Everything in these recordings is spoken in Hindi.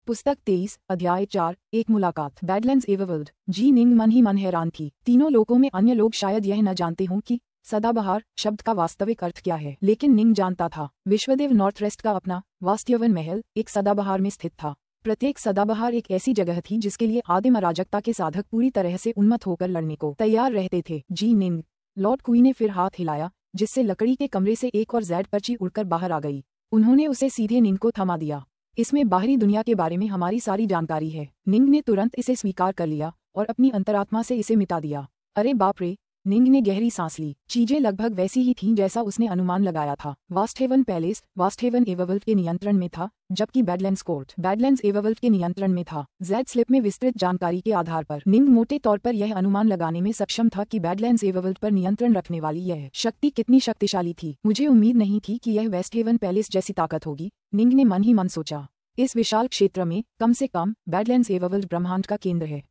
पुस्तक 23, अध्याय 4, एक मुलाकात। बैडलैंड्स एवरवर्ल्ड। जी निंग मन ही मन हैरान थी। तीनों लोगों में अन्य लोग शायद यह न जानते हों कि सदाबहार शब्द का वास्तविक अर्थ क्या है, लेकिन निंग जानता था। विश्वदेव नॉर्थवेस्ट का अपना वास्तव्यवन महल एक सदाबहार में स्थित था। प्रत्येक सदाबहार एक ऐसी जगह थी जिसके लिए आदिम अराजकता के साधक पूरी तरह से उन्मत्त होकर लड़ने को तैयार रहते थे। जी निंग। लॉर्ड क्वी ने फिर हाथ हिलाया, जिससे लकड़ी के कमरे से एक और जैड पर्ची उड़कर बाहर आ गई। उन्होंने उसे सीधे निंग को थमा दिया। इसमें बाहरी दुनिया के बारे में हमारी सारी जानकारी है। निंग ने तुरंत इसे स्वीकार कर लिया और अपनी अंतरात्मा से इसे मिटा दिया। अरे बाप रे! निंग ने गहरी सांस ली। चीजें लगभग वैसी ही थीं जैसा उसने अनुमान लगाया था। वास्टहेवन पैलेस वास्टहेवन एवरवर्ल्ड के नियंत्रण में था, जबकि बैडलैंड्स कोर्ट बैडलैंड्स एवरवर्ल्ड के नियंत्रण में था। जेड स्लिप में विस्तृत जानकारी के आधार पर निंग मोटे तौर पर यह अनुमान लगाने में सक्षम था कि बैडलैंड्स एवरवर्ल्ड पर नियंत्रण रखने वाली यह शक्ति कितनी शक्तिशाली थी। मुझे उम्मीद नहीं थी कि यह वेस्टहेवन पैलेस जैसी ताकत होगी, निंग ने मन ही मन सोचा। इस विशाल क्षेत्र में कम से कम बैडलैंड्स एवरवर्ल्ड ब्रह्मांड का केंद्र है।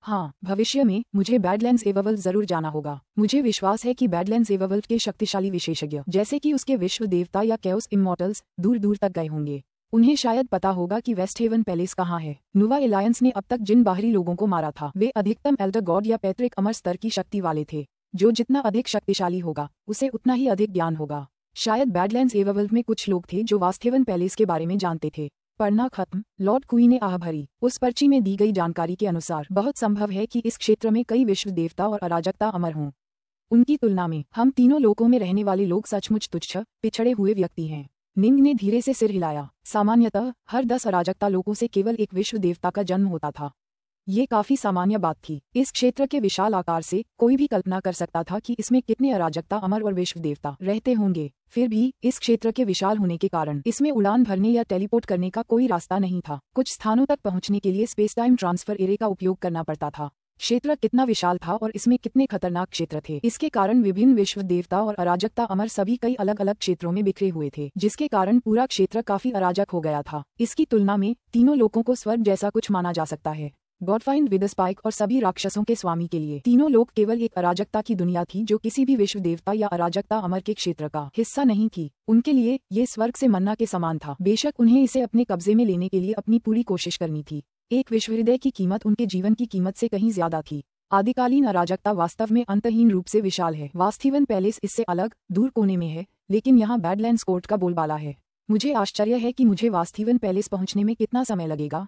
हाँ, भविष्य में मुझे बैडलैंड्स एवरवर्ल्ड जरूर जाना होगा। मुझे विश्वास है कि बैडलैंड्स एवरवर्ल्ड के शक्तिशाली विशेषज्ञ, जैसे कि उसके विश्व देवता या कैओस इमॉर्टल्स, दूर दूर तक गए होंगे। उन्हें शायद पता होगा कि वेस्टहेवन पैलेस कहाँ है। नुवा एलायंस ने अब तक जिन बाहरी लोगों को मारा था, वे अधिकतम एल्डर गॉड या पैतृक अमर स्तर की शक्ति वाले थे। जो जितना अधिक शक्तिशाली होगा, उसे उतना ही अधिक ज्ञान होगा। शायद बैडलैंड्स एवरवर्ल्ड में कुछ लोग थे जो वास्टहेवन पैलेस के बारे में जानते थे। पढ़ना खत्म। लॉर्ड क्वी ने आह भरी। उस पर्ची में दी गई जानकारी के अनुसार बहुत संभव है कि इस क्षेत्र में कई विश्व देवता और अराजकता अमर हों। उनकी तुलना में हम तीनों लोकों में रहने वाले लोग सचमुच तुच्छ, पिछड़े हुए व्यक्ति हैं। निंग ने धीरे से सिर हिलाया। सामान्यतः हर 10 अराजकता लोगों से केवल एक विश्व देवता का जन्म होता था। ये काफी सामान्य बात थी। इस क्षेत्र के विशाल आकार से कोई भी कल्पना कर सकता था कि इसमें कितने अराजकता अमर और विश्व देवता रहते होंगे। फिर भी इस क्षेत्र के विशाल होने के कारण इसमें उड़ान भरने या टेलीपोर्ट करने का कोई रास्ता नहीं था। कुछ स्थानों तक पहुंचने के लिए स्पेस टाइम ट्रांसफर एरे का उपयोग करना पड़ता था। क्षेत्र कितना विशाल था और इसमें कितने खतरनाक क्षेत्र थे, इसके कारण विभिन्न विश्व देवता और अराजकता अमर सभी कई अलग अलग क्षेत्रों में बिखरे हुए थे, जिसके कारण पूरा क्षेत्र काफी अराजक हो गया था। इसकी तुलना में तीनों लोगों को स्वर्ग जैसा कुछ माना जा सकता है। गॉडफाइंड विदस्पाइक और सभी राक्षसों के स्वामी के लिए तीनों लोग केवल एक अराजकता की दुनिया थी जो किसी भी विश्व देवता या अराजकता अमर के क्षेत्र का हिस्सा नहीं थी। उनके लिए ये स्वर्ग से मन्ना के समान था। बेशक उन्हें इसे अपने कब्जे में लेने के लिए अपनी पूरी कोशिश करनी थी। एक विश्व हृदय की कीमत उनके जीवन की कीमत से कहीं ज्यादा थी। आदिकालीन अराजकता वास्तव में अंतहीन रूप से विशाल है। वास्टहेवन पैलेस इससे अलग दूर कोने में है, लेकिन यहाँ बैडलैंड्स कोर्ट का बोलबाला है। मुझे आश्चर्य है कि मुझे वास्टहेवन पैलेस पहुंचने में कितना समय लगेगा।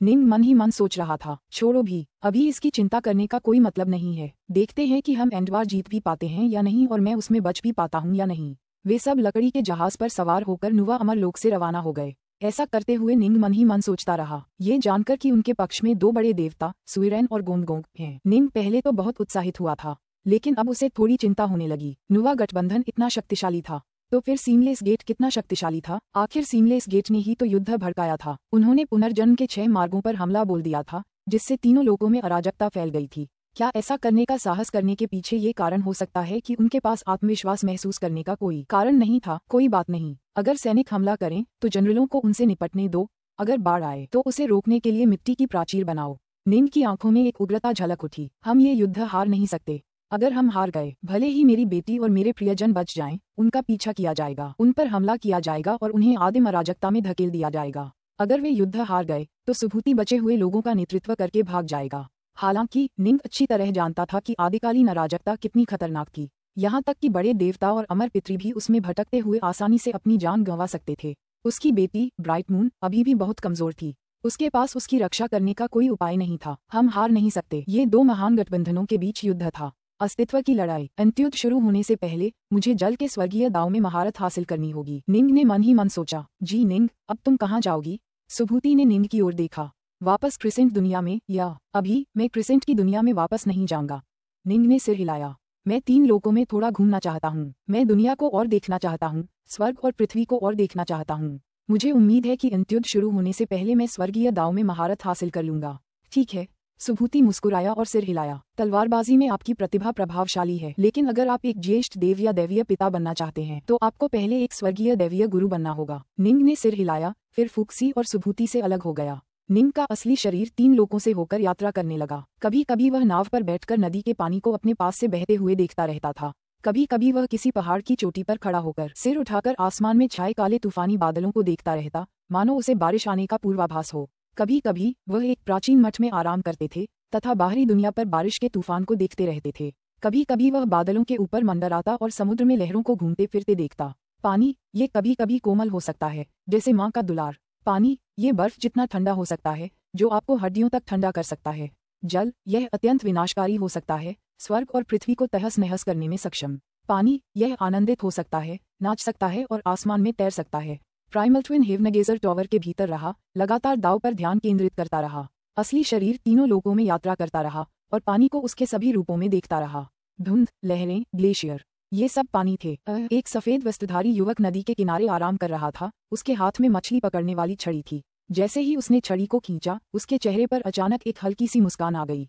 निंग मन ही मन सोच रहा था। छोड़ो भी, अभी इसकी चिंता करने का कोई मतलब नहीं है। देखते हैं कि हम एंडवार जीत भी पाते हैं या नहीं, और मैं उसमें बच भी पाता हूँ या नहीं। वे सब लकड़ी के जहाज पर सवार होकर नुवा अमर लोक से रवाना हो गए। ऐसा करते हुए निंग मन ही मन सोचता रहा, ये जानकर कि उनके पक्ष में 2 बड़े देवता सुइरेन और गोंगगोंग हैं। निंग पहले तो बहुत उत्साहित हुआ था, लेकिन अब उसे थोड़ी चिंता होने लगी। नुवा गठबंधन इतना शक्तिशाली था, तो फिर सीमलेस गेट कितना शक्तिशाली था। आखिर सीमलेस गेट ने ही तो युद्ध भड़काया था। उन्होंने पुनर्जन्म के 6 मार्गों पर हमला बोल दिया था, जिससे तीनों लोगों में अराजकता फैल गई थी। क्या ऐसा करने का साहस करने के पीछे ये कारण हो सकता है कि उनके पास आत्मविश्वास महसूस करने का कोई कारण नहीं था? कोई बात नहीं, अगर सैनिक हमला करें तो जनरलों को उनसे निपटने दो। अगर बाढ़ आए तो उसे रोकने के लिए मिट्टी की प्राचीर बनाओ। निंग की आंखों में एक उग्रता झलक उठी। हम ये युद्ध हार नहीं सकते। अगर हम हार गए, भले ही मेरी बेटी और मेरे प्रियजन बच जाएं, उनका पीछा किया जाएगा, उन पर हमला किया जाएगा और उन्हें आदिम अराजकता में धकेल दिया जाएगा। अगर वे युद्ध हार गए तो सुभूति बचे हुए लोगों का नेतृत्व करके भाग जाएगा। हालांकि निंग अच्छी तरह जानता था कि आदिकालीन अराजकता कितनी खतरनाक थी। यहाँ तक कि बड़े देवता और अमर पितृ भी उसमें भटकते हुए आसानी से अपनी जान गंवा सकते थे। उसकी बेटी ब्राइट मून अभी भी बहुत कमजोर थी। उसके पास उसकी रक्षा करने का कोई उपाय नहीं था। हम हार नहीं सकते। ये 2 महान गठबंधनों के बीच युद्ध था, अस्तित्व की लड़ाई। अंत्युद्ध शुरू होने से पहले मुझे जल के स्वर्गीय दाव में महारत हासिल करनी होगी। निंग ने मन ही मन सोचा। जी निंग, अब तुम कहाँ जाओगी? सुभूति ने निंग की ओर देखा। वापस क्रिसेंट दुनिया में, या अभी मैं क्रिसेंट की दुनिया में वापस नहीं जाऊंगा। निंग ने सिर हिलाया। मैं 3 लोकों में थोड़ा घूमना चाहता हूँ। मैं दुनिया को और देखना चाहता हूँ, स्वर्ग और पृथ्वी को और देखना चाहता हूँ। मुझे उम्मीद है कि अंत्युद्ध शुरू होने से पहले मैं स्वर्गीय दाव में महारत हासिल कर लूंगा। ठीक है, सुभूति मुस्कुराया और सिर हिलाया। तलवारबाजी में आपकी प्रतिभा प्रभावशाली है, लेकिन अगर आप एक ज्येष्ठ देव या दैवीय पिता बनना चाहते हैं तो आपको पहले एक स्वर्गीय दैवीय गुरु बनना होगा। निंग ने सिर हिलाया, फिर फूंसी और सुभूति से अलग हो गया। निंग का असली शरीर 3 लोकों से होकर यात्रा करने लगा। कभी कभी वह नाव पर बैठकर नदी के पानी को अपने पास से बहते हुए देखता रहता था। कभी कभी वह किसी पहाड़ की चोटी पर खड़ा होकर सिर उठाकर आसमान में छाए काले तूफानी बादलों को देखता रहता, मानो उसे बारिश आने का पूर्वाभास हो। कभी कभी वह एक प्राचीन मठ में आराम करते थे तथा बाहरी दुनिया पर बारिश के तूफान को देखते रहते थे। कभी कभी वह बादलों के ऊपर मंडराता और समुद्र में लहरों को घूमते फिरते देखता। पानी, ये कभी कभी कोमल हो सकता है जैसे माँ का दुलार। पानी, ये बर्फ जितना ठंडा हो सकता है जो आपको हड्डियों तक ठंडा कर सकता है। जल, यह अत्यंत विनाशकारी हो सकता है, स्वर्ग और पृथ्वी को तहस नहस करने में सक्षम। पानी, यह आनंदित हो सकता है, नाच सकता है और आसमान में तैर सकता है। प्राइमल ट्विन हेवनगेजर टॉवर के भीतर रहा, लगातार दाव पर ध्यान केंद्रित करता रहा। असली शरीर तीनों लोकों में यात्रा करता रहा और पानी को उसके सभी रूपों में देखता रहा। धुंध, लहरें, ग्लेशियर, ये सब पानी थे। एक सफेद वस्त्रधारी युवक नदी के किनारे आराम कर रहा था। उसके हाथ में मछली पकड़ने वाली छड़ी थी। जैसे ही उसने छड़ी को खींचा, उसके चेहरे पर अचानक एक हल्की सी मुस्कान आ गई।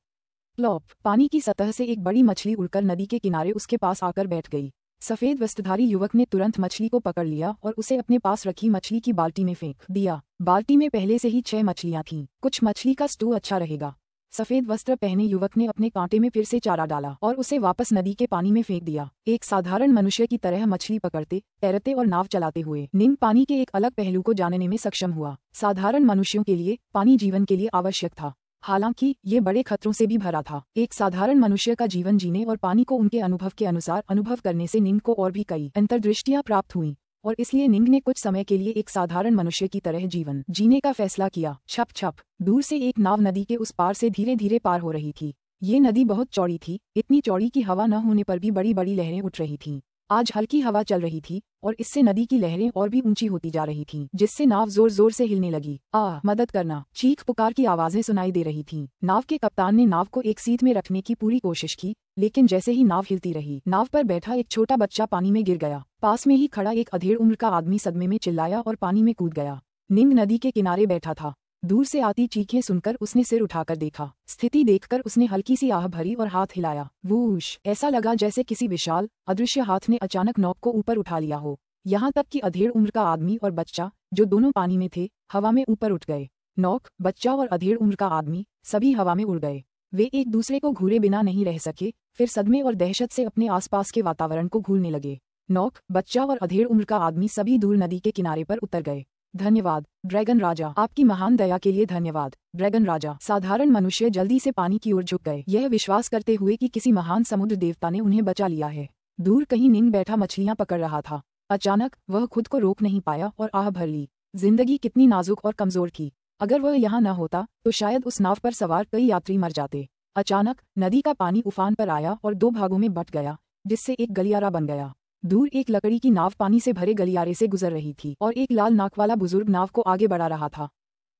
प्लॉप, पानी की सतह से एक बड़ी मछली उड़कर नदी के किनारे उसके पास आकर बैठ गई। सफेद वस्त्रधारी युवक ने तुरंत मछली को पकड़ लिया और उसे अपने पास रखी मछली की बाल्टी में फेंक दिया। बाल्टी में पहले से ही 6 मछलियां थीं। कुछ मछली का स्टू अच्छा रहेगा। सफेद वस्त्र पहने युवक ने अपने कांटे में फिर से चारा डाला और उसे वापस नदी के पानी में फेंक दिया। एक साधारण मनुष्य की तरह मछली पकड़ते, तैरते और नाव चलाते हुए निंग पानी के एक अलग पहलू को जानने में सक्षम हुआ। साधारण मनुष्यों के लिए पानी जीवन के लिए आवश्यक था, हालांकि ये बड़े खतरों से भी भरा था। एक साधारण मनुष्य का जीवन जीने और पानी को उनके अनुभव के अनुसार अनुभव करने से निंग को और भी कई अंतर्दृष्टियां प्राप्त हुईं और इसलिए निंग ने कुछ समय के लिए एक साधारण मनुष्य की तरह जीवन जीने का फैसला किया। छप छप, दूर से एक नाव नदी के उस पार से धीरे धीरे पार हो रही थी। ये नदी बहुत चौड़ी थी, इतनी चौड़ी कि हवा न होने पर भी बड़ी बड़ी लहरें उठ रही थीं। आज हल्की हवा चल रही थी और इससे नदी की लहरें और भी ऊंची होती जा रही थीं, जिससे नाव जोर जोर से हिलने लगी। मदद करना, चीख पुकार की आवाजें सुनाई दे रही थीं। नाव के कप्तान ने नाव को एक सीध में रखने की पूरी कोशिश की, लेकिन जैसे ही नाव हिलती रही, नाव पर बैठा एक छोटा बच्चा पानी में गिर गया। पास में ही खड़ा एक अधेड़ उम्र का आदमी सदमे में चिल्लाया और पानी में कूद गया। निंग नदी के किनारे बैठा था। दूर से आती चीखें सुनकर उसने सिर उठाकर देखा। स्थिति देखकर उसने हल्की सी आह भरी और हाथ हिलाया। वूश, ऐसा लगा जैसे किसी विशाल अदृश्य हाथ ने अचानक नौक को ऊपर उठा लिया हो। यहाँ तक कि अधेड़ उम्र का आदमी और बच्चा, जो दोनों पानी में थे, हवा में ऊपर उठ गए। नौक, बच्चा और अधेड़ उम्र का आदमी सभी हवा में उड़ गए। वे एक दूसरे को घूरे बिना नहीं रह सके, फिर सदमे और दहशत से अपने आसपास के वातावरण को घूरने लगे। नौक, बच्चा और अधेड़ उम्र का आदमी सभी दूर नदी के किनारे पर उतर गए। धन्यवाद ड्रैगन राजा, आपकी महान दया के लिए धन्यवाद। ड्रैगन राजा, साधारण मनुष्य जल्दी से पानी की ओर झुक गए, यह विश्वास करते हुए कि किसी महान समुद्र देवता ने उन्हें बचा लिया है। दूर कहीं निंग बैठा मछलियां पकड़ रहा था। अचानक वह खुद को रोक नहीं पाया और आह भर ली। जिंदगी कितनी नाजुक और कमजोर थी। अगर वह यहाँ न होता तो शायद उस नाव पर सवार कई यात्री मर जाते। अचानक नदी का पानी उफान पर आया और 2 भागों में बंट गया, जिससे एक गलियारा बन गया। दूर एक लकड़ी की नाव पानी से भरे गलियारे से गुजर रही थी और एक लाल नाक वाला बुजुर्ग नाव को आगे बढ़ा रहा था।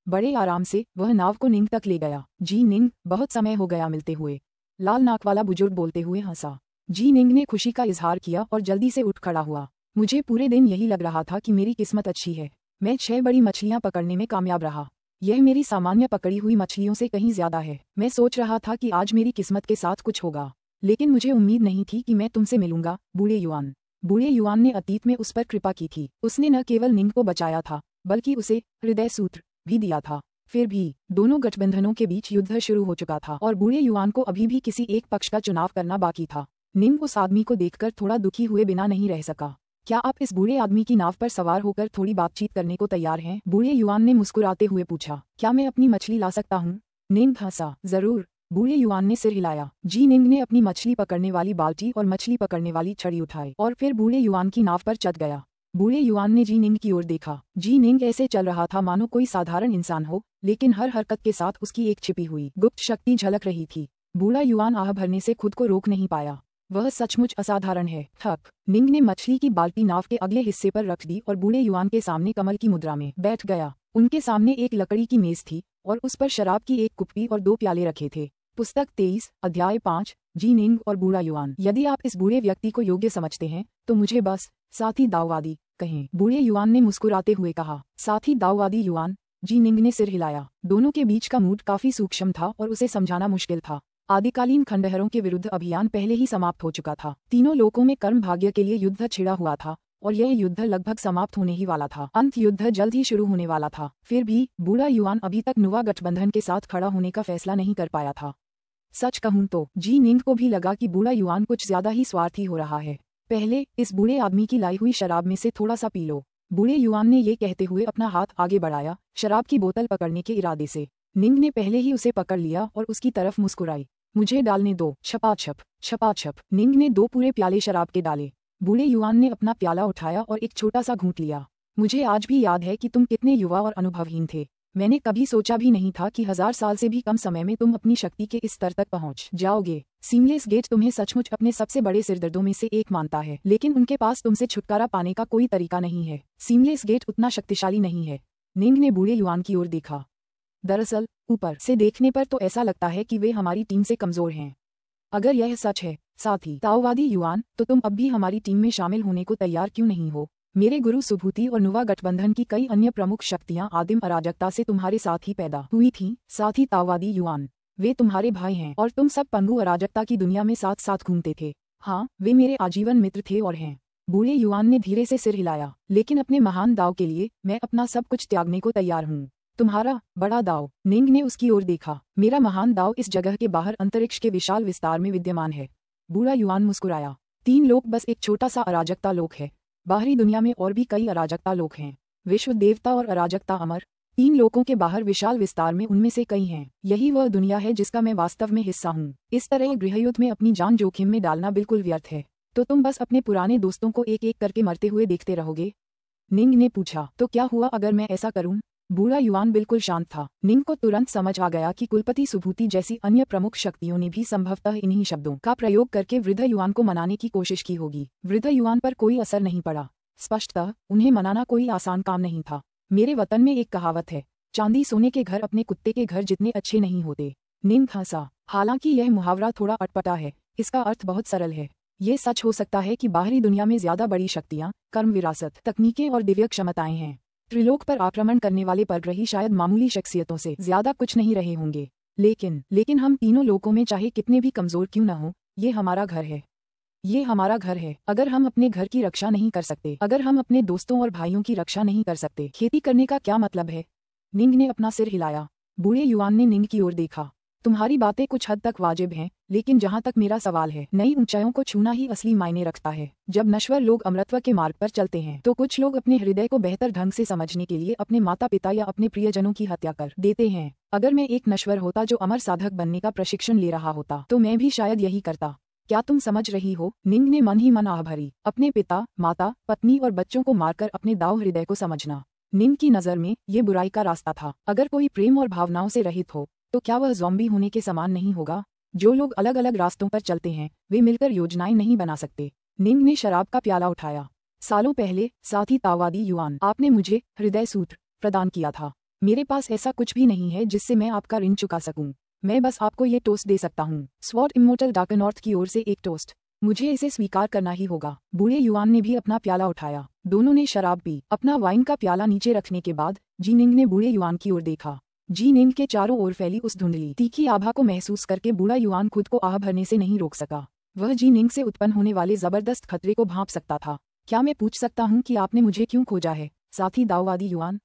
बड़े आराम से वह नाव को निंग तक ले गया। जी निंग, बहुत समय हो गया मिलते हुए, लाल नाक वाला बुजुर्ग बोलते हुए हंसा। जी निंग ने खुशी का इजहार किया और जल्दी से उठ खड़ा हुआ। मुझे पूरे दिन यही लग रहा था कि मेरी किस्मत अच्छी है। मैं 6 बड़ी मछलियां पकड़ने में कामयाब रहा। यह मेरी सामान्य पकड़ी हुई मछलियों से कहीं ज्यादा है। मैं सोच रहा था कि आज मेरी किस्मत के साथ कुछ होगा, लेकिन मुझे उम्मीद नहीं थी कि मैं तुमसे मिलूंगा, बूढ़े युआन। बूढ़े युआन ने अतीत में उस पर कृपा की थी। उसने न केवल निंग को बचाया था, बल्कि उसे हृदय सूत्र भी दिया था। फिर भी दोनों गठबंधनों के बीच युद्ध शुरू हो चुका था और बूढ़े युआन को अभी भी किसी एक पक्ष का चुनाव करना बाकी था। निंग उस आदमी को देखकर थोड़ा दुखी हुए बिना नहीं रह सका। क्या आप इस बूढ़े आदमी की नाव पर सवार होकर थोड़ी बातचीत करने को तैयार हैं? बूढ़े युआन ने मुस्कुराते हुए पूछा। क्या मैं अपनी मछली ला सकता हूँ? निंग हंसा। जरूर, बूढ़े युआन ने सिर हिलाया। जी निंग ने अपनी मछली पकड़ने वाली बाल्टी और मछली पकड़ने वाली छड़ी उठाई और फिर बूढ़े युआन की नाव पर चढ़ गया। बूढ़े युआन ने जी निंग की ओर देखा। जी निंग ऐसे चल रहा था मानो कोई साधारण इंसान हो, लेकिन हर हरकत के साथ उसकी एक छिपी हुई गुप्त शक्ति झलक रही थी। बूढ़ा युआन आह भरने से खुद को रोक नहीं पाया। वह सचमुच असाधारण है। थक, निंग ने मछली की बाल्टी नाव के अगले हिस्से पर रख दी और बूढ़े युआन के सामने कमल की मुद्रा में बैठ गया। उनके सामने एक लकड़ी की मेज थी और उस पर शराब की एक कुप्पी और 2 प्याले रखे थे। पुस्तक 23, अध्याय 5, जी निंग और बूढ़ा युआन। यदि आप इस बूढ़े व्यक्ति को योग्य समझते हैं तो मुझे बस साथी दाववादी कहें, बूढ़े युआन ने मुस्कुराते हुए कहा। साथी दाववादी युआन? जी निंग ने सिर हिलाया। दोनों के बीच का मूड काफी सूक्ष्म था और उसे समझाना मुश्किल था। आदिकालीन खंडहरों के विरुद्ध अभियान पहले ही समाप्त हो चुका था। तीनों लोकों में कर्म भाग्य के लिए युद्ध छिड़ा हुआ था और यह युद्ध लगभग समाप्त होने ही वाला था। अंत युद्ध जल्द ही शुरू होने वाला था। फिर भी बूढ़ा युआन अभी तक नुवा गठबंधन के साथ खड़ा होने का फैसला नहीं कर पाया था। सच कहूं तो जी निंग को भी लगा कि बूढ़ा युआन कुछ ज्यादा ही स्वार्थी हो रहा है। पहले इस बूढ़े आदमी की लाई हुई शराब में से थोड़ा सा पी लो। बूढ़े युवान ने ये कहते हुए अपना हाथ आगे बढ़ाया, शराब की बोतल पकड़ने के इरादे से। निंग ने पहले ही उसे पकड़ लिया और उसकी तरफ मुस्कुराई। मुझे डालने दो, छपाछप छपाछप। निंग ने 2 पूरे प्याले शराब के डाले। बूढ़े युवान ने अपना प्याला उठाया और एक छोटा सा घूंट लिया। मुझे आज भी याद है कि तुम कितने युवा और अनुभवहीन थे। मैंने कभी सोचा भी नहीं था कि 1000 साल से भी कम समय में तुम अपनी शक्ति के इस स्तर तक पहुंच जाओगे। सीमलेस गेट तुम्हें सचमुच अपने सबसे बड़े सिरदर्दों में से एक मानता है, लेकिन उनके पास तुमसे छुटकारा पाने का कोई तरीका नहीं है। सीमलेस गेट उतना शक्तिशाली नहीं है। निंग ने बूढ़े युवान की ओर देखा। दरअसल ऊपर से देखने पर तो ऐसा लगता है कि वे हमारी टीम से कमजोर हैं। अगर यह सच है, साथी ताओवादी युवान, तो तुम अब भी हमारी टीम में शामिल होने को तैयार क्यों नहीं हो? मेरे गुरु सुभूति और नुवा गठबंधन की कई अन्य प्रमुख शक्तियां आदिम अराजकता से तुम्हारे साथ ही पैदा हुई थीं, साथी ताओवादी युवान। वे तुम्हारे भाई हैं और तुम सब पंगु अराजकता की दुनिया में साथ साथ घूमते थे। हाँ, वे मेरे आजीवन मित्र थे और हैं। बूढ़े युवान ने धीरे से सिर हिलाया। लेकिन अपने महान दाव के लिए मैं अपना सब कुछ त्यागने को तैयार हूँ। तुम्हारा बड़ा दाव? निंग ने उसकी ओर देखा। मेरा महान दाव इस जगह के बाहर अंतरिक्ष के विशाल विस्तार में विद्यमान है। बूढ़ा युवान मुस्कुराया। 3 लोग बस एक छोटा सा अराजकता लोक है। बाहरी दुनिया में और भी कई अराजकता लोक हैं। विश्व देवता और अराजकता अमर। 3 लोकों के बाहर विशाल विस्तार में उनमें से कई हैं। यही वह दुनिया है जिसका मैं वास्तव में हिस्सा हूँ। इस तरह गृहयुद्ध में अपनी जान जोखिम में डालना बिल्कुल व्यर्थ है। तो तुम बस अपने पुराने दोस्तों को एक एक करके मरते हुए देखते रहोगे? निंग ने पूछा। तो क्या हुआ अगर मैं ऐसा करूं? बूढ़ा युवान बिल्कुल शांत था। निंग को तुरंत समझ आ गया कि कुलपति सुभूति जैसी अन्य प्रमुख शक्तियों ने भी संभवतः इन्हीं शब्दों का प्रयोग करके वृद्ध युवान को मनाने की कोशिश की होगी। वृद्ध युवान पर कोई असर नहीं पड़ा। स्पष्टतः उन्हें मनाना कोई आसान काम नहीं था। मेरे वतन में एक कहावत है, चांदी सोने के घर अपने कुत्ते के घर जितने अच्छे नहीं होते। निंग हंसा। हालांकि यह मुहावरा थोड़ा अटपटा है, इसका अर्थ बहुत सरल है। ये सच हो सकता है कि बाहरी दुनिया में ज्यादा बड़ी शक्तियां, कर्म विरासत, तकनीकें और दिव्य क्षमताएं हैं। त्रिलोक पर आक्रमण करने वाले परग्रही शायद मामूली शख्सियतों से ज्यादा कुछ नहीं रहे होंगे। लेकिन हम तीनों लोकों में चाहे कितने भी कमजोर क्यों न हो, ये हमारा घर है। ये हमारा घर है। अगर हम अपने घर की रक्षा नहीं कर सकते, अगर हम अपने दोस्तों और भाइयों की रक्षा नहीं कर सकते, खेती करने का क्या मतलब है? निंग ने अपना सिर हिलाया। बूढ़े युवान ने निंग की ओर देखा। तुम्हारी बातें कुछ हद तक वाजिब हैं, लेकिन जहाँ तक मेरा सवाल है, नई ऊंचाइयों को छूना ही असली मायने रखता है। जब नश्वर लोग अमरत्व के मार्ग पर चलते हैं, तो कुछ लोग अपने हृदय को बेहतर ढंग से समझने के लिए अपने माता पिता या अपने प्रियजनों की हत्या कर देते हैं। अगर मैं एक नश्वर होता जो अमर साधक बनने का प्रशिक्षण ले रहा होता, तो मैं भी शायद यही करता। क्या तुम समझ रही हो? निंग ने मन ही मन आह भरी। अपने पिता, माता, पत्नी और बच्चों को मारकर अपने दाव हृदय को समझना। निंग की नजर में ये बुराई का रास्ता था। अगर कोई प्रेम और भावनाओं से रहित हो, तो क्या वह ज़ॉम्बी होने के समान नहीं होगा? जो लोग अलग अलग रास्तों पर चलते हैं, वे मिलकर योजनाएं नहीं बना सकते। निंग ने शराब का प्याला उठाया। सालों पहले, साथी ताओवादी युवान, आपने मुझे हृदय सूत्र प्रदान किया था। मेरे पास ऐसा कुछ भी नहीं है जिससे मैं आपका ऋण चुका सकूं। मैं बस आपको ये टोस्ट दे सकता हूँ। स्वॉर्ड इमोर्टल डार्कनॉर्थ की ओर से एक टोस्ट। मुझे इसे स्वीकार करना ही होगा। बूढ़े युवान ने भी अपना प्याला उठाया। दोनों ने शराब पी। अपना वाइन का प्याला नीचे रखने के बाद जी निंग ने बूढ़े युवान की ओर देखा। जी निंग के चारों ओर फैली उस धुंधली तीखी आभा को महसूस करके बूढ़ा युवान खुद को आह भरने से नहीं रोक सका। वह जी निंग से उत्पन्न होने वाले जबरदस्त खतरे को भांप सकता था। क्या मैं पूछ सकता हूँ कि आपने मुझे क्यों खोजा है, साथी दाओवादी युवान?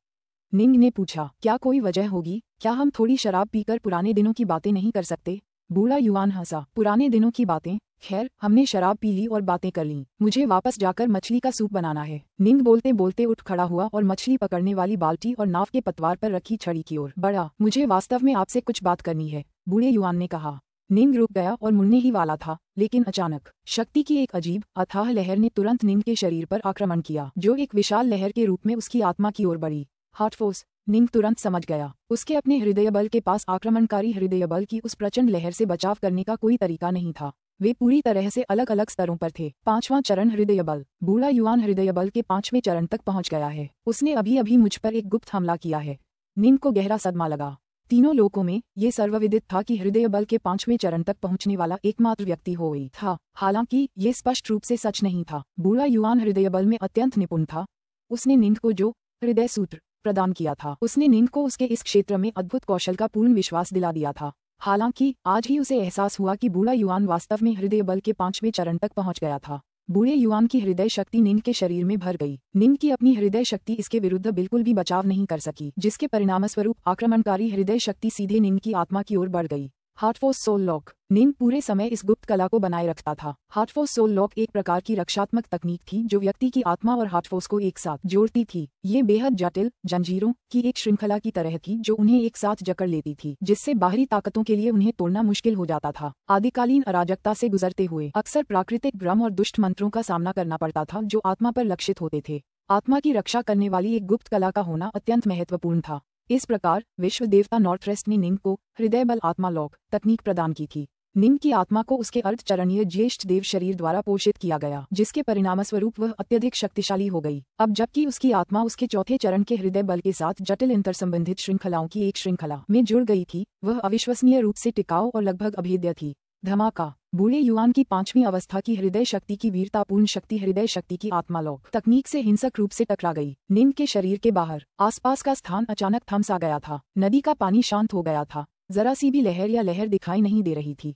निंग ने पूछा। क्या कोई वजह होगी? क्या हम थोड़ी शराब पीकर पुराने दिनों की बातें नहीं कर सकते? बूढ़ा युवान हंसा। पुराने दिनों की बातें? खैर, हमने शराब पी ली और बातें कर लीं। मुझे वापस जाकर मछली का सूप बनाना है। निंग बोलते बोलते उठ खड़ा हुआ और मछली पकड़ने वाली बाल्टी और नाव के पतवार पर रखी छड़ी की ओर बढ़ा। मुझे वास्तव में आपसे कुछ बात करनी है, बूढ़े युवान ने कहा। निंग रुक गया और मुड़ने ही वाला था, लेकिन अचानक शक्ति की एक अजीब अथाह लहर ने तुरंत निंग के शरीर पर आक्रमण किया, जो एक विशाल लहर के रूप में उसकी आत्मा की ओर बढ़ी। Heart force. निंग तुरंत समझ गया। उसके अपने हृदय बल के पास आक्रमणकारी हृदय बल की उस प्रचंड लहर से बचाव करने का कोई तरीका नहीं था। वे पूरी तरह से अलग अलग स्तरों पर थे। 5वां चरण हृदय बल। बूढ़ा युवान हृदय बल के 5वें चरण तक पहुंच गया है। उसने अभी अभी मुझ पर एक गुप्त हमला किया है। निंग को गहरा सदमा लगा। तीनों लोकों में ये सर्वविदित था कि हृदय बल के 5वें चरण तक पहुंचने वाला एकमात्र व्यक्ति हो गई था। हालांकि ये स्पष्ट रूप से सच नहीं था। बूढ़ा युवान हृदय बल में अत्यंत निपुण था। उसने निंग को जो हृदय सूत्र प्रदान किया था, उसने निंग को उसके इस क्षेत्र में अद्भुत कौशल का पूर्ण विश्वास दिला दिया था। हालांकि आज ही उसे एहसास हुआ कि बूढ़ा युवान वास्तव में हृदय बल के 5वें चरण तक पहुंच गया था। बूढ़े युवान की हृदय शक्ति निंग के शरीर में भर गई। निंग की अपनी हृदय शक्ति इसके विरुद्ध बिल्कुल भी बचाव नहीं कर सकी, जिसके परिणामस्वरूप आक्रमणकारी हृदय शक्ति सीधे निंग की आत्मा की ओर बढ़ गई। हार्टफोर्स सोल लॉक। निंग पूरे समय इस गुप्त कला को बनाए रखता था। हार्टफोर्स सोल लॉक एक प्रकार की रक्षात्मक तकनीक थी जो व्यक्ति की आत्मा और हार्टफोर्स को एक साथ जोड़ती थी। ये बेहद जटिल जंजीरों की एक श्रृंखला की तरह थी जो उन्हें एक साथ जकड़ लेती थी, जिससे बाहरी ताकतों के लिए उन्हें तोड़ना मुश्किल हो जाता था। आदिकालीन अराजकता से गुजरते हुए अक्सर प्राकृतिक भ्रम और दुष्ट मंत्रों का सामना करना पड़ता था जो आत्मा पर लक्षित होते थे। आत्मा की रक्षा करने वाली एक गुप्त कला का होना अत्यंत महत्वपूर्ण था। इस प्रकार विश्व देवता नॉर्थरेस्ट ने निंग को हृदय बल आत्मा लॉक तकनीक प्रदान की थी। निंग की आत्मा को उसके अर्धचरणीय ज्येष्ठ देव शरीर द्वारा पोषित किया गया, जिसके परिणामस्वरूप वह अत्यधिक शक्तिशाली हो गई। अब जबकि उसकी आत्मा उसके चौथे चरण के हृदय बल के साथ जटिल इंतरसंबंधित श्रृंखलाओं की एक श्रृंखला में जुड़ गई थी, वह अविश्वसनीय रूप से टिकाऊ और लगभग अभेद्य थी। धमाका। बूढ़े युआन की पांचवीं अवस्था की हृदय शक्ति की वीरतापूर्ण शक्ति हृदय शक्ति की आत्मा लॉक तकनीक से हिंसक रूप से टकरा गई। निंग के शरीर के बाहर आसपास का स्थान अचानक थम सा गया था। नदी का पानी शांत हो गया था। जरा सी भी लहर या लहर दिखाई नहीं दे रही थी,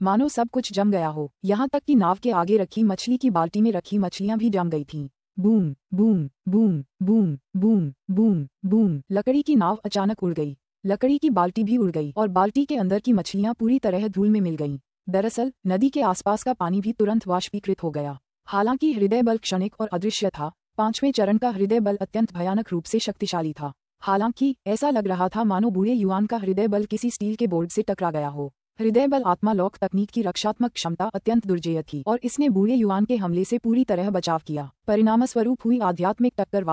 मानो सब कुछ जम गया हो। यहाँ तक कि नाव के आगे रखी मछली की बाल्टी में रखी मछलियां भी जम गई थीं। Boom boom boom boom boom boom boom. लकड़ी की नाव अचानक उड़ गई। लकड़ी की बाल्टी भी उड़ गई और बाल्टी के अंदर की मछलियां पूरी तरह धूल में मिल गईं। दरअसल नदी के आसपास का पानी भी तुरंत वाष्पीकृत हो गया। हालांकि हृदय बल क्षणिक और अदृश्य था, पांचवें चरण का हृदय बल अत्यंत भयानक रूप से शक्तिशाली था। हालांकि ऐसा लग रहा था मानो बूढ़े युआन का हृदय बल किसी स्टील के बोर्ड से टकरा गया हो। हृदय बल आत्मा लॉक तकनीक की रक्षात्मक क्षमता अत्यंत दुर्जेय थी और इसने बूढ़े युआन के हमले से पूरी तरह बचाव किया। परिणामस्वरूप हुई आध्यात्मिक टक्कर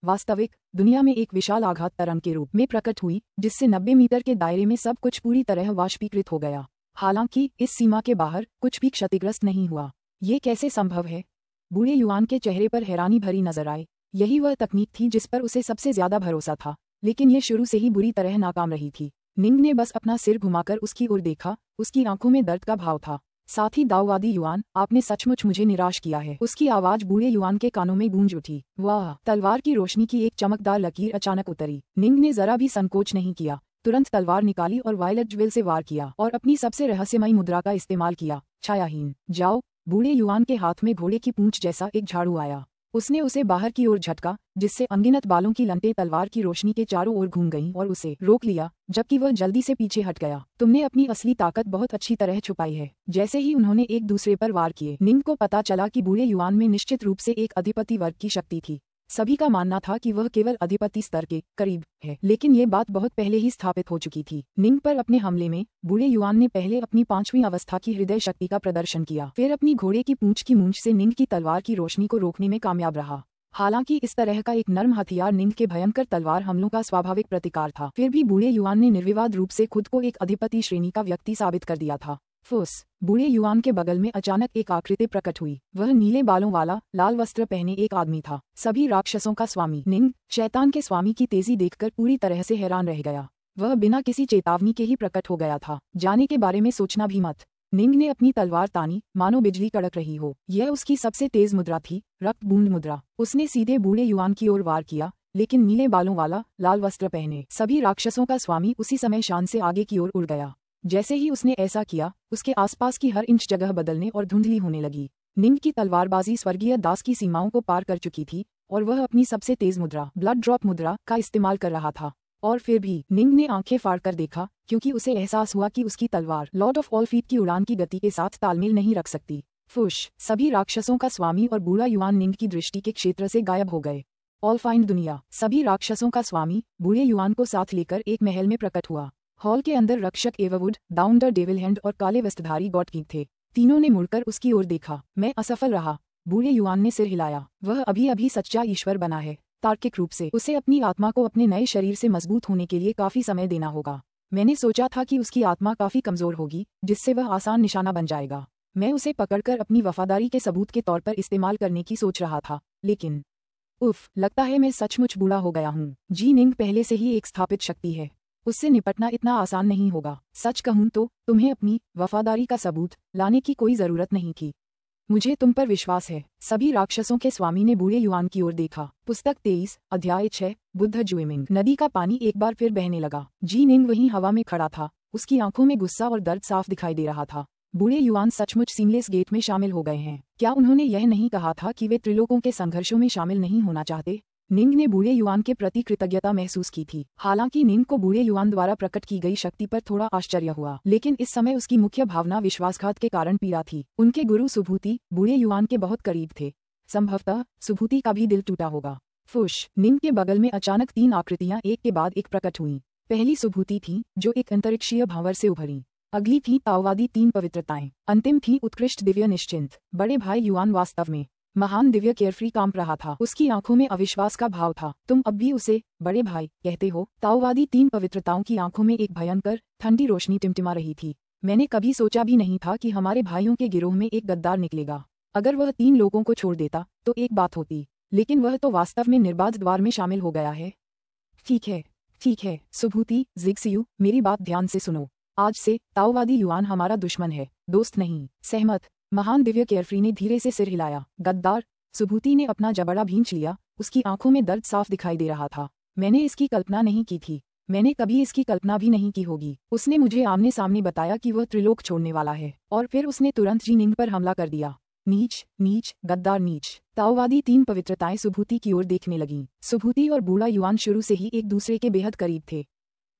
वास्तविक दुनिया में एक विशाल आघात तरंग के रूप में प्रकट हुई, जिससे 90 मीटर के दायरे में सब कुछ पूरी तरह वाष्पीकृत हो गया। हालांकि इस सीमा के बाहर कुछ भी क्षतिग्रस्त नहीं हुआ। ये कैसे संभव है? बूढ़े युआन के चेहरे पर हैरानी भरी नजर आए। यही वह तकनीक थी जिस पर उसे सबसे ज्यादा भरोसा था, लेकिन ये शुरू से ही बुरी तरह नाकाम रही थी। निंग ने बस अपना सिर घुमाकर उसकी ओर देखा। उसकी आंखों में दर्द का भाव था। साथ ही दाववादी युआन, आपने सचमुच मुझे निराश किया है। उसकी आवाज बूढ़े युआन के कानों में गूंज उठी। वाह! तलवार की रोशनी की एक चमकदार लकीर अचानक उतरी। निंग ने जरा भी संकोच नहीं किया, तुरंत तलवार निकाली और वायलेट ज्वेल से वार किया और अपनी सबसे रहस्यमयी मुद्रा का इस्तेमाल किया। छायाहीन जाओ। बूढ़े युआन के हाथ में घोड़े की पूंछ जैसा एक झाड़ू आया। उसने उसे बाहर की ओर झटका, जिससे अनगिनत बालों की लंटें तलवार की रोशनी के चारों ओर घूम गईं और उसे रोक लिया, जबकि वह जल्दी से पीछे हट गया। तुमने अपनी असली ताकत बहुत अच्छी तरह छुपाई है। जैसे ही उन्होंने एक दूसरे पर वार किए, निंग को पता चला कि बूढ़े युआन में निश्चित रूप से एक अधिपति वर्ग की शक्ति थी। सभी का मानना था कि वह केवल अधिपति स्तर के करीब है, लेकिन ये बात बहुत पहले ही स्थापित हो चुकी थी। निंग पर अपने हमले में बूढ़े युआन ने पहले अपनी पांचवीं अवस्था की हृदय शक्ति का प्रदर्शन किया, फिर अपनी घोड़े की पूंछ की मूंछ से निंग की तलवार की रोशनी को रोकने में कामयाब रहा। हालांकि इस तरह का एक नर्म हथियार निंग के भयंकर तलवार हमलों का स्वाभाविक प्रतिकार था, फिर भी बूढ़े युआन ने निर्विवाद रूप से खुद को एक अधिपति श्रेणी का व्यक्ति साबित कर दिया था। फुस! बूढ़े युआन के बगल में अचानक एक आकृति प्रकट हुई। वह नीले बालों वाला, लाल वस्त्र पहने एक आदमी था। सभी राक्षसों का स्वामी। निंग, शैतान के स्वामी की तेजी देखकर पूरी तरह से हैरान रह गया। वह बिना किसी चेतावनी के ही प्रकट हो गया था। जाने के बारे में सोचना भी मत। निंग ने अपनी तलवार तानी, मानो बिजली कड़क रही हो। यह उसकी सबसे तेज मुद्रा थी, रक्त बूंद मुद्रा। उसने सीधे बूढ़े युआन की ओर वार किया, लेकिन नीले बालों वाला, लाल वस्त्र पहने सभी राक्षसों का स्वामी उसी समय शान से आगे की ओर उड़ गया। जैसे ही उसने ऐसा किया, उसके आसपास की हर इंच जगह बदलने और धुंधली होने लगी। निंग की तलवारबाजी स्वर्गीय दास की सीमाओं को पार कर चुकी थी और वह अपनी सबसे तेज मुद्रा, ब्लड ड्रॉप मुद्रा, का इस्तेमाल कर रहा था। और फिर भी निंग ने आंखें फाड़कर देखा, क्योंकि उसे एहसास हुआ कि उसकी तलवार लॉर्ड ऑफ ऑल फीट की उड़ान की गति के साथ तालमेल नहीं रख सकती। फुश! सभी राक्षसों का स्वामी और बूढ़ा युआन निंग की दृष्टि के क्षेत्र से गायब हो गए। ऑल फाइंड दुनिया। सभी राक्षसों का स्वामी बूढ़े युआन को साथ लेकर एक महल में प्रकट हुआ। हॉल के अंदर रक्षक एवरवुड, डाउन द डेविल हैंड और काले वस्त्रधारी गॉड किंग थे। तीनों ने मुड़कर उसकी ओर देखा। मैं असफल रहा। बूढ़े युआन ने सिर हिलाया। वह अभी अभी सच्चा ईश्वर बना है। तार्किक रूप से उसे अपनी आत्मा को अपने नए शरीर से मजबूत होने के लिए काफी समय देना होगा। मैंने सोचा था कि उसकी आत्मा काफी कमजोर होगी, जिससे वह आसान निशाना बन जाएगा। मैं उसे पकड़कर अपनी वफादारी के सबूत के तौर पर इस्तेमाल करने की सोच रहा था, लेकिन उफ, लगता है मैं सचमुच बूढ़ा हो गया हूँ। जी निंग पहले से ही एक स्थापित शक्ति है। उससे निपटना इतना आसान नहीं होगा। सच कहूँ तो तुम्हें अपनी वफादारी का सबूत लाने की कोई जरूरत नहीं थी। मुझे तुम पर विश्वास है। सभी राक्षसों के स्वामी ने बूढ़े युआन की ओर देखा। पुस्तक 23, अध्याय 6, बुद्ध जुएमिंग। नदी का पानी एक बार फिर बहने लगा। जी निंग वहीं हवा में खड़ा था। उसकी आंखों में गुस्सा और दर्द साफ दिखाई दे रहा था। बूढ़े युआन सचमुच सीमलेस गेट में शामिल हो गए हैं। क्या उन्होंने यह नहीं कहा था कि वे त्रिलोकों के संघर्षों में शामिल नहीं होना चाहते? निंग ने बूढ़े युआन के प्रति कृतज्ञता महसूस की थी। हालांकि निंग को बूढ़े युआन द्वारा प्रकट की गई शक्ति पर थोड़ा आश्चर्य हुआ, लेकिन इस समय उसकी मुख्य भावना विश्वासघात के कारण पीड़ा थी। उनके गुरु सुभूति बूढ़े युआन के बहुत करीब थे। संभवतः सुभूति का भी दिल टूटा होगा। फुश। निंग के बगल में अचानक 3 आकृतियां एक के बाद एक प्रकट हुईं। पहली सुभूति थी, जो एक अंतरिक्षीय भंवर से उभरी। अगली थी ताओवादी 3 पवित्रताएं। अंतिम थी उत्कृष्ट दिव्य निश्चिंत। बड़े भाई युआन वास्तव में महान दिव्य केयरफ्री कांप रहा था। उसकी आंखों में अविश्वास का भाव था। तुम अब भी उसे बड़े भाई कहते हो? ताओवादी 3 पवित्रताओं की आंखों में एक भयंकर ठंडी रोशनी टिमटिमा रही थी। मैंने कभी सोचा भी नहीं था कि हमारे भाइयों के गिरोह में एक गद्दार निकलेगा। अगर वह 3 लोगों को छोड़ देता तो एक बात होती, लेकिन वह तो वास्तव में निर्बाध द्वार में शामिल हो गया है। ठीक है सुभूति जिग्सियू, मेरी बात ध्यान से सुनो। आज से ताओवादी युआन हमारा दुश्मन है, दोस्त नहीं। सहमत? महान दिव्य केयरफ्री ने धीरे से सिर हिलाया। गद्दार? सुभूति ने अपना जबड़ा भींच लिया। उसकी आंखों में दर्द साफ दिखाई दे रहा था। मैंने इसकी कल्पना नहीं की थी। मैंने कभी इसकी कल्पना भी नहीं की होगी। उसने मुझे आमने सामने बताया कि वह त्रिलोक छोड़ने वाला है, और फिर उसने तुरंत जी निंग पर हमला कर दिया। नीच, गद्दार नीच। ताओवादी 3 पवित्रताएं सुभूति की ओर देखने लगीं। सुभूति और बूढ़ा युआन शुरू से ही एक दूसरे के बेहद करीब थे।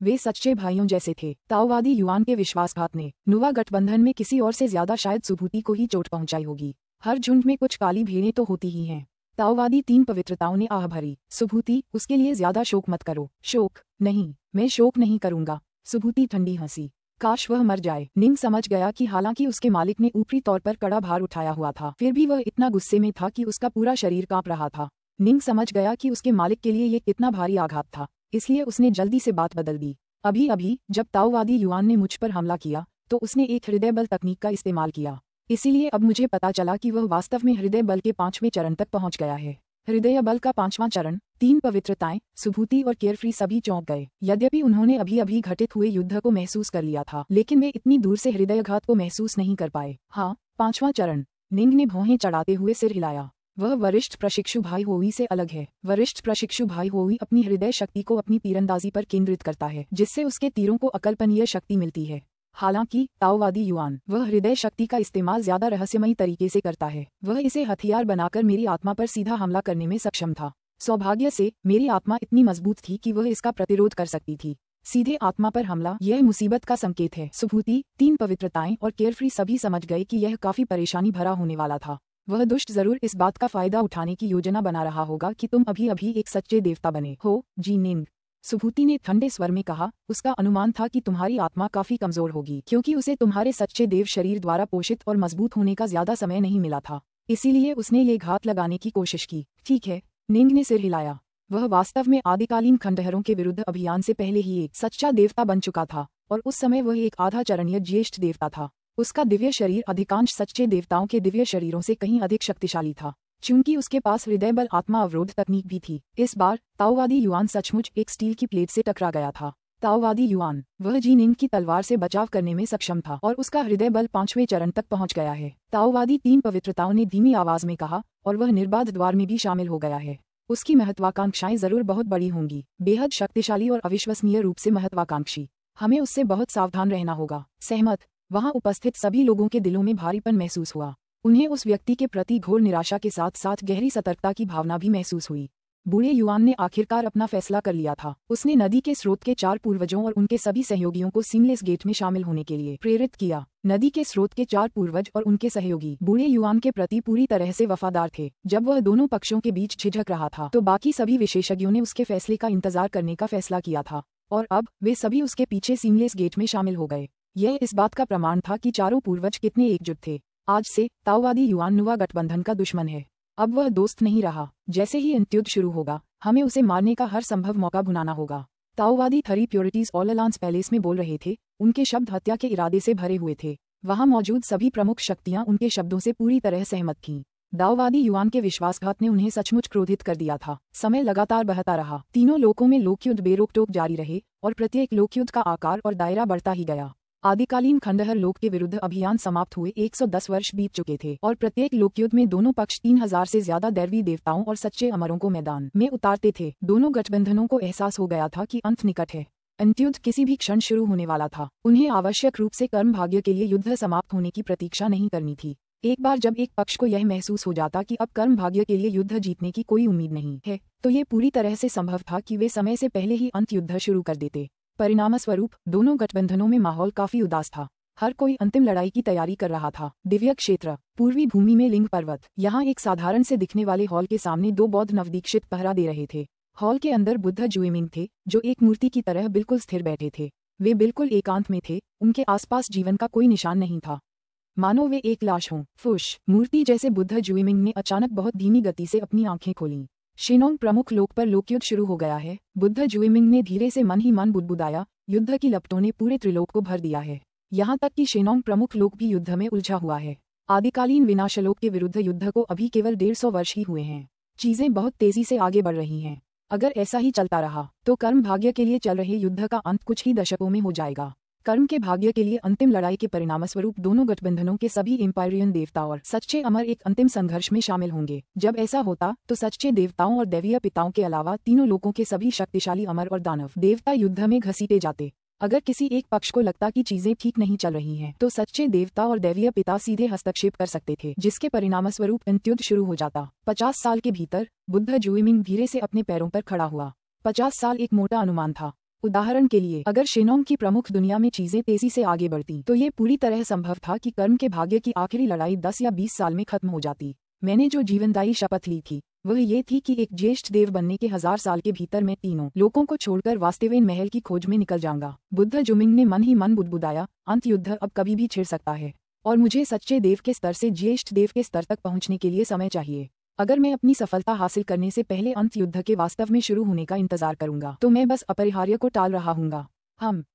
वे सच्चे भाइयों जैसे थे। ताओवादी युआन के विश्वासघात ने नुवा गठबंधन में किसी और से ज्यादा शायद सुभूति को ही चोट पहुंचाई होगी। हर झुंड में कुछ काली भेड़ें तो होती ही हैं। ताओवादी 3 पवित्रताओं ने आह भरी। सुभूति, उसके लिए ज्यादा शोक मत करो। शोक? नहीं, मैं शोक नहीं करूंगा। सुभूति ठंडी हंसी। काश वह मर जाए। निंग समझ गया कि हालांकि उसके मालिक ने ऊपरी तौर पर कड़ा भार उठाया हुआ था, फिर भी वह इतना गुस्से में था कि उसका पूरा शरीर कांप रहा था। निंग समझ गया कि उसके मालिक के लिए ये कितना भारी आघात था, इसलिए उसने जल्दी से बात बदल दी। अभी जब ताओवादी युआन ने मुझ पर हमला किया तो उसने एक हृदय बल तकनीक का इस्तेमाल किया। इसीलिए अब मुझे पता चला कि वह वास्तव में हृदय बल के 5वें चरण तक पहुंच गया है। हृदय बल का 5वां चरण, 3 पवित्रताएं, सुभूति और केयरफ्री सभी चौंक गए। यद्यपि उन्होंने अभी घटित हुए युद्ध को महसूस कर लिया था, लेकिन वे इतनी दूर से हृदयघात को महसूस नहीं कर पाए। हाँ, 5वां चरण। निंग ने भौहें चढ़ाते हुए सिर हिलाया। वह वरिष्ठ प्रशिक्षु भाई होवी से अलग है। वरिष्ठ प्रशिक्षु भाई होवी अपनी हृदय शक्ति को अपनी तीरंदाजी पर केंद्रित करता है, जिससे उसके तीरों को अकल्पनीय शक्ति मिलती है। हालांकि ताओवादी युआन, वह हृदय शक्ति का इस्तेमाल ज्यादा रहस्यमयी तरीके से करता है। वह इसे हथियार बनाकर मेरी आत्मा पर सीधा हमला करने में सक्षम था। सौभाग्य से मेरी आत्मा इतनी मजबूत थी कि वह इसका प्रतिरोध कर सकती थी। सीधे आत्मा पर हमला, यह मुसीबत का संकेत है। सुभूति, 3 पवित्रताएं और केयरफ्री सभी समझ गए कि यह काफी परेशानी भरा होने वाला था। वह दुष्ट जरूर इस बात का फायदा उठाने की योजना बना रहा होगा कि तुम अभी एक सच्चे देवता बने हो, जी निंग। सुभूति ने ठंडे स्वर में कहा। उसका अनुमान था कि तुम्हारी आत्मा काफी कमजोर होगी, क्योंकि उसे तुम्हारे सच्चे देव शरीर द्वारा पोषित और मजबूत होने का ज्यादा समय नहीं मिला था। इसीलिए उसने ये घात लगाने की कोशिश की। ठीक है, निंग ने सिर हिलाया। वह वास्तव में आदिकालीन खंडहरों के विरुद्ध अभियान से पहले ही एक सच्चा देवता बन चुका था, और उस समय वह एक आधा चरणीय ज्येष्ठ देवता था। उसका दिव्य शरीर अधिकांश सच्चे देवताओं के दिव्य शरीरों से कहीं अधिक शक्तिशाली था, चूंकि उसके पास हृदय बल आत्मा अवरोध तकनीक भी थी। इस बार ताओवादी युआन सचमुच एक स्टील की प्लेट से टकरा गया था। ताओवादी युआन, वह जी निंग की तलवार से बचाव करने में सक्षम था, और उसका हृदय बल 5वें चरण तक पहुंच गया है। ताओवादी 3 पवित्रताओं ने धीमी आवाज में कहा, और वह निर्बाध द्वार में भी शामिल हो गया है। उसकी महत्वाकांक्षाएं जरूर बहुत बड़ी होंगी, बेहद शक्तिशाली और अविश्वसनीय रूप से महत्वाकांक्षी। हमें उससे बहुत सावधान रहना होगा। सहमत? वहां उपस्थित सभी लोगों के दिलों में भारीपन महसूस हुआ। उन्हें उस व्यक्ति के प्रति घोर निराशा के साथ साथ गहरी सतर्कता की भावना भी महसूस हुई। बूढ़े युआन ने आखिरकार अपना फैसला कर लिया था। उसने नदी के स्रोत के 4 पूर्वजों और उनके सभी सहयोगियों को सीमलेस गेट में शामिल होने के लिए प्रेरित किया। नदी के स्रोत के 4 पूर्वज और उनके सहयोगी बूढ़े युआन के प्रति पूरी तरह से वफादार थे। जब वह दोनों पक्षों के बीच झिझक रहा था तो बाकी सभी विशेषज्ञों ने उसके फैसले का इंतजार करने का फैसला किया था, और अब वे सभी उसके पीछे सीमलेस गेट में शामिल हो गए। यह इस बात का प्रमाण था कि चारों पूर्वज कितने एकजुट थे। आज से ताओवादी युआन नुवा गठबंधन का दुश्मन है। अब वह दोस्त नहीं रहा। जैसे ही अंत्युद्ध शुरू होगा, हमें उसे मारने का हर संभव मौका भुनाना होगा। ताओवादी 3 प्योरिटीज ऑल अलायंस पैलेस में बोल रहे थे। उनके शब्द हत्या के इरादे से भरे हुए थे। वहां मौजूद सभी प्रमुख शक्तियां उनके शब्दों से पूरी तरह सहमत थीं। ताओवादी युआन के विश्वासघात ने उन्हें सचमुच क्रोधित कर दिया था। समय लगातार बहता रहा। तीनों लोकों में लोकयुद्ध बेरोक-टोक जारी रहे, और प्रत्येक लोकयुद्ध का आकार और दायरा बढ़ता ही गया। आदिकालीन खंडहर लोक के विरुद्ध अभियान समाप्त हुए 110 वर्ष बीत चुके थे, और प्रत्येक लोकयुद्ध में दोनों पक्ष 3000 से ज्यादा दैवी देवताओं और सच्चे अमरों को मैदान में उतारते थे। दोनों गठबंधनों को एहसास हो गया था कि अंत निकट है। अंत्युद्ध किसी भी क्षण शुरू होने वाला था। उन्हें आवश्यक रूप से कर्म भाग्य के लिए युद्ध समाप्त होने की प्रतीक्षा नहीं करनी थी। एक बार जब एक पक्ष को यह महसूस हो जाता कि अब कर्म भाग्य के लिए युद्ध जीतने की कोई उम्मीद नहीं है, तो ये पूरी तरह से संभव था कि वे समय से पहले ही अंत युद्ध शुरू कर देते। परिणामस्वरूप दोनों गठबंधनों में माहौल काफी उदास था। हर कोई अंतिम लड़ाई की तैयारी कर रहा था। दिव्य क्षेत्र, पूर्वी भूमि में लिंग पर्वत। यहाँ एक साधारण से दिखने वाले हॉल के सामने दो बौद्ध नवदीक्षित पहरा दे रहे थे। हॉल के अंदर बुद्ध जुएमिंग थे, जो एक मूर्ति की तरह बिल्कुल स्थिर बैठे थे। वे बिल्कुल एकांत में थे, उनके आसपास जीवन का कोई निशान नहीं था, मानो वे एक लाश हों। फुश, मूर्ति जैसे बुद्ध जुएमिंग ने अचानक बहुत धीमी गति से अपनी आंखें खोलीं। शेनोंग प्रमुख लोक पर लोकयुद्ध शुरू हो गया है। बुद्ध जुएमिंग ने धीरे से मन ही मन बुदबुदाया, युद्ध की लपटों ने पूरे त्रिलोक को भर दिया है। यहाँ तक कि शेनोंग प्रमुख लोक भी युद्ध में उलझा हुआ है। आदिकालीन विनाशलोक के विरुद्ध युद्ध को अभी केवल 150 वर्ष ही हुए हैं। चीजें बहुत तेजी से आगे बढ़ रही हैं। अगर ऐसा ही चलता रहा तो कर्म भाग्य के लिए चल रहे युद्ध का अंत कुछ ही दशकों में हो जाएगा। कर्म के भाग्य के लिए अंतिम लड़ाई के परिणामस्वरूप दोनों गठबंधनों के सभी एम्पायरियन देवता और सच्चे अमर एक अंतिम संघर्ष में शामिल होंगे। जब ऐसा होता तो सच्चे देवताओं और दैवीय पिताओं के अलावा तीनों लोकों के सभी शक्तिशाली अमर और दानव देवता युद्ध में घसीटे जाते। अगर किसी एक पक्ष को लगता कि चीजें ठीक नहीं चल रही हैं, तो सच्चे देवता और दैवीय पिता सीधे हस्तक्षेप कर सकते थे, जिसके परिणामस्वरूप अंत्युद्ध शुरू हो जाता। 50 साल के भीतर बुद्ध जुएमिंग धीरे से अपने पैरों पर खड़ा हुआ। 50 साल एक मोटा अनुमान था। उदाहरण के लिए, अगर शेनोंग की प्रमुख दुनिया में चीजें तेजी से आगे बढ़ती तो ये पूरी तरह संभव था कि कर्म के भाग्य की आखिरी लड़ाई 10 या 20 साल में खत्म हो जाती। मैंने जो जीवनदायी शपथ ली थी वह ये थी कि एक ज्येष्ठ देव बनने के 1000 साल के भीतर मैं तीनों लोगों को छोड़कर वास्तवेन महल की खोज में निकल जाऊंगा। बुद्ध जुमिंग ने मन ही मन बुदबुदाया, अंत युद्ध अब कभी भी छिड़ सकता है और मुझे सच्चे देव के स्तर से ज्येष्ठ देव के स्तर तक पहुंचने के लिए समय चाहिए। अगर मैं अपनी सफलता हासिल करने से पहले अंत युद्ध के वास्तव में शुरू होने का इंतजार करूंगा तो मैं बस अपरिहार्य को टाल रहा हूंगा।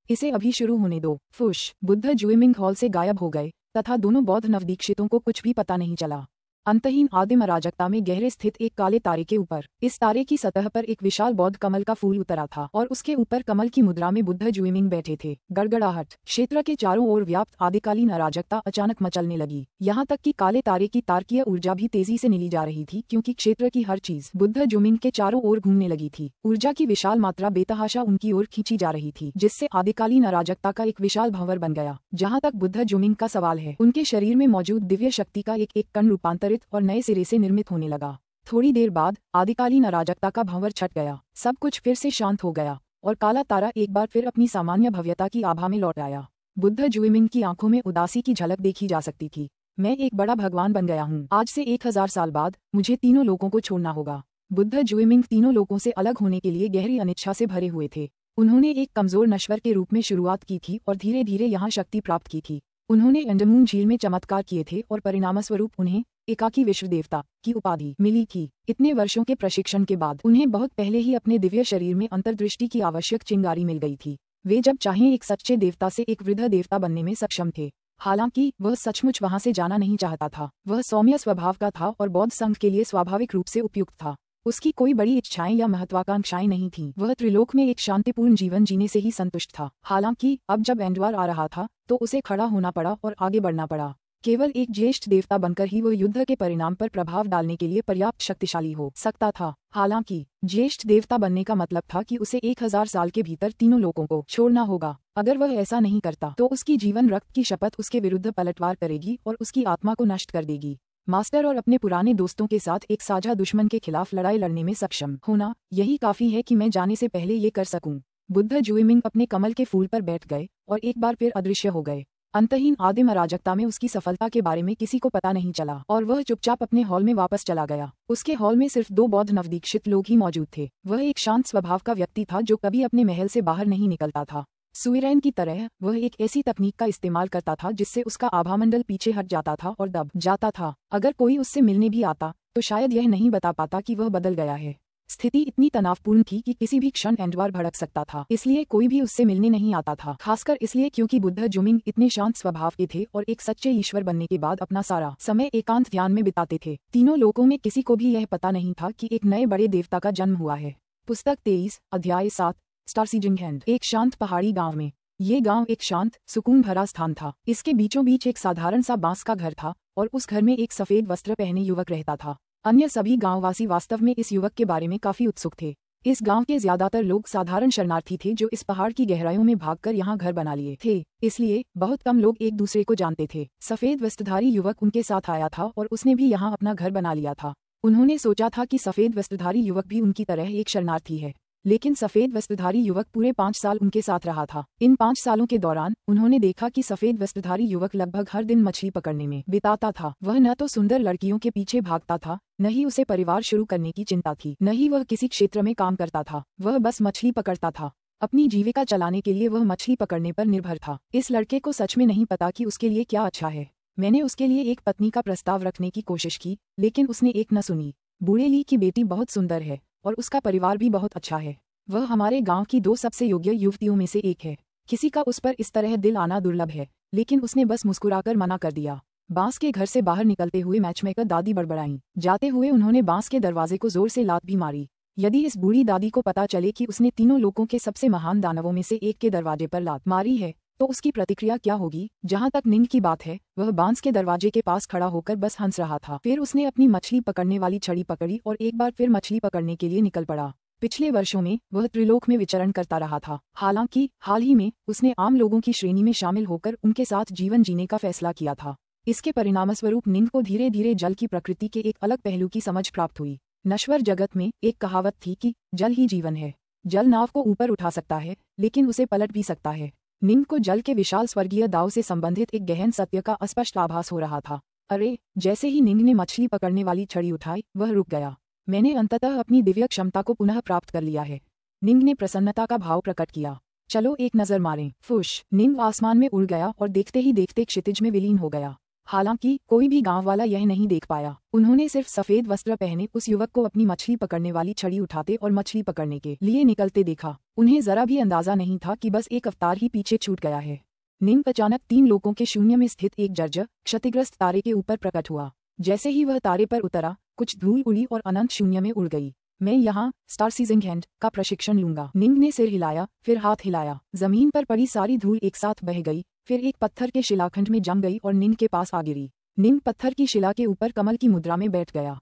इसे अभी शुरू होने दो। फुश, बुद्ध जुएमिंग हॉल से गायब हो गए तथा दोनों बौद्ध नवदीक्षितों को कुछ भी पता नहीं चला। अंतहीन आदिम अराजकता में गहरे स्थित एक काले तारे के ऊपर, इस तारे की सतह पर एक विशाल बौद्ध कमल का फूल उतरा था और उसके ऊपर कमल की मुद्रा में बुद्ध जुएमिंग बैठे थे। गड़गड़ाहट, क्षेत्र के चारों ओर व्याप्त आदिकालीन अराजकता अचानक मचलने लगी। यहाँ तक कि काले तारे की तारकीय ऊर्जा भी तेजी से नीली जा रही थी, क्योंकि क्षेत्र की हर चीज बुद्ध जुएमिंग के चारों ओर घूमने लगी थी। ऊर्जा की विशाल मात्रा बेतहाशा उनकी ओर खींची जा रही थी, जिससे आदिकालीन अराजकता का एक विशाल भंवर बन गया। जहाँ तक बुद्ध जुएमिंग का सवाल है, उनके शरीर में मौजूद दिव्य शक्ति का एक एक कण रूपांतरित और नए सिरे से निर्मित होने लगा। थोड़ी देर बाद आदिकालीन अराजकता का भंवर छट गया, सब कुछ फिर से शांत हो गया और काला तारा एक बार फिर अपनी सामान्य भव्यता की आभा में लौट आया। बुद्ध जुएमिंग की आंखों में उदासी की झलक देखी जा सकती थी। मैं एक बड़ा भगवान बन गया हूँ। आज से 1000 साल बाद मुझे तीनों लोगों को छोड़ना होगा। बुद्ध जुएमिंग तीनों लोगों से अलग होने के लिए गहरी अनिच्छा से भरे हुए थे। उन्होंने एक कमजोर नश्वर के रूप में शुरुआत की थी और धीरे धीरे यहाँ शक्ति प्राप्त की थी। उन्होंने अंडमान झील में चमत्कार किए थे और परिणामस्वरूप उन्हें एकाकी विश्व देवता की उपाधि मिली थी। इतने वर्षों के प्रशिक्षण के बाद उन्हें बहुत पहले ही अपने दिव्य शरीर में अंतर्दृष्टि की आवश्यक चिंगारी मिल गई थी। वे जब चाहें एक सच्चे देवता से एक वृद्ध देवता बनने में सक्षम थे। हालांकि वह सचमुच वहां से जाना नहीं चाहता था। वह सौम्य स्वभाव का था और बौद्ध संघ के लिए स्वाभाविक रूप से उपयुक्त था। उसकी कोई बड़ी इच्छाएं या महत्वाकांक्षाएं नहीं थीं। वह त्रिलोक में एक शांतिपूर्ण जीवन जीने से ही संतुष्ट था। हालांकि अब जब एंडवार आ रहा था तो उसे खड़ा होना पड़ा और आगे बढ़ना पड़ा। केवल एक ज्येष्ठ देवता बनकर ही वह युद्ध के परिणाम पर प्रभाव डालने के लिए पर्याप्त शक्तिशाली हो सकता था। हालांकि ज्येष्ठ देवता बनने का मतलब था कि उसे 1000 साल के भीतर तीनों लोगों को छोड़ना होगा। अगर वह ऐसा नहीं करता तो उसकी जीवन रक्त की शपथ उसके विरुद्ध पलटवार करेगी और उसकी आत्मा को नष्ट कर देगी। मास्टर और अपने पुराने दोस्तों के साथ एक साझा दुश्मन के खिलाफ लड़ाई लड़ने में सक्षम होना, यही काफी है कि मैं जाने से पहले ये कर सकूं। बुद्ध जुएमिंग अपने कमल के फूल पर बैठ गए और एक बार फिर अदृश्य हो गए। अंतहीन आदिम अराजकता में उसकी सफलता के बारे में किसी को पता नहीं चला और वह चुपचाप अपने हॉल में वापस चला गया। उसके हॉल में सिर्फ 2 बौद्ध नवदीक्षित लोग ही मौजूद थे। वह एक शांत स्वभाव का व्यक्ति था जो कभी अपने महल से बाहर नहीं निकलता था। सुइरैन की तरह वह एक ऐसी तकनीक का इस्तेमाल करता था जिससे उसका आभामंडल पीछे हट जाता था और दब जाता था। अगर कोई उससे मिलने भी आता तो शायद यह नहीं बता पाता कि वह बदल गया है। स्थिति इतनी तनावपूर्ण थी कि किसी भी क्षण एंडवार भड़क सकता था, इसलिए कोई भी उससे मिलने नहीं आता था। खासकर इसलिए क्योंकि बुद्ध जुमिंग इतने शांत स्वभाव के थे और एक सच्चे ईश्वर बनने के बाद अपना सारा समय एकांत ध्यान में बिताते थे। तीनों लोगों में किसी को भी यह पता नहीं था कि एक नए बड़े देवता का जन्म हुआ है। पुस्तक 23, अध्याय 7, स्टारसीजिंग हैंड। एक शांत पहाड़ी गाँव में। ये गांव एक शांत सुकून भरा स्थान था। इसके बीचों बीच एक साधारण सा बांस का घर था और उस घर में एक सफेद वस्त्र पहने युवक रहता था। अन्य सभी गांववासी वास्तव में इस युवक के बारे में काफी उत्सुक थे। इस गांव के ज्यादातर लोग साधारण शरणार्थी थे जो इस पहाड़ की गहराइयों में भागकर यहाँ घर बना लिए थे, इसलिए बहुत कम लोग एक दूसरे को जानते थे। सफेद वस्त्रधारी युवक उनके साथ आया था और उसने भी यहाँ अपना घर बना लिया था। उन्होंने सोचा था कि सफेद वस्त्रधारी युवक भी उनकी तरह एक शरणार्थी है, लेकिन सफेद वस्त्रधारी युवक पूरे 5 साल उनके साथ रहा था। इन 5 सालों के दौरान उन्होंने देखा कि सफेद वस्त्रधारी युवक लगभग हर दिन मछली पकड़ने में बिताता था। वह न तो सुंदर लड़कियों के पीछे भागता था, न ही उसे परिवार शुरू करने की चिंता थी, न ही वह किसी क्षेत्र में काम करता था। वह बस मछली पकड़ता था। अपनी जीविका चलाने के लिए वह मछली पकड़ने पर निर्भर था। इस लड़के को सच में नहीं पता कि उसके लिए क्या अच्छा है। मैंने उसके लिए एक पत्नी का प्रस्ताव रखने की कोशिश की, लेकिन उसने एक न सुनी। बूढ़े ली की बेटी बहुत सुंदर है और उसका परिवार भी बहुत अच्छा है। वह हमारे गांव की 2 सबसे योग्य युवतियों में से एक है। किसी का उस पर इस तरह दिल आना दुर्लभ है, लेकिन उसने बस मुस्कुराकर मना कर दिया। बांस के घर से बाहर निकलते हुए मैचमेकर दादी बड़बड़ाई। जाते हुए उन्होंने बांस के दरवाजे को जोर से लात भी मारी। यदि इस बूढ़ी दादी को पता चले कि उसने तीनों लोगों के सबसे महान दानवों में से एक के दरवाजे पर लात मारी है, तो उसकी प्रतिक्रिया क्या होगी। जहाँ तक नींद की बात है, वह बांस के दरवाजे के पास खड़ा होकर बस हंस रहा था। फिर उसने अपनी मछली पकड़ने वाली छड़ी पकड़ी और एक बार फिर मछली पकड़ने के लिए निकल पड़ा। पिछले वर्षों में वह त्रिलोक में विचरण करता रहा था। हालांकि हाल ही में उसने आम लोगों की श्रेणी में शामिल होकर उनके साथ जीवन जीने का फैसला किया था। इसके परिणामस्वरूप नींद को धीरे धीरे जल की प्रकृति के एक अलग पहलू की समझ प्राप्त हुई। नश्वर जगत में एक कहावत थी कि जल ही जीवन है। जल नाव को ऊपर उठा सकता है, लेकिन उसे पलट भी सकता है। नींद को जल के विशाल स्वर्गीय दाव से संबंधित एक गहन सत्य का अस्पष्ट आभास हो रहा था। अरे, जैसे ही नींद ने मछली पकड़ने वाली छड़ी उठाई, वह रुक गया। मैंने अंततः अपनी दिव्य क्षमता को पुनः प्राप्त कर लिया है। निंग ने प्रसन्नता का भाव प्रकट किया। चलो एक नजर मारें। फुश। निंग आसमान में उड़ गया और देखते ही देखते क्षितिज में विलीन हो गया। हालांकि कोई भी गांव वाला यह नहीं देख पाया। उन्होंने सिर्फ सफेद वस्त्र पहने उस युवक को अपनी मछली पकड़ने वाली छड़ी उठाते और मछली पकड़ने के लिए निकलते देखा। उन्हें जरा भी अंदाजा नहीं था कि बस एक अवतार ही पीछे छूट गया है। निंग अचानक 3 लोगों के शून्य में स्थित एक जर्जर क्षतिग्रस्त तारे के ऊपर प्रकट हुआ। जैसे ही वह तारे पर उतरा, कुछ धूल उड़ी और अनंत शून्य में उड़ गई। मैं यहाँ स्टार सीजिंग हैंड का प्रशिक्षण लूंगा। निंग ने सिर हिलाया, फिर हाथ हिलाया। जमीन पर पड़ी सारी धूल एक साथ बह गई, फिर एक पत्थर के शिलाखंड में जम गई और निंग के पास आ गिरी। निंग पत्थर की शिला के ऊपर कमल की मुद्रा में बैठ गया।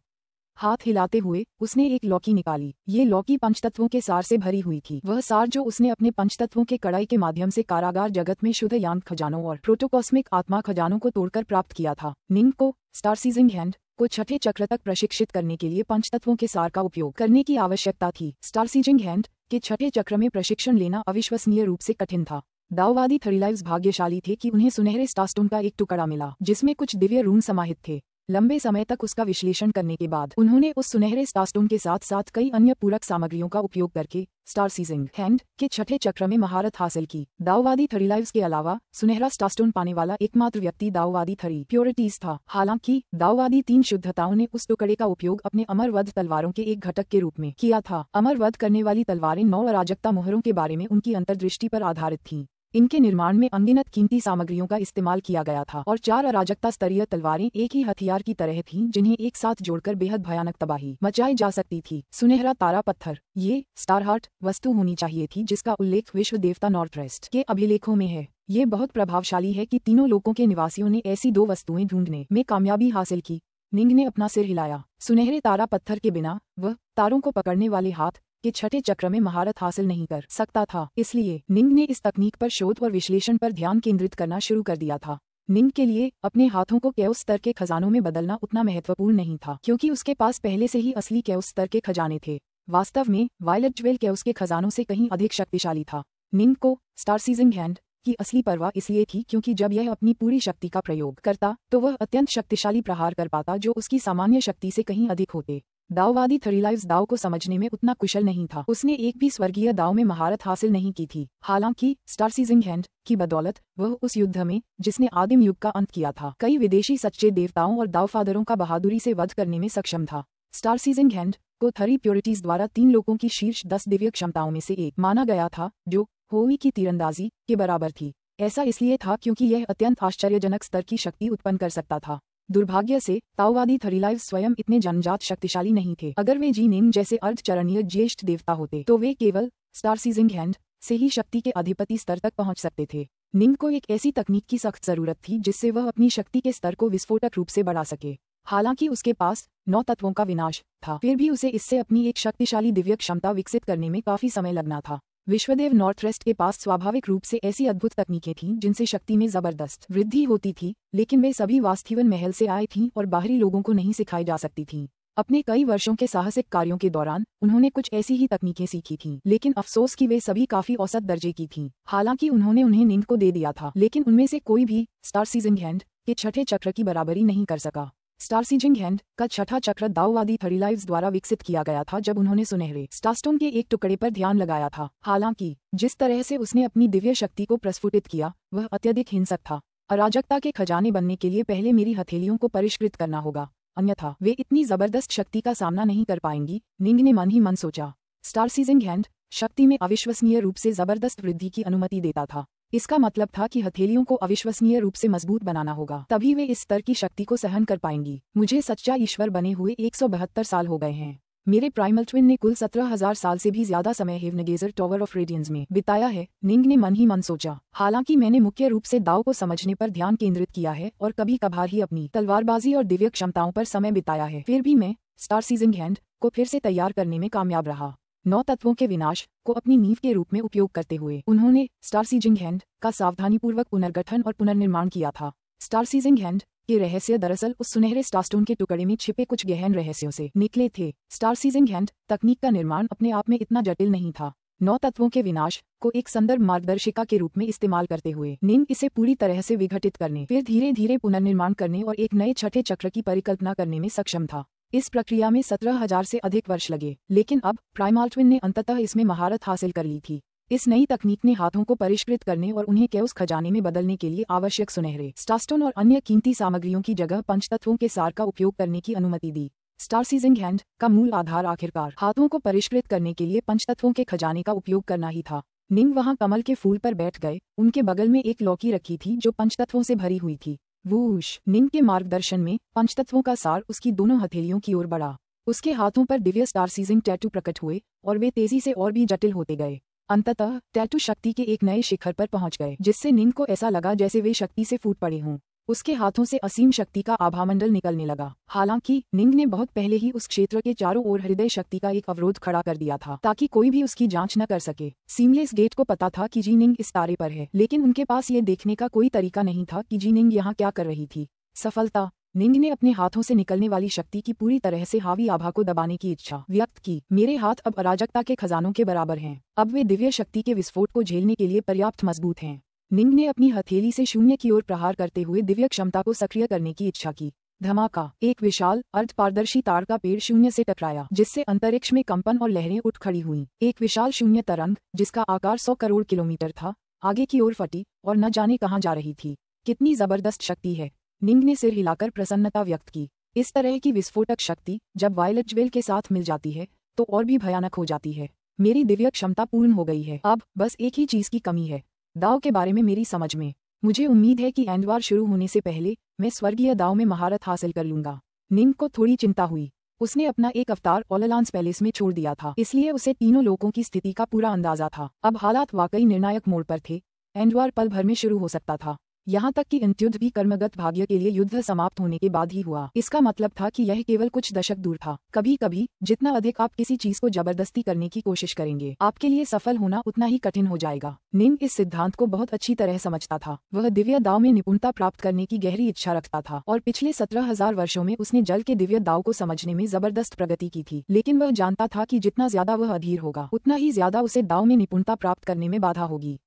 हाथ हिलाते हुए उसने एक लौकी निकाली। ये लौकी पंचतत्वों के सार से भरी हुई थी। वह सार जो उसने अपने पंचतत्वों के कड़ाई के माध्यम से कारागार जगत में शुद्ध यांत खजानों और प्रोटोकॉस्मिक आत्मा खजानों को तोड़कर प्राप्त किया था। निंग को स्टार सीजिंग हैंड को छठे चक्र तक प्रशिक्षित करने के लिए पंचतत्वों के सार का उपयोग करने की आवश्यकता थी। स्टार सीजिंग हैंड के छठे चक्र में प्रशिक्षण लेना अविश्वसनीय रूप से कठिन था। दाववादी थरीलाइव्स भाग्यशाली थे कि उन्हें सुनहरे स्टारस्टोन का एक टुकड़ा मिला, जिसमें कुछ दिव्य रून समाहित थे। लंबे समय तक उसका विश्लेषण करने के बाद उन्होंने उस सुनहरे स्टारस्टोन के साथ साथ कई अन्य पूरक सामग्रियों का उपयोग करके स्टार सीजिंग हैंड के छठे चक्र में महारत हासिल की। दाववादी थरीलाइव्स के अलावा सुनहरा स्टारस्टोन पाने वाला एकमात्र व्यक्ति दाववादी थरी प्योरिटीज था। हालांकि दाववादी 3 शुद्धताओं ने उस टुकड़े का उपयोग अपने अमरवध तलवारों के एक घटक के रूप में किया था। अमरवध करने वाली तलवारें 9 अराजकता मोहरों के बारे में उनकी अंतर्दृष्टि पर आधारित थीं। इनके निर्माण में अनगिनत कीमती सामग्रियों का इस्तेमाल किया गया था और 4 अराजकता स्तरीय तलवारें एक ही हथियार की तरह थीं, जिन्हें एक साथ जोड़कर बेहद भयानक तबाही मचाई जा सकती थी। सुनहरा तारा पत्थर, ये स्टार हार्ट वस्तु होनी चाहिए थी जिसका उल्लेख विश्व देवता नॉर्थवेस्ट के अभिलेखों में है। ये बहुत प्रभावशाली है कि तीनों लोकों के निवासियों ने ऐसी 2 वस्तुएं ढूंढने में कामयाबी हासिल की। निंग ने अपना सिर हिलाया। सुनहरे तारा पत्थर के बिना वह तारों को पकड़ने वाले हाथ के छठे चक्र में महारत हासिल नहीं कर सकता था। इसलिए निंग ने इस तकनीक पर शोध और विश्लेषण पर ध्यान केंद्रित करना शुरू कर दिया था। निंग के लिए अपने हाथों को केओस स्तर के खजानों में बदलना उतना महत्वपूर्ण नहीं था, क्योंकि उसके पास पहले से ही असली केओस स्तर के खजाने थे। वास्तव में वायलेट ज्वेल केओस के खजानों से कहीं अधिक शक्तिशाली था। निंग को स्टार सीजिंग हैंड की असली परवाह इसलिए थी क्योंकि जब यह अपनी पूरी शक्ति का प्रयोग करता तो वह अत्यंत शक्तिशाली प्रहार कर पाता जो उसकी सामान्य शक्ति से कहीं अधिक होते। दाववादी थरीलाइव्स दाव को समझने में उतना कुशल नहीं था। उसने एक भी स्वर्गीय दाव में महारत हासिल नहीं की थी। हालांकि स्टार सीजिंग हैंड की बदौलत वह उस युद्ध में जिसने आदिम युग का अंत किया था, कई विदेशी सच्चे देवताओं और दावफादरों का बहादुरी से वध करने में सक्षम था। स्टार सीजिंग हैंड को थरी प्योरिटीज द्वारा 3 लोगों की शीर्ष 10 दिव्य क्षमताओं में से एक माना गया था, जो होवी की तीरंदाजी के बराबर थी। ऐसा इसलिए था क्योंकि यह अत्यंत आश्चर्यजनक स्तर की शक्ति उत्पन्न कर सकता था। दुर्भाग्य से ताओवादी थरीलाइव्स स्वयं इतने जन्मजात शक्तिशाली नहीं थे। अगर वे जीनेम जैसे अर्धचरणीय ज्येष्ठ देवता होते तो वे केवल स्टार सीजिंग हैंड से ही शक्ति के अधिपति स्तर तक पहुंच सकते थे। निंग को एक ऐसी तकनीक की सख्त जरूरत थी जिससे वह अपनी शक्ति के स्तर को विस्फोटक रूप से बढ़ा सके। हालांकि उसके पास 9 तत्वों का विनाश था, फिर भी उसे इससे अपनी एक शक्तिशाली दिव्य क्षमता विकसित करने में काफी समय लगना था। विश्वदेव नॉर्थरेस्ट के पास स्वाभाविक रूप से ऐसी अद्भुत तकनीकें थीं जिनसे शक्ति में जबरदस्त वृद्धि होती थी, लेकिन वे सभी वास्तिवन महल से आई थीं और बाहरी लोगों को नहीं सिखाई जा सकती थीं। अपने कई वर्षों के साहसिक कार्यों के दौरान उन्होंने कुछ ऐसी ही तकनीकें सीखी थीं, लेकिन अफसोस कि वे सभी काफी औसत दर्जे की थीं। हालांकि उन्होंने उन्हें नींद को दे दिया था, लेकिन उनमें से कोई भी स्टार सीजिंग हैंड के छठे चक्र की बराबरी नहीं कर सका। स्टार सीजिंग हैंड का छठा चक्र दाऊवादी थरीलाइव्स द्वारा विकसित किया गया था जब उन्होंने सुनहरे स्टारस्टोन के एक टुकड़े पर ध्यान लगाया था। हालांकि जिस तरह से उसने अपनी दिव्य शक्ति को प्रस्फुटित किया वह अत्यधिक हिंसक था। अराजकता के खजाने बनने के लिए पहले मेरी हथेलियों को परिष्कृत करना होगा, अन्यथा वे इतनी जबरदस्त शक्ति का सामना नहीं कर पाएंगी, निंग ने मन ही मन सोचा। स्टार सीजिंग हैंड शक्ति में अविश्वसनीय रूप से जबरदस्त वृद्धि की अनुमति देता था। इसका मतलब था कि हथेलियों को अविश्वसनीय रूप से मजबूत बनाना होगा, तभी वे इस स्तर की शक्ति को सहन कर पाएंगी। मुझे सच्चा ईश्वर बने हुए 172 साल हो गए हैं। मेरे प्राइमल ट्विन ने कुल 17,000 साल से भी ज्यादा समय हेवनगेजर टॉवर ऑफ रेडियंस में बिताया है, निंग ने मन ही मन सोचा। हालांकि मैंने मुख्य रूप से दाव को समझने पर ध्यान केंद्रित किया है और कभी कभार ही अपनी तलवारबाजी और दिव्य क्षमताओं पर समय बिताया है, फिर भी मैं स्टार सीजिंग हैंड को फिर से तैयार करने में कामयाब रहा। 9 तत्वों के विनाश को अपनी नींव के रूप में उपयोग करते हुए उन्होंने स्टार सीजिंग हैंड का सावधानीपूर्वक पुनर्गठन और पुनर्निर्माण किया था। स्टार सीजिंग हैंड के रहस्य दरअसल उस सुनहरे स्टारस्टोन के टुकड़े में छिपे कुछ गहन रहस्यों से निकले थे। स्टार सीजिंग हैंड तकनीक का निर्माण अपने आप में इतना जटिल नहीं था। 9 तत्वों के विनाश को एक संदर्भ मार्गदर्शिका के रूप में इस्तेमाल करते हुए निंग इसे पूरी तरह से विघटित करने, फिर धीरे धीरे पुनर्निर्माण करने और एक नए छठे चक्र की परिकल्पना करने में सक्षम था। इस प्रक्रिया में 17,000 से अधिक वर्ष लगे, लेकिन अब प्राइमल ट्विन ने अंततः इसमें महारत हासिल कर ली थी। इस नई तकनीक ने हाथों को परिष्कृत करने और उन्हें केओस खजाने में बदलने के लिए आवश्यक सुनहरे स्टारस्टोन और अन्य कीमती सामग्रियों की जगह पंचतत्वों के सार का उपयोग करने की अनुमति दी। स्टार सीजिंग हैंड का मूल आधार आखिरकार हाथों को परिष्कृत करने के लिए पंचतत्वों के खजाने का उपयोग करना ही था। निंग वहां कमल के फूल पर बैठ गए, उनके बगल में एक लौकी रखी थी जो पंचतत्वों से भरी हुई थी। वूश! निंग के मार्गदर्शन में पंचतत्वों का सार उसकी दोनों हथेलियों की ओर बढ़ा। उसके हाथों पर दिव्य स्टार सीजिंग टैटू प्रकट हुए और वे तेजी से और भी जटिल होते गए। अंततः टैटू शक्ति के एक नए शिखर पर पहुंच गए, जिससे निंग को ऐसा लगा जैसे वे शक्ति से फूट पड़े हों। उसके हाथों से असीम शक्ति का आभामंडल निकलने लगा। हालांकि निंग ने बहुत पहले ही उस क्षेत्र के चारों ओर हृदय शक्ति का एक अवरोध खड़ा कर दिया था, ताकि कोई भी उसकी जांच न कर सके। सीमलेस गेट को पता था कि जी निंग इस तारे पर है, लेकिन उनके पास ये देखने का कोई तरीका नहीं था कि जी निंग यहाँ क्या कर रही थी। सफलता! निंग ने अपने हाथों से निकलने वाली शक्ति की पूरी तरह से हावी आभा को दबाने की इच्छा व्यक्त की। मेरे हाथ अब अराजकता के खजानों के बराबर हैं। अब वे दिव्य शक्ति के विस्फोट को झेलने के लिए पर्याप्त मजबूत हैं। निंग ने अपनी हथेली से शून्य की ओर प्रहार करते हुए दिव्य क्षमता को सक्रिय करने की इच्छा की। धमाका! एक विशाल अर्धपारदर्शी तार का पेड़ शून्य से टकराया, जिससे अंतरिक्ष में कंपन और लहरें उठ खड़ी हुईं। एक विशाल शून्य तरंग, जिसका आकार 100 करोड़ किलोमीटर था, आगे की ओर फटी और न जाने कहां जा रही थी। कितनी जबरदस्त शक्ति है! निंग ने सिर हिलाकर प्रसन्नता व्यक्त की। इस तरह की विस्फोटक शक्ति जब वायलेट ज्वेल के साथ मिल जाती है तो और भी भयानक हो जाती है। मेरी दिव्य क्षमता पूर्ण हो गई है। अब बस एक ही चीज की कमी है, दाव के बारे में मेरी समझ में। मुझे उम्मीद है कि एंडवार शुरू होने से पहले मैं स्वर्गीय दाव में महारत हासिल कर लूंगा। निंग को थोड़ी चिंता हुई। उसने अपना एक अवतार ओलालांस पैलेस में छोड़ दिया था, इसलिए उसे तीनों लोगों की स्थिति का पूरा अंदाजा था। अब हालात वाकई निर्णायक मोड़ पर थे। एंडवार पल भर में शुरू हो सकता था। यहाँ तक कि अंत्युद्ध भी कर्मगत भाग्य के लिए युद्ध समाप्त होने के बाद ही हुआ। इसका मतलब था कि यह केवल कुछ दशक दूर था। कभी कभी जितना अधिक आप किसी चीज को जबरदस्ती करने की कोशिश करेंगे, आपके लिए सफल होना उतना ही कठिन हो जाएगा। निंग इस सिद्धांत को बहुत अच्छी तरह समझता था। वह दिव्य दाव में निपुणता प्राप्त करने की गहरी इच्छा रखता था और पिछले 17,000 वर्षों में उसने जल के दिव्य दाव को समझने में जबरदस्त प्रगति की थी। लेकिन वह जानता था कि जितना ज्यादा वह अधीर होगा, उतना ही ज्यादा उसे दाव में निपुणता प्राप्त करने में बाधा होगी।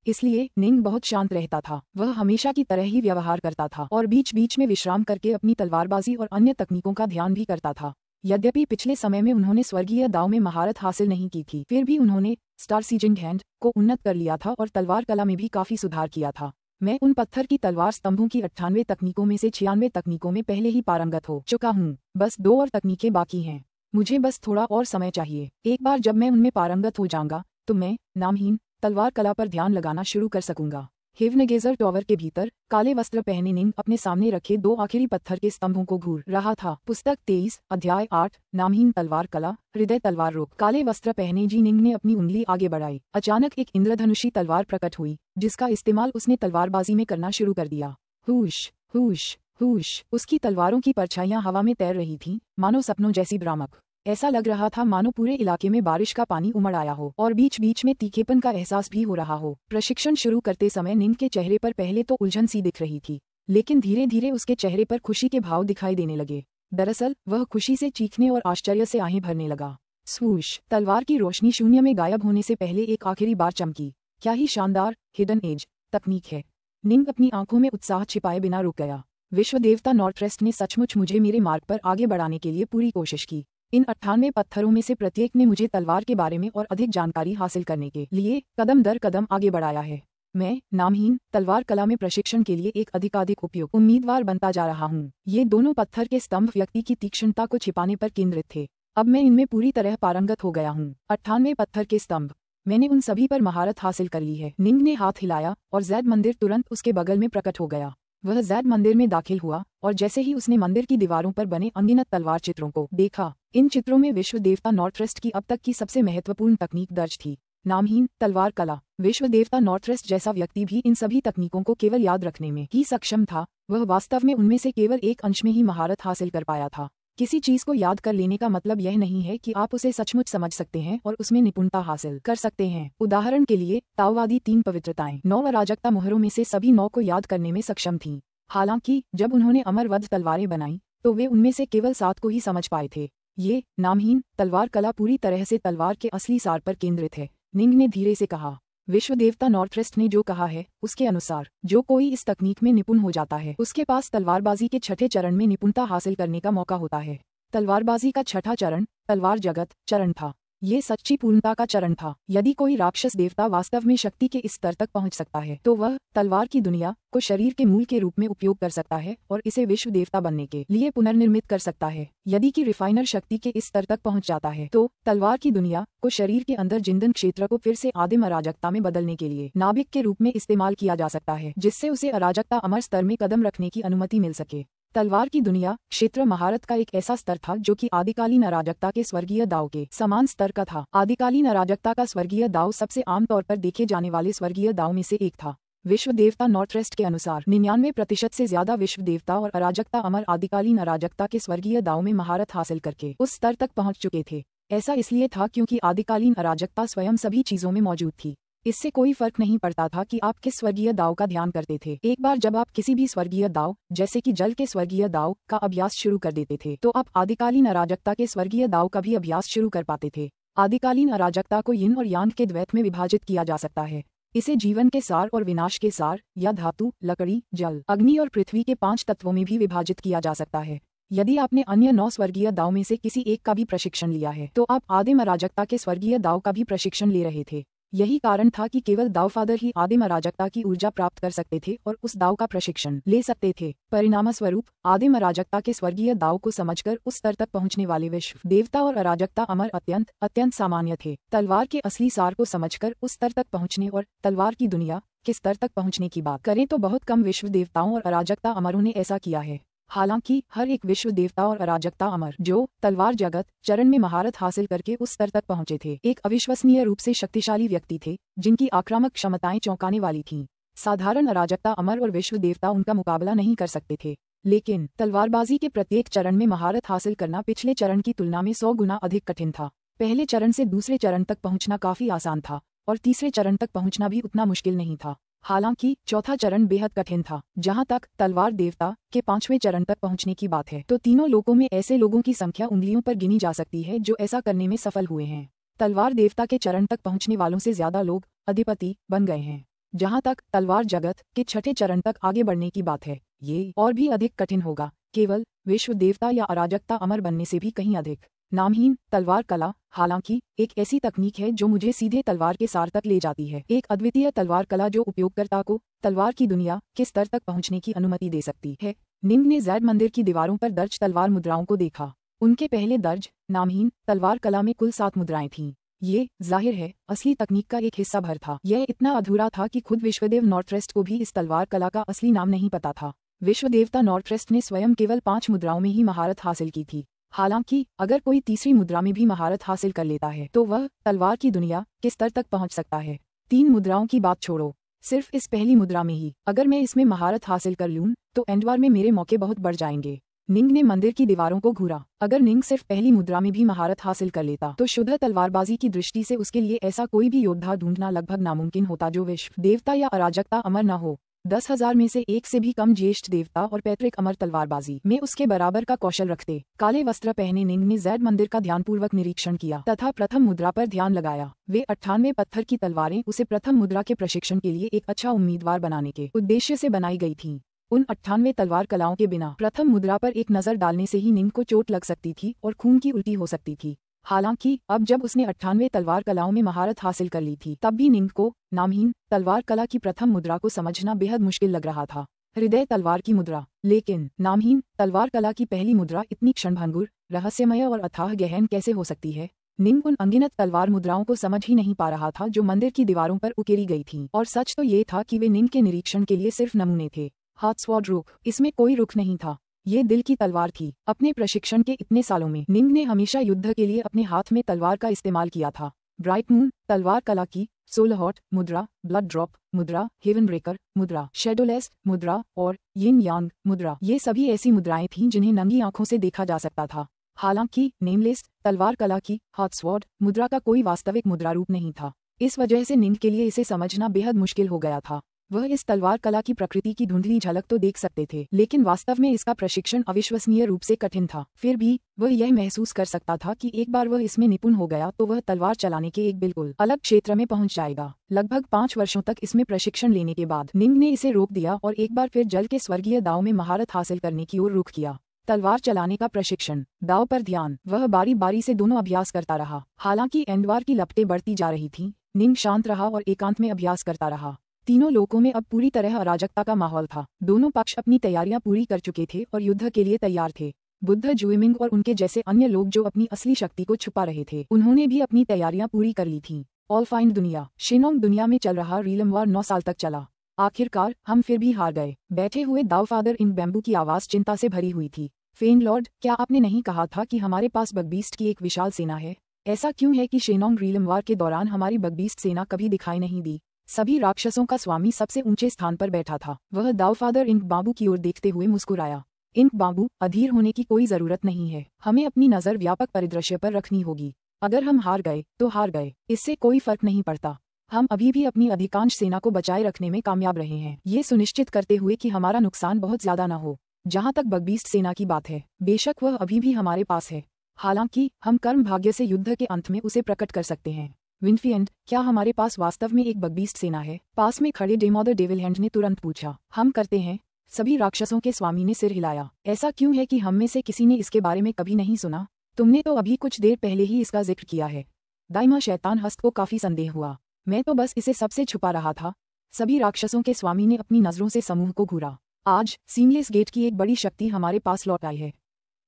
इसलिए निंग बहुत शांत रहता था। वह हमेशा की तरह ही व्यवहार करता था और बीच बीच में विश्राम करके अपनी तलवारबाजी और अन्य तकनीकों का ध्यान भी करता था। यद्यपि पिछले समय में उन्होंने स्वर्गीय दाव में महारत हासिल नहीं की थी, फिर भी उन्होंने स्टार सीजिंग हैंड को उन्नत कर लिया था और तलवार कला में भी काफी सुधार किया था। मैं उन पत्थर की तलवार स्तंभों की 98 तकनीकों में से 96 तकनीकों में पहले ही पारंगत हो चुका हूँ। बस 2 और तकनीकें बाकी हैं। मुझे बस थोड़ा और समय चाहिए। एक बार जब मैं उनमें पारंगत हो जाऊंगा तो मैं नामहीन तलवार कला पर ध्यान लगाना शुरू कर सकूंगा। हेवनगेजर टॉवर के भीतर काले वस्त्र पहने निंग अपने सामने रखे 2 आखिरी पत्थर के स्तंभों को घूर रहा था। पुस्तक 23 अध्याय 8 नामहीन तलवार कला हृदय तलवार रोक। काले वस्त्र पहने जी निंग ने अपनी उंगली आगे बढ़ाई। अचानक एक इंद्रधनुषी तलवार प्रकट हुई, जिसका इस्तेमाल उसने तलवारबाजी में करना शुरू कर दिया। हुश हुश! हुश, उसकी तलवारों की परछाइयां हवा में तैर रही थीं, मानो सपनों जैसी भ्रामक। ऐसा लग रहा था मानो पूरे इलाके में बारिश का पानी उमड़ आया हो और बीच बीच में तीखेपन का एहसास भी हो रहा हो। प्रशिक्षण शुरू करते समय निंग के चेहरे पर पहले तो उलझन सी दिख रही थी, लेकिन धीरे धीरे उसके चेहरे पर खुशी के भाव दिखाई देने लगे। दरअसल वह खुशी से चीखने और आश्चर्य से आहें भरने लगा। स्वूश, तलवार की रोशनी शून्य में गायब होने से पहले एक आखिरी बार चमकी। क्या ही शानदार हिडन एज तकनीक है। निंग अपनी आंखों में उत्साह छिपाए बिना रुक गया। विश्व देवता नॉर्ट्रेस्ट ने सचमुच मुझे मेरे मार्ग पर आगे बढ़ाने के लिए पूरी कोशिश की। इन 98 पत्थरों में से प्रत्येक ने मुझे तलवार के बारे में और अधिक जानकारी हासिल करने के लिए कदम दर कदम आगे बढ़ाया है। मैं नामहीन तलवार कला में प्रशिक्षण के लिए एक अधिकाधिक उपयुक्त उम्मीदवार बनता जा रहा हूँ। ये दोनों पत्थर के स्तंभ व्यक्ति की तीक्ष्णता को छिपाने पर केंद्रित थे। अब मैं इनमें पूरी तरह पारंगत हो गया हूँ। 98 पत्थर के स्तंभ, मैंने उन सभी पर महारत हासिल कर ली है। निंग ने हाथ हिलाया और जैद मंदिर तुरंत उसके बगल में प्रकट हो गया। वह जैद मंदिर में दाखिल हुआ और जैसे ही उसने मंदिर की दीवारों पर बने अनगिनत तलवार चित्रों को देखा, इन चित्रों में विश्व देवता नॉर्ट्रेस्ट की अब तक की सबसे महत्वपूर्ण तकनीक दर्ज थी, नामहीन तलवार कला। विश्व देवता नॉर्ट्रेस्ट जैसा व्यक्ति भी इन सभी तकनीकों को केवल याद रखने में ही सक्षम था। वह वास्तव में उनमें से केवल एक अंश में ही महारत हासिल कर पाया था। किसी चीज को याद कर लेने का मतलब यह नहीं है कि आप उसे सचमुच समझ सकते हैं और उसमें निपुणता हासिल कर सकते हैं। उदाहरण के लिए ताओवादी 3 पवित्रताएं 9 अराजकता मोहरों में से सभी 9 को याद करने में सक्षम थीं। हालांकि जब उन्होंने अमरवध तलवारें बनाई तो वे उनमें से केवल 7 को ही समझ पाए थे। ये नामहीन तलवार कला पूरी तरह से तलवार के असली सार पर केंद्रित है, निंग ने धीरे से कहा। विश्व देवता नॉर्ट्रेस्ट ने जो कहा है उसके अनुसार जो कोई इस तकनीक में निपुण हो जाता है उसके पास तलवारबाजी के छठे चरण में निपुणता हासिल करने का मौका होता है। तलवारबाजी का छठा चरण तलवार जगत चरण था। ये सच्ची पूर्णता का चरण था। यदि कोई राक्षस देवता वास्तव में शक्ति के इस स्तर तक पहुंच सकता है तो वह तलवार की दुनिया को शरीर के मूल के रूप में उपयोग कर सकता है और इसे विश्व देवता बनने के लिए पुनर्निर्मित कर सकता है। यदि कि रिफाइनर शक्ति के इस स्तर तक पहुंच जाता है तो तलवार की दुनिया को शरीर के अंदर जिंदन क्षेत्र को फिर से आदिम अराजकता में बदलने के लिए नाभिक के रूप में इस्तेमाल किया जा सकता है, जिससे उसे अराजकता अमर स्तर में कदम रखने की अनुमति मिल सके। तलवार की दुनिया क्षेत्र महारत का एक ऐसा स्तर था जो कि आदिकालीन अराजकता के स्वर्गीय दाव के समान स्तर का था। आदिकालीन अराजकता का स्वर्गीय दाव सबसे आम तौर पर देखे जाने वाले स्वर्गीय दाव में से एक था। विश्व देवता नॉर्ट्रेस्ट के अनुसार 99% से ज्यादा विश्व देवता और अराजकता अमर आदिकालीन अराजकता के स्वर्गीय दाव में महारत हासिल करके उस स्तर तक पहुंच चुके थे। ऐसा इसलिए था क्योंकि आदिकालीन अराजकता स्वयं सभी चीजों में मौजूद थी। इससे कोई फर्क नहीं पड़ता था कि आप किस स्वर्गीय दाव का ध्यान करते थे। एक बार जब आप किसी भी स्वर्गीय दाव जैसे कि जल के स्वर्गीय दाव का अभ्यास शुरू कर देते थे तो आप आदिकालीन अराजकता के स्वर्गीय दाव का भी अभ्यास शुरू कर पाते थे। आदिकालीन अराजकता को यिन और यांग के द्वैत में विभाजित किया जा सकता है। इसे जीवन के सार और विनाश के सार या धातु, लकड़ी, जल, अग्नि और पृथ्वी के 5 तत्वों में भी विभाजित किया जा सकता है। यदि आपने अन्य 9 स्वर्गीय दाव में से किसी एक का भी प्रशिक्षण लिया है तो आप आदिम अराजकता के स्वर्गीय दाव का भी प्रशिक्षण ले रहे थे। यही कारण था कि केवल दावफादर ही आदिम अराजकता की ऊर्जा प्राप्त कर सकते थे और उस दाव का प्रशिक्षण ले सकते थे। परिणामस्वरूप आदिम अराजकता के स्वर्गीय दाव को समझकर उस स्तर तक पहुंचने वाले विश्व देवता और अराजकता अमर अत्यंत सामान्य थे। तलवार के असली सार को समझकर उस स्तर तक पहुंचने और तलवार की दुनिया के स्तर तक पहुंचने की बात करें तो बहुत कम विश्व देवताओं और अराजकता अमरों ने ऐसा किया है। हालांकि हर एक विश्व देवता और अराजकता अमर जो तलवार जगत चरण में महारत हासिल करके उस स्तर तक पहुंचे थे एक अविश्वसनीय रूप से शक्तिशाली व्यक्ति थे जिनकी आक्रामक क्षमताएं चौंकाने वाली थीं। साधारण अराजकता अमर और विश्व देवता उनका मुकाबला नहीं कर सकते थे, लेकिन तलवारबाजी के प्रत्येक चरण में महारत हासिल करना पिछले चरण की तुलना में 100 गुना अधिक कठिन था। पहले चरण से दूसरे चरण तक पहुंचना काफी आसान था और तीसरे चरण तक पहुंचना भी उतना मुश्किल नहीं था। हालांकि चौथा चरण बेहद कठिन था। जहां तक तलवार देवता के 5वें चरण तक पहुंचने की बात है तो तीनों लोकों में ऐसे लोगों की संख्या उंगलियों पर गिनी जा सकती है जो ऐसा करने में सफल हुए हैं। तलवार देवता के चरण तक पहुंचने वालों से ज्यादा लोग अधिपति बन गए हैं। जहां तक तलवार जगत के 6ठे चरण तक आगे बढ़ने की बात है, ये और भी अधिक कठिन होगा, केवल विश्व देवता या अराजकता अमर बनने से भी कहीं अधिक। नामहीन तलवार कला हालांकि एक ऐसी तकनीक है जो मुझे सीधे तलवार के सार तक ले जाती है, एक अद्वितीय तलवार कला जो उपयोगकर्ता को तलवार की दुनिया के स्तर तक पहुंचने की अनुमति दे सकती है। निंग ने जैद मंदिर की दीवारों पर दर्ज तलवार मुद्राओं को देखा। उनके पहले दर्ज नामहीन तलवार कला में कुल 7 मुद्राएं थीं। ये जाहिर है असली तकनीक का एक हिस्सा भर था। यह इतना अधूरा था कि खुद विश्वदेव नॉर्ट्रेस्ट को भी इस तलवार कला का असली नाम नहीं पता था। विश्वदेवता नॉर्ट्रेस्ट ने स्वयं केवल 5 मुद्राओं में ही महारत हासिल की थी। हालांकि अगर कोई तीसरी मुद्रा में भी महारत हासिल कर लेता है तो वह तलवार की दुनिया के स्तर तक पहुंच सकता है। 3 मुद्राओं की बात छोड़ो, सिर्फ इस पहली मुद्रा में ही। अगर मैं इसमें महारत हासिल कर लूं तो एंडवार में मेरे मौके बहुत बढ़ जाएंगे। निंग ने मंदिर की दीवारों को घूरा। अगर निंग सिर्फ पहली मुद्रा में भी महारत हासिल कर लेता तो शुद्ध तलवारबाजी की दृष्टि से उसके लिए ऐसा कोई भी योद्धा ढूंढना लगभग नामुमकिन होता जो विश्व देवता या अराजकता अमर न हो। 10,000 में से एक से भी कम ज्येष्ठ देवता और पैतृक अमर तलवारबाजी में उसके बराबर का कौशल रखते। काले वस्त्र पहने निंग ने जैड मंदिर का ध्यानपूर्वक निरीक्षण किया तथा प्रथम मुद्रा पर ध्यान लगाया। वे 98 पत्थर की तलवारें उसे प्रथम मुद्रा के प्रशिक्षण के लिए एक अच्छा उम्मीदवार बनाने के उद्देश्य से बनाई गई थीं। उन 98 तलवार कलाओं के बिना प्रथम मुद्रा पर एक नजर डालने से ही निंग को चोट लग सकती थी और खून की उल्टी हो सकती थी। हालांकि अब जब उसने 98 तलवार कलाओं में महारत हासिल कर ली थी तब भी निंग को नामहीन तलवार कला की प्रथम मुद्रा को समझना बेहद मुश्किल लग रहा था। हृदय तलवार की मुद्रा। लेकिन नामहीन तलवार कला की पहली मुद्रा इतनी क्षणभंगुर, रहस्यमय और अथाह गहन कैसे हो सकती है? निंग उन अनगिनत तलवार मुद्राओं को समझ ही नहीं पा रहा था जो मंदिर की दीवारों पर उकेरी गई थीं। और सच तो ये था कि वे निंग के निरीक्षण के लिए सिर्फ नमूने थे। हाथ स्वॉर्ड रुख। इसमें कोई रुख नहीं था, ये दिल की तलवार थी। अपने प्रशिक्षण के इतने सालों में निंग ने हमेशा युद्ध के लिए अपने हाथ में तलवार का इस्तेमाल किया था। ब्राइट मून तलवार कला की सोल हॉट मुद्रा, ब्लड ड्रॉप मुद्रा, हेवन ब्रेकर मुद्रा, शेडोलेस मुद्रा और यिन यांग मुद्रा, ये सभी ऐसी मुद्राएं थीं जिन्हें नंगी आंखों से देखा जा सकता था। हालांकि नेमलेस तलवार कला की हॉट स्वॉर्ड मुद्रा का कोई वास्तविक मुद्रा रूप नहीं था। इस वजह से निंग के लिए इसे समझना बेहद मुश्किल हो गया था। वह इस तलवार कला की प्रकृति की धुंधली झलक तो देख सकते थे, लेकिन वास्तव में इसका प्रशिक्षण अविश्वसनीय रूप से कठिन था। फिर भी वह यह महसूस कर सकता था कि एक बार वह इसमें निपुण हो गया तो वह तलवार चलाने के एक बिल्कुल अलग क्षेत्र में पहुंच जाएगा। लगभग 5 वर्षों तक इसमें प्रशिक्षण लेने के बाद निंग ने इसे रोक दिया और एक बार फिर जल के स्वर्गीय दाव में महारत हासिल करने की ओर रुख किया। तलवार चलाने का प्रशिक्षण, दाव पर ध्यान। वह बारी बारी से दोनों अभ्यास करता रहा। हालांकि एंडवार की लपटें बढ़ती जा रही थीं, निंग शांत रहा और एकांत में अभ्यास करता रहा। तीनों लोकों में अब पूरी तरह अराजकता का माहौल था। दोनों पक्ष अपनी तैयारियां पूरी कर चुके थे और युद्ध के लिए तैयार थे। बुद्ध जुएमिंग और उनके जैसे अन्य लोग जो अपनी असली शक्ति को छुपा रहे थे, उन्होंने भी अपनी तैयारियां पूरी कर ली थीं। ऑल फाइंड दुनिया। शिनोंग दुनिया में चल रहा रीलम वार 9 साल तक चला। आखिरकार हम फिर भी हार गए। बैठे हुए दाव फादर इन बैम्बू की आवाज चिंता से भरी हुई थी। फेन लॉर्ड, क्या आपने नहीं कहा था कि हमारे पास बगबीस्ट की एक विशाल सेना है? ऐसा क्यों है कि शेनोंग रीलम वार के दौरान हमारी बगबीस्ट सेना कभी दिखाई नहीं दी? सभी राक्षसों का स्वामी सबसे ऊंचे स्थान पर बैठा था। वह दाव फादर इंक बाबू की ओर देखते हुए मुस्कुराया। इंक बाबू, अधीर होने की कोई जरूरत नहीं है। हमें अपनी नजर व्यापक परिदृश्य पर रखनी होगी। अगर हम हार गए तो हार गए, इससे कोई फर्क नहीं पड़ता। हम अभी भी अपनी अधिकांश सेना को बचाए रखने में कामयाब रहे हैं, ये सुनिश्चित करते हुए कि हमारा नुकसान बहुत ज्यादा न हो। जहाँ तक बगबीस्ट सेना की बात है, बेशक वह अभी भी हमारे पास है। हालांकि हम कर्म भाग्य से युद्ध के अंत में उसे प्रकट कर सकते हैं। विनफिएंड, क्या हमारे पास वास्तव में एक बगबीस्ट सेना है? पास में खड़े डेमोदर डेविलहैंड ने तुरंत पूछा। हम करते हैं। सभी राक्षसों के स्वामी ने सिर हिलाया। ऐसा क्यों है कि हम में से किसी ने इसके बारे में कभी नहीं सुना? तुमने तो अभी कुछ देर पहले ही इसका जिक्र किया है। दाइमा शैतान हस्त को काफी संदेह हुआ। मैं तो बस इसे सबसे छुपा रहा था। सभी राक्षसों के स्वामी ने अपनी नजरों से समूह को घूरा। आज सीमलेस गेट की एक बड़ी शक्ति हमारे पास लौट आई है।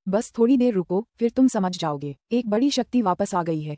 बस थोड़ी देर रुको, फिर तुम समझ जाओगे। एक बड़ी शक्ति वापस आ गई है।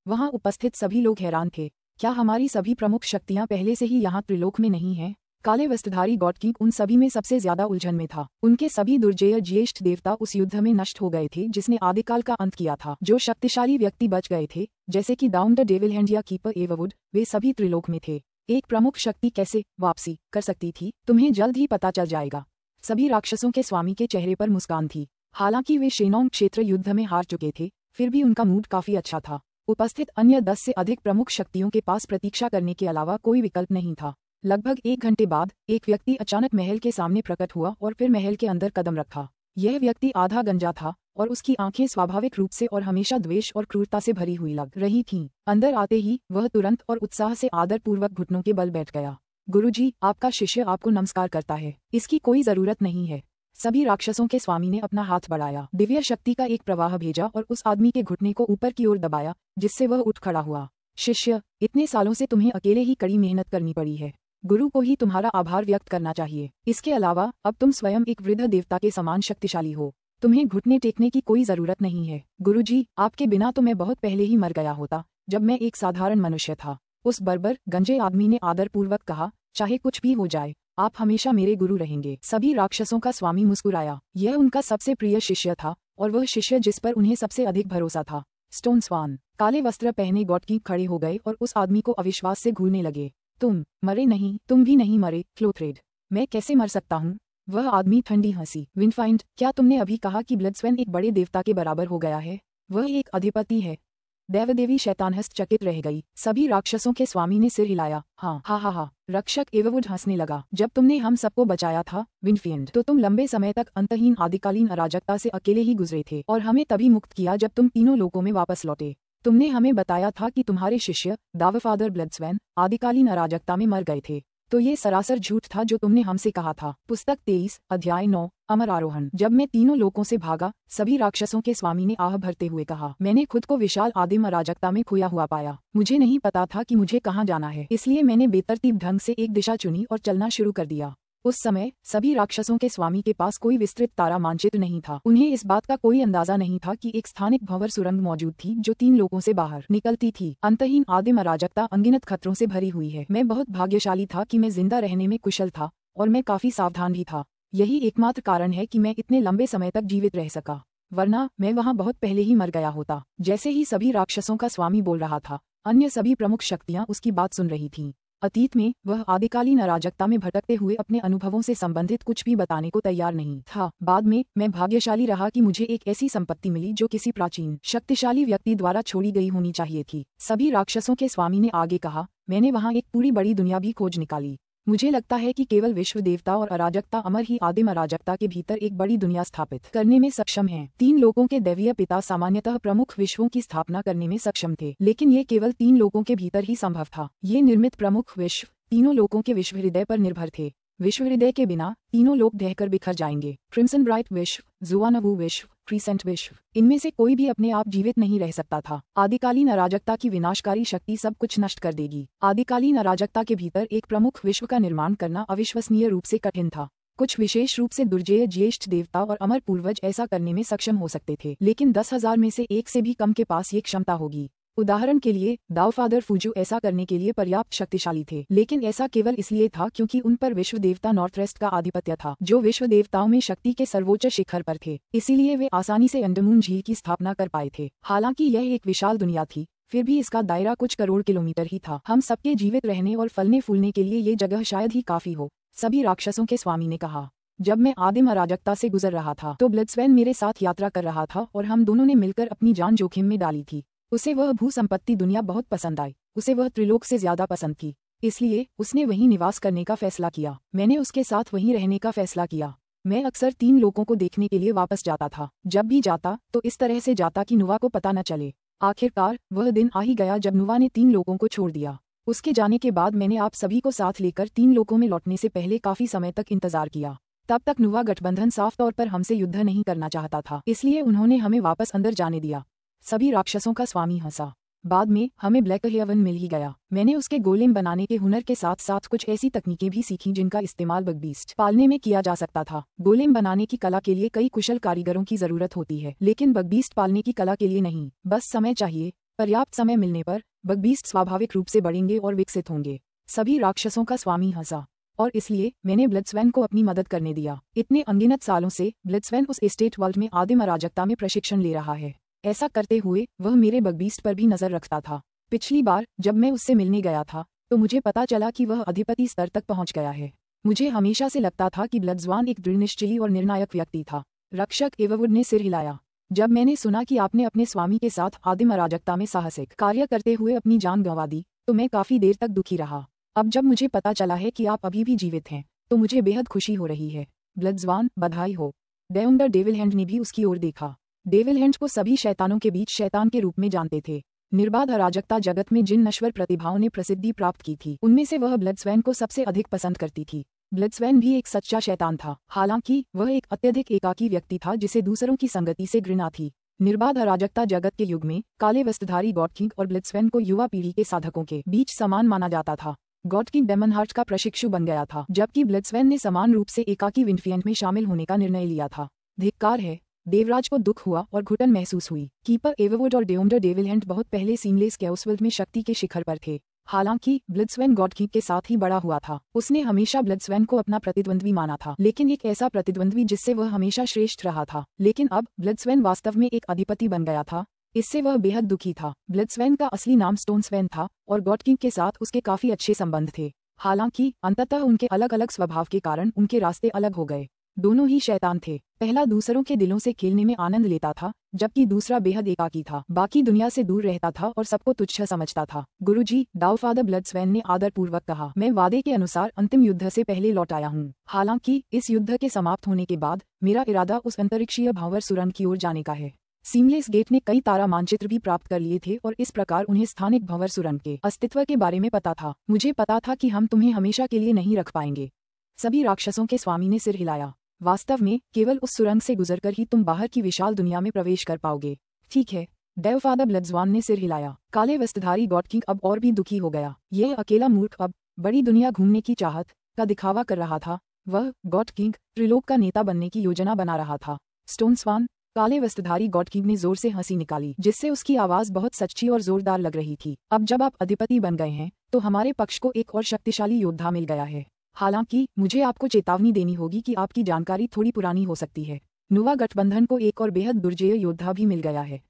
वहां उपस्थित सभी लोग हैरान थे। क्या हमारी सभी प्रमुख शक्तियां पहले से ही यहाँ त्रिलोक में नहीं हैं? काले वस्त्रधारी गॉड किंग उन सभी में सबसे ज्यादा उलझन में था। उनके सभी दुर्जेय ज्येष्ठ देवता उस युद्ध में नष्ट हो गए थे जिसने आदिकाल का अंत किया था। जो शक्तिशाली व्यक्ति बच गए थे, जैसे कि डाउन द डेविलहैंड या कीपर एववुड, वे सभी त्रिलोक में थे। एक प्रमुख शक्ति कैसे वापसी कर सकती थी, तुम्हें जल्द ही पता चल जाएगा। सभी राक्षसों के स्वामी के चेहरे पर मुस्कान थी। हालांकि वे शेनोंग क्षेत्र युद्ध में हार चुके थे, फिर भी उनका मूड काफी अच्छा था। उपस्थित अन्य 10 से अधिक प्रमुख शक्तियों के पास प्रतीक्षा करने के अलावा कोई विकल्प नहीं था। लगभग 1 घंटे बाद एक व्यक्ति अचानक महल के सामने प्रकट हुआ और फिर महल के अंदर कदम रखा। यह व्यक्ति आधा गंजा था और उसकी आंखें स्वाभाविक रूप से और हमेशा द्वेष और क्रूरता से भरी हुई लग रही थीं। अंदर आते ही वह तुरंत और उत्साह से आदरपूर्वक घुटनों के बल बैठ गया। गुरुजी, आपका शिष्य आपको नमस्कार करता है। इसकी कोई जरूरत नहीं है। सभी राक्षसों के स्वामी ने अपना हाथ बढ़ाया, दिव्य शक्ति का एक प्रवाह भेजा और उस आदमी के घुटने को ऊपर की ओर दबाया, जिससे वह उठ खड़ा हुआ। शिष्य, इतने सालों से तुम्हें अकेले ही कड़ी मेहनत करनी पड़ी है। गुरु को ही तुम्हारा आभार व्यक्त करना चाहिए। इसके अलावा अब तुम स्वयं एक वृद्ध देवता के समान शक्तिशाली हो। तुम्हें घुटने टेकने की कोई जरूरत नहीं है। गुरुजी, आपके बिना तो मैं बहुत पहले ही मर गया होता, जब मैं एक साधारण मनुष्य था। उस बर्बर गंजे आदमी ने आदरपूर्वक कहा, चाहे कुछ भी हो जाए, आप हमेशा मेरे गुरु रहेंगे। सभी राक्षसों का स्वामी मुस्कुराया। यह उनका सबसे प्रिय शिष्य था और वह शिष्य जिस पर उन्हें सबसे अधिक भरोसा था। स्टोन स्वान काले वस्त्र पहने गॉड किंग खड़े हो गए और उस आदमी को अविश्वास से घूरने लगे। तुम मरे नहीं, तुम भी नहीं मरे, क्लोथ्रेड। मैं कैसे मर सकता हूँ? वह आदमी ठंडी हंसी। विनफाइंड, क्या तुमने अभी कहा कि ब्लड्सवेन एक बड़े देवता के बराबर हो गया है? वह एक अधिपति है। देवदेवी शैतान हस्तचकित रह गई। सभी राक्षसों के स्वामी ने सिर हिलाया। हाँ हा हा हा। रक्षक एववुड हंसने लगा। जब तुमने हम सबको बचाया था विनफिएंड, तो तुम लंबे समय तक अंतहीन आदिकालीन अराजकता से अकेले ही गुजरे थे और हमें तभी मुक्त किया जब तुम तीनों लोकों में वापस लौटे। तुमने हमें बताया था कि तुम्हारे शिष्य दावफादर ब्लड्सवेन आदिकालीन अराजकता में मर गए थे, तो ये सरासर झूठ था जो तुमने हमसे कहा था। पुस्तक 23 अध्याय 9 अमर आरोहण। जब मैं तीनों लोकों से भागा, सभी राक्षसों के स्वामी ने आह भरते हुए कहा, मैंने खुद को विशाल आदिम अराजकता में खोया हुआ पाया। मुझे नहीं पता था कि मुझे कहाँ जाना है, इसलिए मैंने बेतरतीब ढंग से एक दिशा चुनी और चलना शुरू कर दिया। उस समय सभी राक्षसों के स्वामी के पास कोई विस्तृत तारा मानचित्र नहीं था। उन्हें इस बात का कोई अंदाजा नहीं था कि एक स्थानिक भंवर सुरंग मौजूद थी जो 3 लोकों से बाहर निकलती थी। अंतहीन आदिम अराजकता अनगिनत खतरों से भरी हुई है। मैं बहुत भाग्यशाली था कि मैं जिंदा रहने में कुशल था और मैं काफी सावधान भी था। यही एकमात्र कारण है कि मैं इतने लंबे समय तक जीवित रह सका, वरना मैं वहां बहुत पहले ही मर गया होता। जैसे ही सभी राक्षसों का स्वामी बोल रहा था, अन्य सभी प्रमुख शक्तियां उसकी बात सुन रही थीं। अतीत में वह आदिकालीन अराजकता में भटकते हुए अपने अनुभवों से संबंधित कुछ भी बताने को तैयार नहीं था। बाद में मैं भाग्यशाली रहा कि मुझे एक ऐसी संपत्ति मिली जो किसी प्राचीन शक्तिशाली व्यक्ति द्वारा छोड़ी गई होनी चाहिए थी। सभी राक्षसों के स्वामी ने आगे कहा, मैंने वहां एक पूरी बड़ी दुनिया भी खोज निकाली। मुझे लगता है कि केवल विश्व देवता और अराजकता अमर ही आदिम अराजकता के भीतर एक बड़ी दुनिया स्थापित करने में सक्षम हैं। 3 लोगों के दैवीय पिता सामान्यतः प्रमुख विश्वों की स्थापना करने में सक्षम थे, लेकिन ये केवल 3 लोगों के भीतर ही संभव था। ये निर्मित प्रमुख विश्व तीनों लोगों के विश्व हृदय पर निर्भर थे। विश्व हृदय के बिना तीनों लोग ढहकर बिखर जाएंगे। क्रिम्सन ब्राइट विश्व, जुआनवू विश्व, क्रीसेंट विश्व, इनमें से कोई भी अपने आप जीवित नहीं रह सकता था। आदिकालीन अराजकता की विनाशकारी शक्ति सब कुछ नष्ट कर देगी। आदिकालीन अराजकता के भीतर एक प्रमुख विश्व का निर्माण करना अविश्वसनीय रूप से कठिन था। कुछ विशेष रूप से दुर्जेय ज्येष्ठ देवता और अमर पूर्वज ऐसा करने में सक्षम हो सकते थे, लेकिन 10,000 में से एक से भी कम के पास ये क्षमता होगी। उदाहरण के लिए दावफादर फूजू ऐसा करने के लिए पर्याप्त शक्तिशाली थे, लेकिन ऐसा केवल इसलिए था क्योंकि उन पर विश्व देवता नॉर्थवेस्ट का आधिपत्य था, जो विश्व देवताओं में शक्ति के सर्वोच्च शिखर पर थे। इसीलिए वे आसानी से अंडमान झील की स्थापना कर पाए थे। हालांकि यह एक विशाल दुनिया थी, फिर भी इसका दायरा कुछ करोड़ किलोमीटर ही था। हम सबके जीवित रहने और फलने फूलने के लिए ये जगह शायद ही काफी हो, सभी राक्षसों के स्वामी ने कहा। जब मैं आदिम अराजकता से गुजर रहा था तो ब्लड्सवेन मेरे साथ यात्रा कर रहा था और हम दोनों ने मिलकर अपनी जान जोखिम में डाली थी। उसे वह भू संपत्ति दुनिया बहुत पसंद आई। उसे वह त्रिलोक से ज्यादा पसंद थी, इसलिए उसने वहीं निवास करने का फैसला किया। मैंने उसके साथ वहीं रहने का फैसला किया। मैं अक्सर 3 लोगों को देखने के लिए वापस जाता था। जब भी जाता तो इस तरह से जाता कि नुवा को पता न चले। आखिरकार वह दिन आ ही गया जब नुवा ने 3 लोगों को छोड़ दिया। उसके जाने के बाद मैंने आप सभी को साथ लेकर 3 लोगों में लौटने से पहले काफी समय तक इंतजार किया। तब तक नुवा गठबंधन साफ तौर पर हमसे युद्ध नहीं करना चाहता था, इसलिए उन्होंने हमें वापस अंदर जाने दिया। सभी राक्षसों का स्वामी हंसा। बाद में हमें ब्लैक हेवन मिल ही गया। मैंने उसके गोलेम बनाने के हुनर के साथ साथ कुछ ऐसी तकनीकें भी सीखी जिनका इस्तेमाल बगबीस्ट पालने में किया जा सकता था। गोलेम बनाने की कला के लिए कई कुशल कारीगरों की जरूरत होती है, लेकिन बगबीस्ट पालने की कला के लिए नहीं। बस समय चाहिए। पर्याप्त समय मिलने पर बगबीस्ट स्वाभाविक रूप से बढ़ेंगे और विकसित होंगे। सभी राक्षसों का स्वामी हंसा, और इसलिए मैंने ब्लड्सवेन को अपनी मदद करने दिया। इतने अनगिनत सालों से ब्लड्सवेन उस एस्टेट वर्ल्ड में आदिम अराजकता में प्रशिक्षण ले रहा है। ऐसा करते हुए वह मेरे बगबीस्ट पर भी नजर रखता था। पिछली बार जब मैं उससे मिलने गया था तो मुझे पता चला कि वह अधिपति स्तर तक पहुंच गया है। मुझे हमेशा से लगता था कि ब्लड्सवान एक दृढ़निश्चयी और निर्णायक व्यक्ति था। रक्षक एववुड ने सिर हिलाया। जब मैंने सुना कि आपने अपने स्वामी के साथ आदिम अराजकता में साहसिक कार्य करते हुए अपनी जान गंवा दी, तो मैं काफी देर तक दुखी रहा। अब जब मुझे पता चला है कि आप अभी भी जीवित हैं, तो मुझे बेहद खुशी हो रही है। ब्लड्सवान, बधाई हो। डेउंडर डेविलहैंड ने भी उसकी ओर देखा। डेविलहैंड को सभी शैतानों के बीच शैतान के रूप में जानते थे। निर्बाध अराजकता जगत में जिन नश्वर प्रतिभाओं ने प्रसिद्धि प्राप्त की थी, उनमें से वह ब्लड्सवेन को सबसे अधिक पसंद करती थी। ब्लड्सवेन भी एक सच्चा शैतान था, हालांकि वह एक अत्यधिक एकाकी व्यक्ति था जिसे दूसरों की संगति से घृणा थी। निर्बाध अराजकता जगत के युग में काले वस्त्रधारी गॉडकिंग और ब्लड्सवेन को युवा पीढ़ी के साधकों के बीच समान माना जाता था। गॉडकिंग डेमनहार्ट का प्रशिक्षु बन गया था, जबकि ब्लड्सवेन ने समान रूप से एकाकी विनफिएंट में शामिल होने का निर्णय लिया था। धिक्कार है। देवराज को दुख हुआ और घुटन महसूस हुई। कीपर एववुड और डेउंडर डेविलहैंड बहुत पहले सीमलेस कैओसवर्ल्ड में शक्ति के शिखर पर थे। हालांकि ब्लड्सवेन गॉडकिंग के साथ ही बड़ा हुआ था। उसने हमेशा ब्लड्सवेन को अपना प्रतिद्वंद्वी माना था, लेकिन एक ऐसा प्रतिद्वंद्वी जिससे वह हमेशा श्रेष्ठ रहा था। लेकिन अब ब्लड्सवेन वास्तव में एक अधिपति बन गया था, इससे वह बेहद दुखी था। ब्लड्सवेन का असली नाम स्टोनस्वेन था और गॉडकिंग के साथ उसके काफी अच्छे संबंध थे। हालांकि अंततः उनके अलग अलग स्वभाव के कारण उनके रास्ते अलग हो गए। दोनों ही शैतान थे। पहला दूसरों के दिलों से खेलने में आनंद लेता था, जबकि दूसरा बेहद एकाकी था, बाकी दुनिया से दूर रहता था और सबको तुच्छ समझता था। गुरुजी, डाउफादर ब्लड्सवेन ने आदरपूर्वक कहा, मैं वादे के अनुसार अंतिम युद्ध से पहले लौट आया हूँ। हालांकि इस युद्ध के समाप्त होने के बाद मेरा इरादा उस अंतरिक्षीय भंवर सुरंग की ओर जाने का है। सीमलेस गेट ने कई तारा मानचित्र भी प्राप्त कर लिए थे और इस प्रकार उन्हें स्थानिक भंवर सुरंग के अस्तित्व के बारे में पता था। मुझे पता था कि हम तुम्हें हमेशा के लिए नहीं रख पाएंगे। सभी राक्षसों के स्वामी ने सिर हिलाया। वास्तव में केवल उस सुरंग से गुजरकर ही तुम बाहर की विशाल दुनिया में प्रवेश कर पाओगे। ठीक है, डाउफादर ब्लड्सवेन ने सिर हिलाया। काले वस्त्रधारी गॉडकिंग अब और भी दुखी हो गया। यह अकेला मूर्ख अब बड़ी दुनिया घूमने की चाहत का दिखावा कर रहा था। वह गॉडकिंग त्रिलोक का नेता बनने की योजना बना रहा था। स्टोनस्वेन, काले वस्त्रधारी गॉडकिंग ने जोर से हंसी निकाली, जिससे उसकी आवाज बहुत सच्ची और जोरदार लग रही थी। अब जब आप अधिपति बन गए हैं तो हमारे पक्ष को एक और शक्तिशाली योद्धा मिल गया है। हालांकि मुझे आपको चेतावनी देनी होगी कि आपकी जानकारी थोड़ी पुरानी हो सकती है। नुवा गठबंधन को एक और बेहद दुर्जेय योद्धा भी मिल गया है।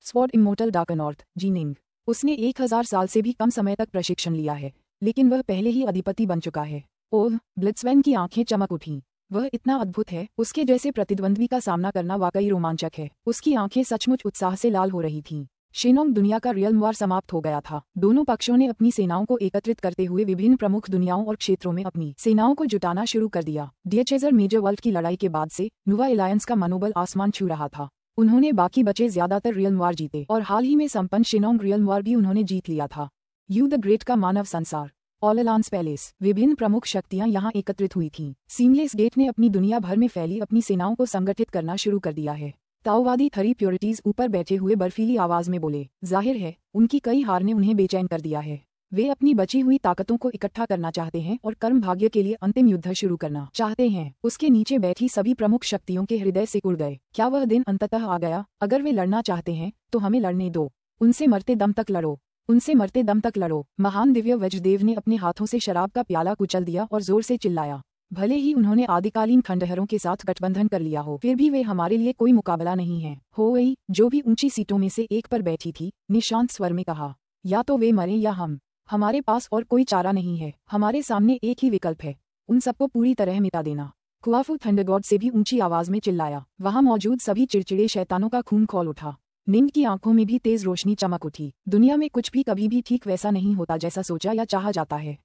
स्वॉर्ड इमोर्टल डार्कनॉर्थ, जी निंग। उसने 1000 साल से भी कम समय तक प्रशिक्षण लिया है, लेकिन वह पहले ही अधिपति बन चुका है। ओह, ब्लड्सवेन की आंखें चमक उठीं। वह इतना अद्भुत है, उसके जैसे प्रतिद्वंद्वी का सामना करना वाकई रोमांचक है। उसकी आंखें सचमुच उत्साह से लाल हो रही थीं। शेनोंग दुनिया का रियल वार समाप्त हो गया था। दोनों पक्षों ने अपनी सेनाओं को एकत्रित करते हुए विभिन्न प्रमुख दुनियाओं और क्षेत्रों में अपनी सेनाओं को जुटाना शुरू कर दिया। डियचेजर मेजर वर्ल्ड की लड़ाई के बाद से नुवा एलायंस का मनोबल आसमान छू रहा था। उन्होंने बाकी बचे ज्यादातर रियल वार जीते और हाल ही में संपन्न शेनोंग रियल वार भी उन्होंने जीत लिया था। यू द ग्रेट का मानव संसार, ऑललांस पैलेस, विभिन्न प्रमुख शक्तियां यहाँ एकत्रित हुई थीं। सीमलेस गेट ने अपनी दुनिया भर में फैली अपनी सेनाओं को संगठित करना शुरू कर दिया है। ताओवादी थरी प्योरिटीज ऊपर बैठे हुए बर्फीली आवाज में बोले। जाहिर है उनकी कई हार ने उन्हें बेचैन कर दिया है। वे अपनी बची हुई ताकतों को इकट्ठा करना चाहते हैं और कर्म भाग्य के लिए अंतिम युद्ध शुरू करना चाहते हैं। उसके नीचे बैठी सभी प्रमुख शक्तियों के हृदय सिकुड़ गए। क्या वह दिन अंततः आ गया? अगर वे लड़ना चाहते हैं तो हमें लड़ने दो। उनसे मरते दम तक लड़ो, उनसे मरते दम तक लड़ो। महान दिव्य वज्रदेव ने अपने हाथों से शराब का प्याला कुचल दिया और जोर से चिल्लाया। भले ही उन्होंने आदिकालीन खंडहरों के साथ गठबंधन कर लिया हो, फिर भी वे हमारे लिए कोई मुकाबला नहीं है। होवेई, जो भी ऊंची सीटों में से एक पर बैठी थी, ने शांत स्वर में कहा, या तो वे मरें या हम। हमारे पास और कोई चारा नहीं है। हमारे सामने एक ही विकल्प है, उन सबको पूरी तरह मिटा देना। खुआफू थंडरगॉड से भी ऊंची आवाज में चिल्लाया। वहां मौजूद सभी चिड़चिड़े शैतानों का खून खौल उठा। निंग की आंखों में भी तेज रोशनी चमक उठी। दुनिया में कुछ भी कभी भी ठीक वैसा नहीं होता जैसा सोचा या चाहा जाता है।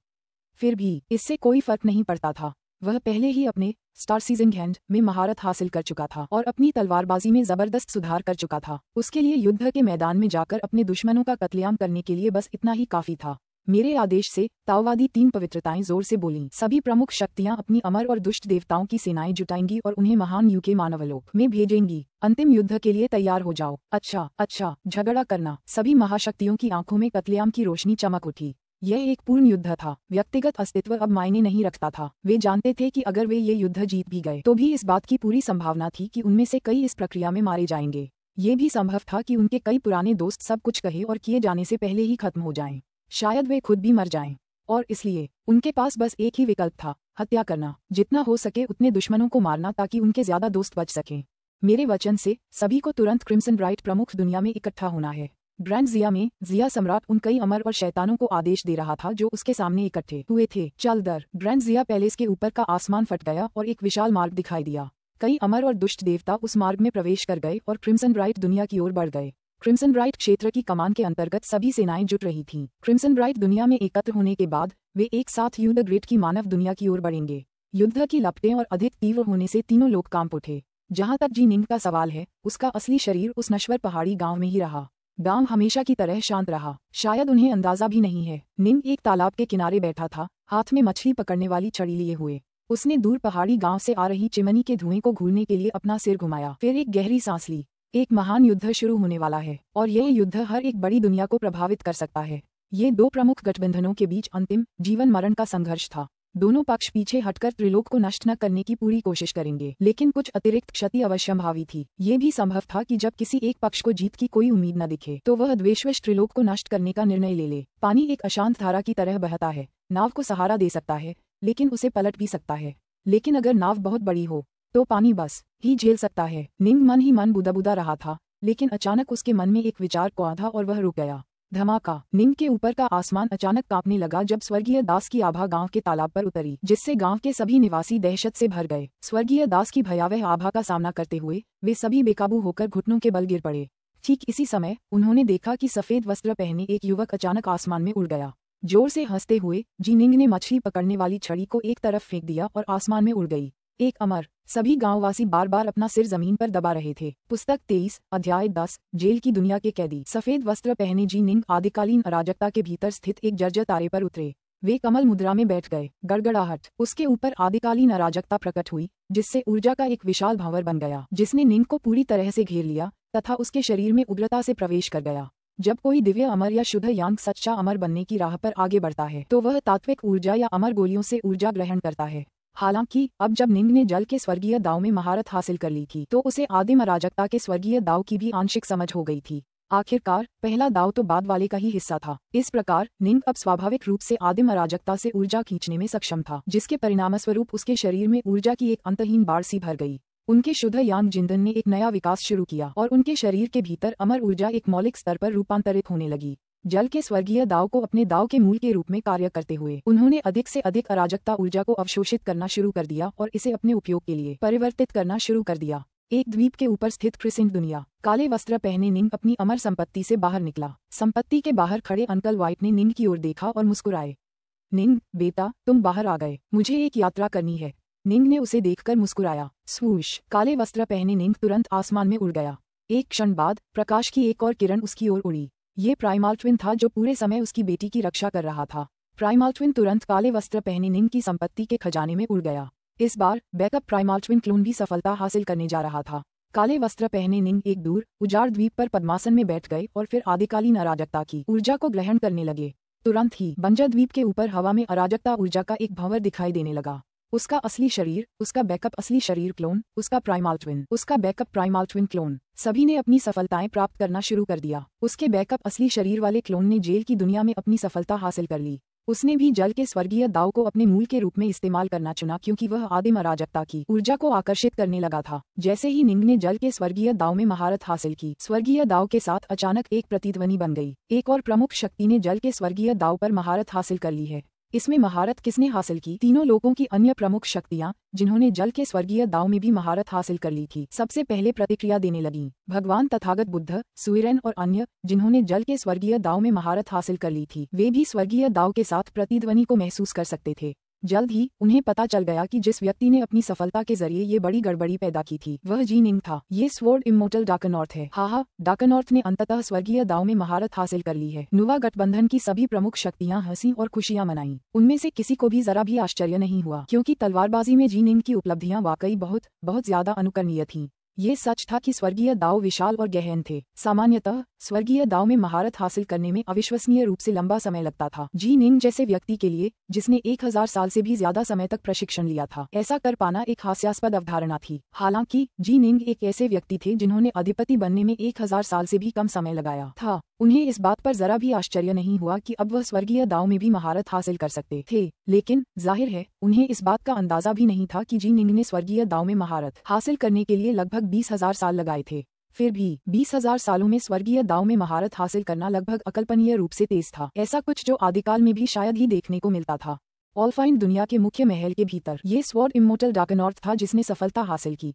फिर भी इससे कोई फर्क नहीं पड़ता था। वह पहले ही अपने स्टार सीजन हैंड में महारत हासिल कर चुका था और अपनी तलवारबाजी में जबरदस्त सुधार कर चुका था। उसके लिए युद्ध के मैदान में जाकर अपने दुश्मनों का कत्लेआम करने के लिए बस इतना ही काफी था। मेरे आदेश से ताओवादी 3 पवित्रताएं जोर से बोलीं। सभी प्रमुख शक्तियां अपनी अमर और दुष्ट देवताओं की सेनाएं जुटाएंगी और उन्हें महान युग के मानवलोक में भेजेंगी। अंतिम युद्ध के लिए तैयार हो जाओ। अच्छा, झगड़ा करना। सभी महाशक्तियों की आंखों में कत्लेआम की रोशनी चमक उठी। यह एक पूर्ण युद्ध था। व्यक्तिगत अस्तित्व अब मायने नहीं रखता था। वे जानते थे कि अगर वे ये युद्ध जीत भी गए तो भी इस बात की पूरी संभावना थी कि उनमें से कई इस प्रक्रिया में मारे जाएंगे। ये भी संभव था कि उनके कई पुराने दोस्त सब कुछ कहे और किए जाने से पहले ही खत्म हो जाएं। शायद वे खुद भी मर जाएं। और इसलिए उनके पास बस एक ही विकल्प था, हत्या करना। जितना हो सके उतने दुश्मनों को मारना ताकि उनके ज्यादा दोस्त बच सकें। मेरे वचन से सभी को तुरंत क्रिम्सन ब्राइट प्रमुख दुनिया में इकट्ठा होना है। ग्रैंड जिया में जिया सम्राट उन कई अमर और शैतानों को आदेश दे रहा था जो उसके सामने इकट्ठे हुए थे। चल दर। ग्रैंड जिया पैलेस के ऊपर का आसमान फट गया और एक विशाल मार्ग दिखाई दिया। कई अमर और दुष्ट देवता उस मार्ग में प्रवेश कर गए और क्रिम्सन ब्राइट दुनिया की ओर बढ़ गए। क्रिम्सन ब्राइट क्षेत्र की कमान के अंतर्गत सभी सेनाएं जुट रही थीं। क्रिम्सन ब्राइट दुनिया में एकत्र होने के बाद वे एक साथ यू द ग्रेट की मानव दुनिया की ओर बढ़ेंगे। युद्ध की लपटें और अधिक तीव्र होने से तीनों लोग कांप उठे। जहां तक जी निंग का सवाल है, उसका असली शरीर उस नश्वर पहाड़ी गांव में ही रहा। गांव हमेशा की तरह शांत रहा। शायद उन्हें अंदाजा भी नहीं है। निंग एक तालाब के किनारे बैठा था, हाथ में मछली पकड़ने वाली छड़ी लिए हुए। उसने दूर पहाड़ी गांव से आ रही चिमनी के धुएं को घूरने के लिए अपना सिर घुमाया, फिर एक गहरी सांस ली। एक महान युद्ध शुरू होने वाला है और यह युद्ध हर एक बड़ी दुनिया को प्रभावित कर सकता है। ये 2 प्रमुख गठबंधनों के बीच अंतिम जीवन मरण का संघर्ष था। दोनों पक्ष पीछे हटकर त्रिलोक को नष्ट न करने की पूरी कोशिश करेंगे, लेकिन कुछ अतिरिक्त क्षति अवश्यंभावी थी। ये भी संभव था कि जब किसी एक पक्ष को जीत की कोई उम्मीद न दिखे तो वह द्वेषवश त्रिलोक को नष्ट करने का निर्णय ले ले। पानी एक अशांत धारा की तरह बहता है। नाव को सहारा दे सकता है लेकिन उसे पलट भी सकता है। लेकिन अगर नाव बहुत बड़ी हो तो पानी बस ही झेल सकता है। निंग मन ही मन बुदाबुदा रहा था। लेकिन अचानक उसके मन में एक विचार को आधा और वह रुक गया। धमाका! निंग के ऊपर का आसमान अचानक कांपने लगा जब स्वर्गीय दास की आभा गांव के तालाब पर उतरी, जिससे गांव के सभी निवासी दहशत से भर गए। स्वर्गीय दास की भयावह आभा का सामना करते हुए वे सभी बेकाबू होकर घुटनों के बल गिर पड़े। ठीक इसी समय उन्होंने देखा कि सफेद वस्त्र पहने एक युवक अचानक आसमान में उड़ गया। जोर से हंसते हुए जी निंग ने मछली पकड़ने वाली छड़ी को एक तरफ फेंक दिया और आसमान में उड़ गई। एक अमर! सभी गांववासी बार बार अपना सिर जमीन पर दबा रहे थे। पुस्तक 23, अध्याय 10, जेल की दुनिया के कैदी। सफेद वस्त्र पहने जी निंग आदिकालीन अराजकता के भीतर स्थित एक जर्जर तारे पर उतरे। वे कमल मुद्रा में बैठ गए। गड़गड़ाहट! उसके ऊपर आदिकालीन अराजकता प्रकट हुई, जिससे ऊर्जा का एक विशाल भंवर बन गया, जिसने निंग को पूरी तरह से घेर लिया तथा उसके शरीर में उग्रता से प्रवेश कर गया। जब कोई दिव्य अमर या शुद्ध यांग सच्चा अमर बनने की राह पर आगे बढ़ता है तो वह तात्विक ऊर्जा या अमर गोलियों से ऊर्जा ग्रहण करता है। हालांकि अब जब निंग ने जल के स्वर्गीय दाव में महारत हासिल कर ली थी तो उसे आदिम अराजकता के स्वर्गीय दाव की भी आंशिक समझ हो गई थी। आखिरकार पहला दाव तो बाद वाले का ही हिस्सा था। इस प्रकार निंग अब स्वाभाविक रूप से आदिम अराजकता से ऊर्जा खींचने में सक्षम था, जिसके परिणामस्वरूप उसके शरीर में ऊर्जा की एक अंतहीन बाढ़ सी भर गई। उनके शुद्ध यांग जिंदन ने एक नया विकास शुरू किया और उनके शरीर के भीतर अमर ऊर्जा एक मौलिक स्तर पर रूपांतरित होने लगी। जल के स्वर्गीय दाव को अपने दाव के मूल के रूप में कार्य करते हुए उन्होंने अधिक से अधिक अराजकता ऊर्जा को अवशोषित करना शुरू कर दिया और इसे अपने उपयोग के लिए परिवर्तित करना शुरू कर दिया। एक द्वीप के ऊपर स्थित क्रिसेंट दुनिया। काले वस्त्र पहने निंग अपनी अमर संपत्ति से बाहर निकला। संपत्ति के बाहर खड़े अंकल व्हाइट ने निंग की ओर देखा और मुस्कुराए। निंग, बेटा, तुम बाहर आ गए। मुझे एक यात्रा करनी है। निंग ने उसे देखकर मुस्कुराया। स्वूश! काले वस्त्र पहने निंग तुरंत आसमान में उड़ गया। एक क्षण बाद प्रकाश की एक और किरण उसकी ओर उड़ी। ये प्राइमल ट्विन था जो पूरे समय उसकी बेटी की रक्षा कर रहा था। प्राइमल ट्विन तुरंत काले वस्त्र पहने निंग की संपत्ति के खजाने में उड़ गया। इस बार बैकअप प्राइमल ट्विन क्लोन भी सफलता हासिल करने जा रहा था। काले वस्त्र पहने निंग एक दूर उजाड़ द्वीप पर पद्मासन में बैठ गए और फिर आदिकालीन अराजकता की ऊर्जा को ग्रहण करने लगे। तुरंत ही बंजर द्वीप के ऊपर हवा में अराजकता ऊर्जा का एक भंवर दिखाई देने लगा। उसका असली शरीर, उसका बैकअप असली शरीर क्लोन, उसका प्राइमल ट्विन, उसका बैकअप प्राइमल ट्विन क्लोन, सभी ने अपनी सफलताएं प्राप्त करना शुरू कर दिया। उसके बैकअप असली शरीर वाले क्लोन ने जेल की दुनिया में अपनी सफलता हासिल कर ली। उसने भी जल के स्वर्गीय दाव को अपने मूल के रूप में इस्तेमाल करना चुना क्योंकि वह आदिम अराजकता की ऊर्जा को आकर्षित करने लगा था। जैसे ही निंग ने जल के स्वर्गीय दाव में महारत हासिल की, स्वर्गीय दाव के साथ अचानक एक प्रतिध्वनि बन गई। एक और प्रमुख शक्ति ने जल के स्वर्गीय दाव पर महारत हासिल कर ली है। इसमें महारत किसने हासिल की? तीनों लोगों की अन्य प्रमुख शक्तियां जिन्होंने जल के स्वर्गीय दाव में भी महारत हासिल कर ली थी, सबसे पहले प्रतिक्रिया देने लगीं। भगवान तथागत बुद्ध, सुइरेन और अन्य जिन्होंने जल के स्वर्गीय दाव में महारत हासिल कर ली थी, वे भी स्वर्गीय दाव के साथ प्रतिध्वनि को महसूस कर सकते थे। जल्द ही उन्हें पता चल गया कि जिस व्यक्ति ने अपनी सफलता के जरिए ये बड़ी गड़बड़ी पैदा की थी वह जी निंग था। ये स्वॉर्ड इमोर्टल डार्कनॉर्थ है। हा, डार्कनॉर्थ ने अंततः स्वर्गीय दाव में महारत हासिल कर ली है। नुवा गठबंधन की सभी प्रमुख शक्तियां हंसी और खुशियां मनाईं। उनमें से किसी को भी जरा भी आश्चर्य नहीं हुआ क्योंकि तलवारबाजी में जी निंग की उपलब्धियां वाकई बहुत बहुत ज्यादा अनुकरणीय थीं। ये सच था कि स्वर्गीय दाव विशाल और गहन थे। सामान्यतः स्वर्गीय दाव में महारत हासिल करने में अविश्वसनीय रूप से लंबा समय लगता था। जी निंग जैसे व्यक्ति के लिए जिसने 1000 साल से भी ज्यादा समय तक प्रशिक्षण लिया था, ऐसा कर पाना एक हास्यास्पद अवधारणा थी। हालांकि जी निंग एक ऐसे व्यक्ति थे जिन्होंने अधिपति बनने में 1000 साल से भी कम समय लगाया था। उन्हें इस बात पर जरा भी आश्चर्य नहीं हुआ कि अब वह स्वर्गीय दाव में भी महारत हासिल कर सकते थे, लेकिन जाहिर है उन्हें इस बात का अंदाजा भी नहीं था कि जी निंग ने स्वर्गीय दाव में महारत हासिल करने के लिए लगभग 20,000 साल लगाए थे। फिर भी 20,000 सालों में स्वर्गीय दाव में महारत हासिल करना लगभग अकल्पनीय रूप से तेज था, ऐसा कुछ जो आदिकाल में भी शायद ही देखने को मिलता था। ऑलफाइन दुनिया के मुख्य महल के भीतर ये स्वॉर्ड इमोर्टल डार्कनॉर्थ था जिसने सफलता हासिल की।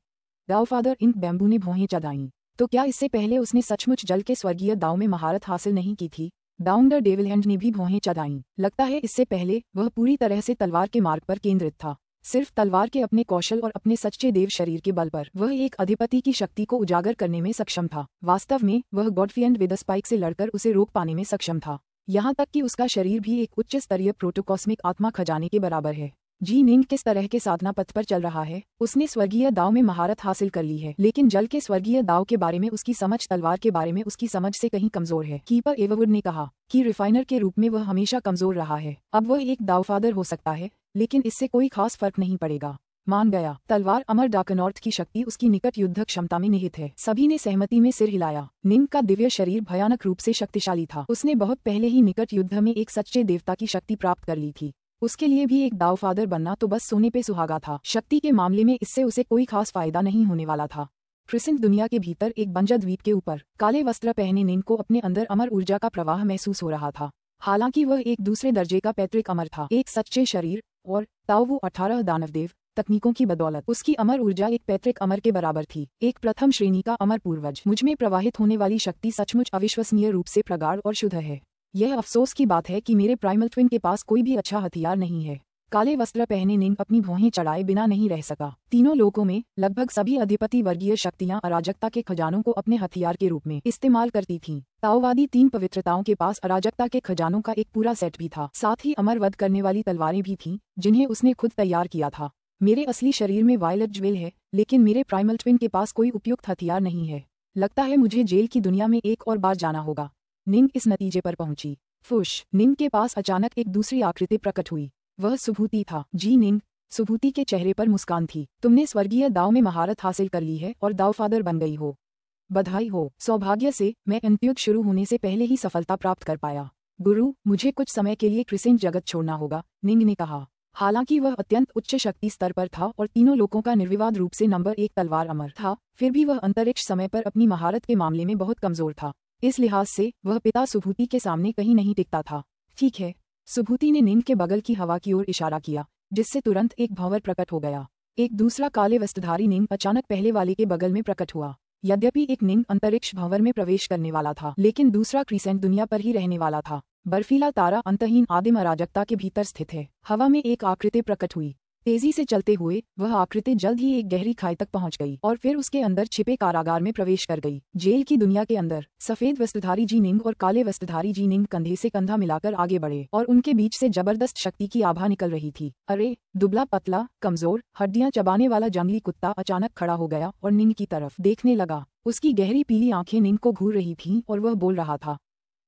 गावफादर इंक बैम्बू ने भौहें चढ़ाईं। तो क्या इससे पहले उसने सचमुच जल के स्वर्गीय दाव में महारत हासिल नहीं की थी? डाउन द डेविल हैंड ने भी भौहें चढ़ाईं। लगता है इससे पहले वह पूरी तरह से तलवार के मार्ग पर केंद्रित था। सिर्फ तलवार के अपने कौशल और अपने सच्चे देव शरीर के बल पर वह एक अधिपति की शक्ति को उजागर करने में सक्षम था। वास्तव में वह गॉडफ्रेंड विद स्पाइक से लड़कर उसे रोक पाने में सक्षम था। यहाँ तक कि उसका शरीर भी एक उच्च स्तरीय प्रोटोकॉस्मिक आत्मा खजाने के बराबर है। जी निंग किस तरह के साधना पथ पर चल रहा है? उसने स्वर्गीय दाव में महारत हासिल कर ली है, लेकिन जल के स्वर्गीय दाव के बारे में उसकी समझ तलवार के बारे में उसकी समझ से कहीं कमजोर है। कीपर एवरवुड ने कहा कि रिफाइनर के रूप में वह हमेशा कमजोर रहा है। अब वह एक दावफादर हो सकता है, लेकिन इससे कोई खास फर्क नहीं पड़ेगा। मान गया। तलवार अमर डार्कनॉर्थ की शक्ति उसकी निकट युद्ध क्षमता में निहित है। सभी ने सहमति में सिर हिलाया। निंग का दिव्य शरीर भयानक रूप से शक्तिशाली था। उसने बहुत पहले ही निकट युद्ध में एक सच्चे देवता की शक्ति प्राप्त कर ली थी। उसके लिए भी एक दावफादर बनना तो बस सोने पे सुहागा था। शक्ति के मामले में इससे उसे कोई खास फायदा नहीं होने वाला था। क्रिसेंट दुनिया के भीतर एक बंजर द्वीप के ऊपर काले वस्त्र पहने निंग को अपने अंदर अमर ऊर्जा का प्रवाह महसूस हो रहा था। हालांकि वह एक दूसरे दर्जे का पैतृक अमर था, एक सच्चे शरीर और ताओ 18 दानवदेव तकनीकों की बदौलत उसकी अमर ऊर्जा एक पैतृक अमर के बराबर थी, एक प्रथम श्रेणी का अमर पूर्वज। मुझमें प्रवाहित होने वाली शक्ति सचमुच अविश्वसनीय रूप से प्रगाढ़ और शुद्ध है। यह अफसोस की बात है कि मेरे प्राइमल ट्विन के पास कोई भी अच्छा हथियार नहीं है। काले वस्त्र पहने निंग अपनी भौहें चढ़ाए बिना नहीं रह सका। तीनों लोकों में लगभग सभी अधिपति वर्गीय शक्तियां अराजकता के खजानों को अपने हथियार के रूप में इस्तेमाल करती थीं। ताओवादी तीन पवित्रताओं के पास अराजकता के खजानों का एक पूरा सेट भी था, साथ ही अमर वध करने वाली तलवारें भी थीं, जिन्हें उसने खुद तैयार किया था। मेरे असली शरीर में वायलेट ज्वेल है, लेकिन मेरे प्राइमल ट्विन के पास कोई उपयुक्त हथियार नहीं है। लगता है मुझे जेल की दुनिया में एक और बार जाना होगा। निंग इस नतीजे पर पहुंची। फुश। निंग के पास अचानक एक दूसरी आकृति प्रकट हुई। वह सुभूति था। जी निंग। सुभूति के चेहरे पर मुस्कान थी। तुमने स्वर्गीय दाव में महारत हासिल कर ली है और दाव फादर बन गई हो। बधाई हो। सौभाग्य से मैं इंत्युग शुरू होने से पहले ही सफलता प्राप्त कर पाया। गुरु, मुझे कुछ समय के लिए क्रिसेंट जगत छोड़ना होगा, निंग ने कहा। हालांकि वह अत्यंत उच्च शक्ति स्तर पर था और तीनों लोगों का निर्विवाद रूप से नंबर 1 तलवार अमर था, फिर भी वह अंतरिक्ष समय पर अपनी महारत के मामले में बहुत कमजोर था। इस लिहाज से वह पिता सुभूति के सामने कहीं नहीं टिकता था। ठीक है। सुभूति ने निंग के बगल की हवा की ओर इशारा किया, जिससे तुरंत एक भंवर प्रकट हो गया। एक दूसरा काले वस्त्रधारी निंग अचानक पहले वाले के बगल में प्रकट हुआ। यद्यपि एक निंग अंतरिक्ष भंवर में प्रवेश करने वाला था, लेकिन दूसरा क्रिसेंट दुनिया पर ही रहने वाला था। बर्फीला तारा अंतहीन आदिम अराजकता के भीतर स्थित है। हवा में एक आकृति प्रकट हुई। तेजी से चलते हुए वह आकृति जल्द ही एक गहरी खाई तक पहुंच गई और फिर उसके अंदर छिपे कारागार में प्रवेश कर गई। जेल की दुनिया के अंदर सफेद वस्त्रधारी जी निंग और काले वस्त्रधारी जी निंग कंधे से कंधा मिलाकर आगे बढ़े और उनके बीच से जबरदस्त शक्ति की आभा निकल रही थी। अरे! दुबला पतला कमजोर हड्डियां चबाने वाला जंगली कुत्ता अचानक खड़ा हो गया और निंग की तरफ देखने लगा। उसकी गहरी पीली आंखें निंग को घूर रही थीं और वह बोल रहा था,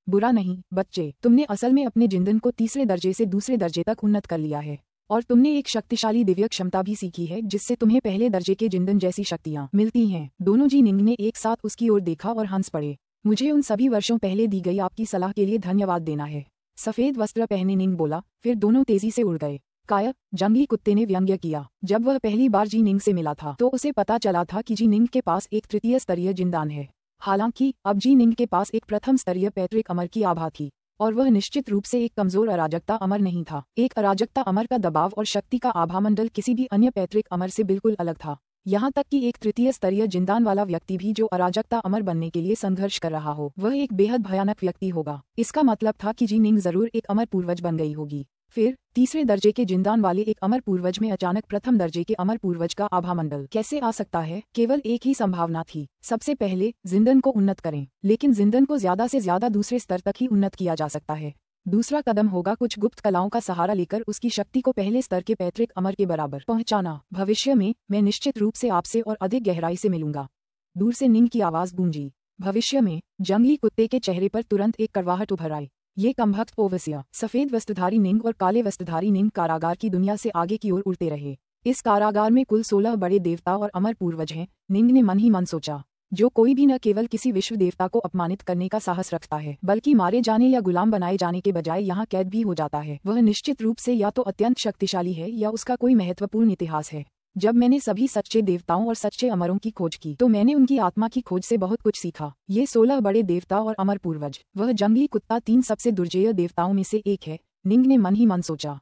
बुरा नहीं बच्चे, तुमने असल में अपने जिंदन को तीसरे दर्जे से दूसरे दर्जे तक उन्नत कर लिया है और तुमने एक शक्तिशाली दिव्य क्षमता भी सीखी है जिससे तुम्हें पहले दर्जे के जिंदन जैसी शक्तियां मिलती हैं। दोनों जी निंग ने एक साथ उसकी ओर देखा और हंस पड़े। मुझे उन सभी वर्षों पहले दी गई आपकी सलाह के लिए धन्यवाद देना है, सफेद वस्त्र पहने निंग बोला। फिर दोनों तेजी से उड़ गए। कायक! जंगली कुत्ते ने व्यंग्य किया। जब वह पहली बार जी निंग से मिला था तो उसे पता चला था कि जी निंग के पास एक तृतीय स्तरीय जिंदान है। हालांकि अब जी निंग के पास एक प्रथम स्तरीय पैतृक अमर की आभा थी और वह निश्चित रूप से एक कमजोर अराजकता अमर नहीं था। एक अराजकता अमर का दबाव और शक्ति का आभामंडल किसी भी अन्य पैतृक अमर से बिल्कुल अलग था। यहाँ तक कि एक तृतीय स्तरीय जिंदान वाला व्यक्ति भी जो अराजकता अमर बनने के लिए संघर्ष कर रहा हो, वह एक बेहद भयानक व्यक्ति होगा। इसका मतलब था कि जी निंग जरूर एक अमर पूर्वज बन गई होगी। फिर तीसरे दर्जे के जिंदान वाले एक अमर पूर्वज में अचानक प्रथम दर्जे के अमर पूर्वज का आभामंडल कैसे आ सकता है? केवल एक ही संभावना थी। सबसे पहले जिंदन को उन्नत करें, लेकिन जिंदन को ज्यादा से ज्यादा दूसरे स्तर तक ही उन्नत किया जा सकता है। दूसरा कदम होगा कुछ गुप्त कलाओं का सहारा लेकर उसकी शक्ति को पहले स्तर के पैतृक अमर के बराबर पहुंचाना। भविष्य में मैं निश्चित रूप से आपसे और अधिक गहराई से मिलूंगा। दूर से निंग की आवाज गूंजी। भविष्य में? जंगली कुत्ते के चेहरे पर तुरंत एक कड़वाहट उभर आई। ये कमबख्त ओवसिया। सफेद वस्त्रधारी निंग और काले वस्त्रधारी निंग कारागार की दुनिया से आगे की ओर उड़ते रहे। इस कारागार में कुल 16 बड़े देवता और अमर पूर्वज हैं। निंग ने मन ही मन सोचा, जो कोई भी न केवल किसी विश्व देवता को अपमानित करने का साहस रखता है, बल्कि मारे जाने या गुलाम बनाए जाने के बजाय यहाँ कैद भी हो जाता है, वह निश्चित रूप से या तो अत्यंत शक्तिशाली है या उसका कोई महत्वपूर्ण इतिहास है। जब मैंने सभी सच्चे देवताओं और सच्चे अमरों की खोज की तो मैंने उनकी आत्मा की खोज से बहुत कुछ सीखा। ये 16 बड़े देवता और अमर पूर्वज, वह जंगली कुत्ता 3 सबसे दुर्जेय देवताओं में से एक है। निंग ने मन ही मन सोचा,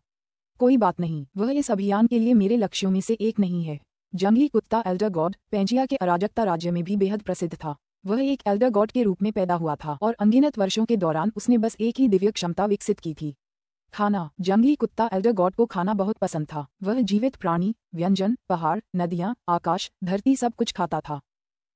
कोई बात नहीं, वह इस अभियान के लिए मेरे लक्ष्यों में से एक नहीं है। जंगली कुत्ता एल्डर गॉड पेंजिया के अराजकता राज्य में भी बेहद प्रसिद्ध था। वह एक एल्डर गॉड के रूप में पैदा हुआ था और अनगिनत वर्षों के दौरान उसने बस एक ही दिव्य क्षमता विकसित की थी, खाना। जंगली कुत्ता एल्डर गॉड को खाना बहुत पसंद था। वह जीवित प्राणी, व्यंजन, पहाड़, नदियां, आकाश, धरती सब कुछ खाता था।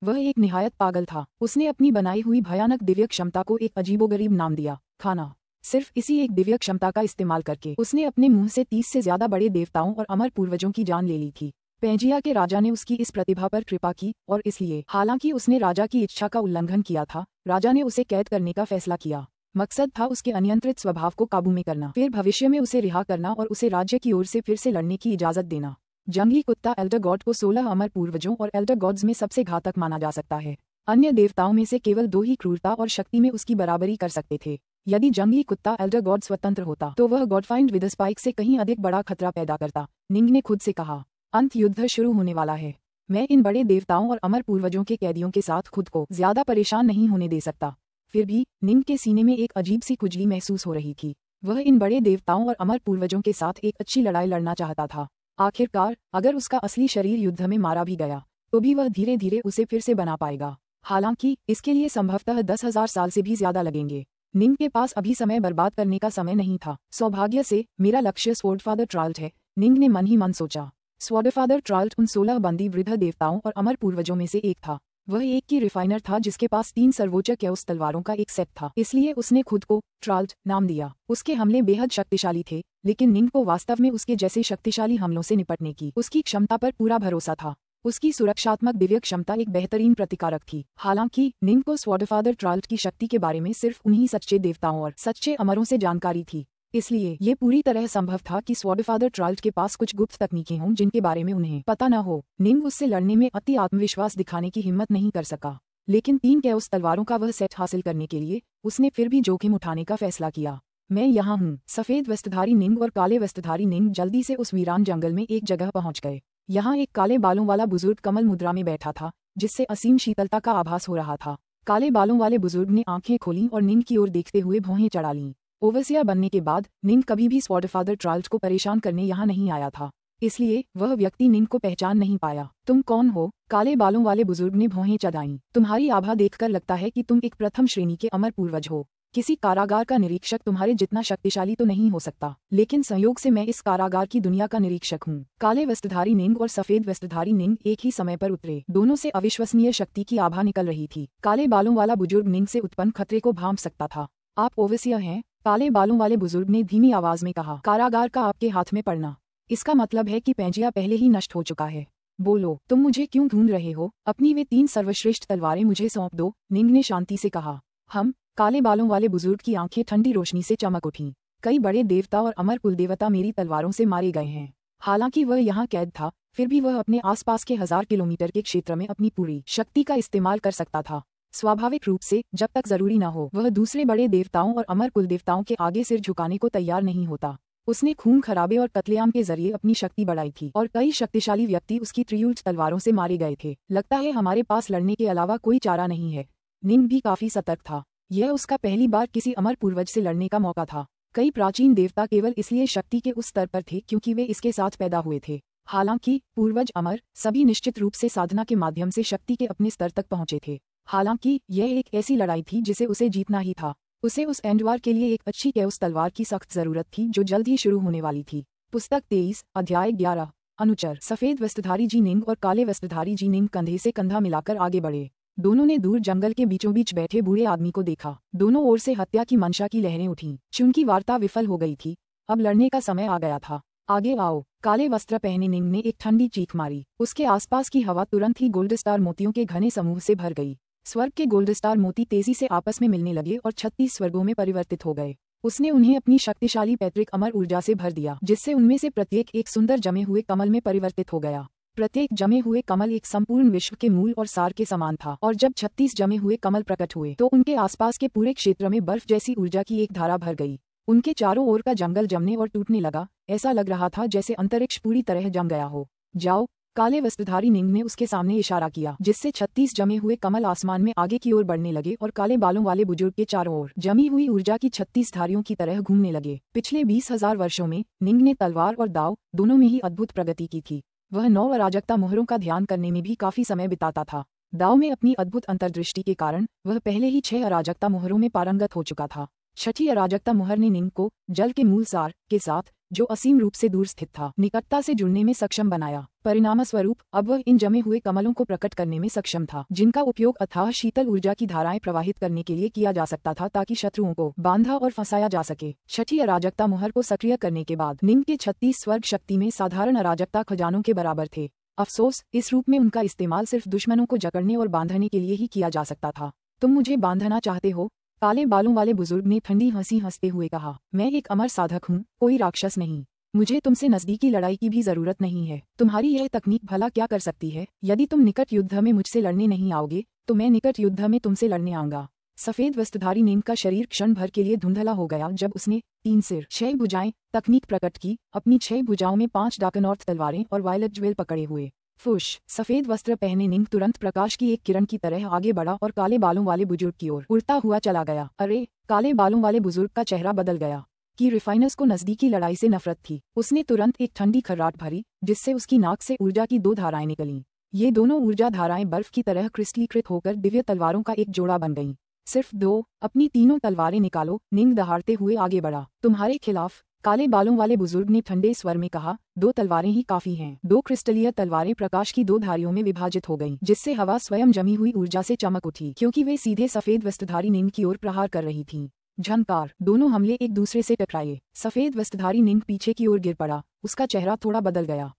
वह एक निहायत पागल था। उसने अपनी बनाई हुई भयानक दिव्य क्षमता को एक अजीबोगरीब नाम दिया, खाना। सिर्फ इसी एक दिव्य क्षमता का इस्तेमाल करके उसने अपने मुंह से 30 से ज्यादा बड़े देवताओं और अमर पूर्वजों की जान ले ली थी। पेंजिया के राजा ने उसकी इस प्रतिभा पर कृपा की और इसलिए, हालांकि उसने राजा की इच्छा का उल्लंघन किया था, राजा ने उसे कैद करने का फैसला किया। मकसद था उसके अनियंत्रित स्वभाव को काबू में करना, फिर भविष्य में उसे रिहा करना और उसे राज्य की ओर से फिर से लड़ने की इजाजत देना। जंगली कुत्ता एल्डर गॉड को 16 अमर पूर्वजों और एल्डर गॉड्स में सबसे घातक माना जा सकता है। अन्य देवताओं में से केवल 2 ही क्रूरता और शक्ति में उसकी बराबरी कर सकते थे। यदि जंगली कुत्ता एल्डर गॉड स्वतंत्र होता तो वह गॉडफाइंड विद स्पाइक से कहीं अधिक बड़ा खतरा पैदा करता। निंग ने खुद से कहा, अंत युद्ध शुरू होने वाला है। मैं इन बड़े देवताओं और अमर पूर्वजों के कैदियों के साथ खुद को ज्यादा परेशान नहीं होने दे सकता। फिर भी निंग के सीने में एक अजीब सी खुजली महसूस हो रही थी। वह इन बड़े देवताओं और अमर पूर्वजों के साथ एक अच्छी लड़ाई लड़ना चाहता था। आखिरकार अगर उसका असली शरीर युद्ध में मारा भी गया तो भी वह धीरे धीरे उसे फिर से बना पाएगा। हालांकि इसके लिए संभवतः 10,000 साल से भी ज्यादा लगेंगे। निंग के पास अभी समय बर्बाद करने का समय नहीं था। सौभाग्य से मेरा लक्ष्य स्वॉर्डफादर ट्राल्ट है, निंग ने मन ही मन सोचा। स्वॉर्डफादर ट्राल्ट उन 16 बंदी वृद्ध देवताओं और अमर पूर्वजों में से एक था। वह एक की रिफाइनर था जिसके पास 3 सर्वोच्च क्योस तलवारों का एक सेट था, इसलिए उसने खुद को ट्राल्ट नाम दिया। उसके हमले बेहद शक्तिशाली थे, लेकिन निंग को वास्तव में उसके जैसे शक्तिशाली हमलों से निपटने की उसकी क्षमता पर पूरा भरोसा था। उसकी सुरक्षात्मक दिव्य क्षमता एक बेहतरीन प्रतिकारक थी। हालांकि निंग को स्वॉर्डफादर ट्राल्ट की शक्ति के बारे में सिर्फ उन्हीं सच्चे देवताओं और सच्चे अमरों से जानकारी थी, इसलिए ये पूरी तरह संभव था कि स्वॉर्डफादर ट्राल्ट के पास कुछ गुप्त तकनीकें हों जिनके बारे में उन्हें पता न हो। निंग उससे लड़ने में अति आत्मविश्वास दिखाने की हिम्मत नहीं कर सका, लेकिन 3 क्योस तलवारों का वह सेट हासिल करने के लिए उसने फिर भी जोखिम उठाने का फैसला किया। मैं यहाँ हूँ। सफेद वस्त्रधारी निंग और काले वस्त्रधारी निंग जल्दी से उस वीरान जंगल में एक जगह पहुंच गए। यहाँ एक काले बालों वाला बुजुर्ग कमल मुद्रा में बैठा था, जिससे असीम शीतलता का आभास हो रहा था। काले बालों वाले बुजुर्ग ने आंखें खोलीं और निंग की ओर देखते हुए भौहें चढ़ा लीं। ओवरसियर बनने के बाद निंग कभी भी स्वॉर्डफादर ट्राल्ट को परेशान करने यहाँ नहीं आया था, इसलिए वह व्यक्ति निंग को पहचान नहीं पाया। तुम कौन हो? काले बालों वाले बुजुर्ग ने भौहें चढ़ाईं। तुम्हारी आभा देखकर लगता है कि तुम एक प्रथम श्रेणी के अमर पूर्वज हो। किसी कारागार का निरीक्षक तुम्हारे जितना शक्तिशाली तो नहीं हो सकता, लेकिन संयोग से मैं इस कारागार की दुनिया का निरीक्षक हूँ। काले वस्त्रधारी निंग और सफेद वस्त्रधारी निंग एक ही समय पर उतरे। दोनों से अविश्वसनीय शक्ति की आभा निकल रही थी। काले बालों वाला बुजुर्ग निंग से उत्पन्न खतरे को भांप सकता था। आप ओवरसियर हैं? काले बालों वाले बुजुर्ग ने धीमी आवाज में कहा। कारागार का आपके हाथ में पड़ना, इसका मतलब है कि पेंजिया पहले ही नष्ट हो चुका है। बोलो, तुम मुझे क्यों ढूंढ रहे हो? अपनी वे 3 सर्वश्रेष्ठ तलवारें मुझे सौंप दो, निंग ने शांति से कहा। हम? काले बालों वाले बुजुर्ग की आंखें ठंडी रोशनी से चमक उठीं। कई बड़े देवता और अमर कुलदेवता मेरी तलवारों से मारे गए हैं। हालांकि वह यहाँ कैद था, फिर भी वह अपने आसपास के 1000 किलोमीटर के क्षेत्र में अपनी पूरी शक्ति का इस्तेमाल कर सकता था। स्वाभाविक रूप से जब तक जरूरी न हो वह दूसरे बड़े देवताओं और अमर कुलदेवताओं के आगे सिर झुकाने को तैयार नहीं होता। उसने खून खराबे और कत्लेआम के जरिए अपनी शक्ति बढ़ाई थी और कई शक्तिशाली व्यक्ति उसकी त्रियुज तलवारों से मारे गए थे। लगता है हमारे पास लड़ने के अलावा कोई चारा नहीं है। निंग भी काफी सतर्क था। यह उसका पहली बार किसी अमर पूर्वज से लड़ने का मौका था। कई प्राचीन देवता केवल इसलिए शक्ति के उस स्तर पर थे क्योंकि वे इसके साथ पैदा हुए थे। हालांकि पूर्वज अमर सभी निश्चित रूप से साधना के माध्यम से शक्ति के अपने स्तर तक पहुंचे थे। हालांकि यह एक ऐसी लड़ाई थी जिसे उसे जीतना ही था। उसे उस एंडवार के लिए एक अच्छी क्योस तलवार की सख्त जरूरत थी जो जल्द ही शुरू होने वाली थी। पुस्तक 23 अध्याय 11 अनुचर। सफेद वस्त्रधारी जी निंग और काले वस्त्रधारी जी निंग कंधे से कंधा मिलाकर आगे बढ़े। दोनों ने दूर जंगल के बीचों बीच बैठे बूढ़े आदमी को देखा। दोनों ओर से हत्या की मंशा की लहरें उठीं। चूंकि वार्ता विफल हो गई थी, अब लड़ने का समय आ गया था। आगे आओ। काले वस्त्र पहने निंग ने एक ठंडी चीख मारी। उसके आसपास की हवा तुरंत ही गोल्ड स्टार मोतियों के घने समूह से भर गई। स्वर्ग के गोल्ड स्टार मोती तेजी से आपस में मिलने लगे और 36 स्वर्गों में परिवर्तित हो गए। उसने उन्हें अपनी शक्तिशाली पैतृक अमर ऊर्जा से भर दिया, जिससे उनमें से प्रत्येक एक सुंदर जमे हुए कमल में परिवर्तित हो गया। प्रत्येक जमे हुए कमल एक संपूर्ण विश्व के मूल और सार के समान था, और जब 36 जमे हुए कमल प्रकट हुए तो उनके आसपास के पूरे क्षेत्र में बर्फ जैसी ऊर्जा की एक धारा भर गई। उनके चारों ओर का जंगल जमने और टूटने लगा। ऐसा लग रहा था जैसे अंतरिक्ष पूरी तरह जम गया हो। जाओ। काले वस्त्रधारी निंग ने उसके सामने इशारा किया, जिससे 36 जमे हुए कमल आसमान में आगे की ओर बढ़ने लगे और काले बालों वाले बुजुर्ग के चारों ओर जमी हुई ऊर्जा की 36 धारियों की तरह घूमने लगे। पिछले 20,000 वर्षों में निंग ने तलवार और दाव दोनों में ही अद्भुत प्रगति की थी। वह 9 अराजकता मोहरों का ध्यान करने में भी काफी समय बिताता था। दाव में अपनी अद्भुत अंतर्दृष्टि के कारण वह पहले ही 6 अराजकता मोहरों में पारंगत हो चुका था। 6ठी अराजकता मोहर ने निंग को जल के मूल सार के साथ, जो असीम रूप से दूर स्थित था, निकटता से जुड़ने में सक्षम बनाया। परिणामस्वरूप अब वह इन जमे हुए कमलों को प्रकट करने में सक्षम था, जिनका उपयोग अथाह शीतल ऊर्जा की धाराएं प्रवाहित करने के लिए किया जा सकता था ताकि शत्रुओं को बांधा और फंसाया जा सके। 6ठी अराजकता मोहर को सक्रिय करने के बाद निंग के 36 स्वर्ग शक्ति में साधारण अराजकता खजानों के बराबर थे। अफसोस, इस रूप में उनका इस्तेमाल सिर्फ दुश्मनों को जकड़ने और बांधने के लिए ही किया जा सकता था। तुम मुझे बांधना चाहते हो? काले बालों वाले बुजुर्ग ने ठंडी हंसी हंसते हुए कहा। मैं एक अमर साधक हूँ, कोई राक्षस नहीं। मुझे तुमसे नजदीकी लड़ाई की भी जरूरत नहीं है। तुम्हारी यह तकनीक भला क्या कर सकती है? यदि तुम निकट युद्ध में मुझसे लड़ने नहीं आओगे तो मैं निकट युद्ध में तुमसे लड़ने आऊंगा। सफेद वस्त्रधारी निंग का शरीर क्षण भर के लिए धुंधला हो गया जब उसने 3 सिर 6 भुजाएं तकनीक प्रकट की। अपनी 6 भुजाओं में 5 डाकनॉर्थ तलवारें और वायलेट ज्वेल पकड़े हुए फुश। सफेद वस्त्र पहने निंग तुरंत प्रकाश की एक किरण की तरह आगे बढ़ा और काले बालों वाले बुजुर्ग की ओर उड़ता हुआ चला गया। अरे! काले बालों वाले बुजुर्ग का चेहरा बदल गया। कि रिफाइनर्स को नजदीकी लड़ाई से नफरत थी। उसने तुरंत एक ठंडी खर्राट भरी, जिससे उसकी नाक से ऊर्जा की 2 धाराएं निकलीं। ये दोनों ऊर्जा धाराएं बर्फ की तरह क्रिस्टलीकृत होकर दिव्य तलवारों का एक जोड़ा बन गईं। सिर्फ 2, अपनी तीनों तलवारें निकालो, निंग दहाड़ते हुए आगे बढ़ा। तुम्हारे खिलाफ, काले बालों वाले बुजुर्ग ने ठंडे स्वर में कहा, 2 तलवारें ही काफी हैं। 2 क्रिस्टलीय तलवारें प्रकाश की 2 धारियों में विभाजित हो गईं, जिससे हवा स्वयं जमी हुई ऊर्जा से चमक उठी, क्योंकि वे सीधे सफेद वस्त्रधारी निंग की ओर प्रहार कर रही थीं। झनकार। दोनों हमले एक दूसरे से टकराए। सफेद वस्त्रधारी निंग पीछे की ओर गिर पड़ा। उसका चेहरा थोड़ा बदल गया।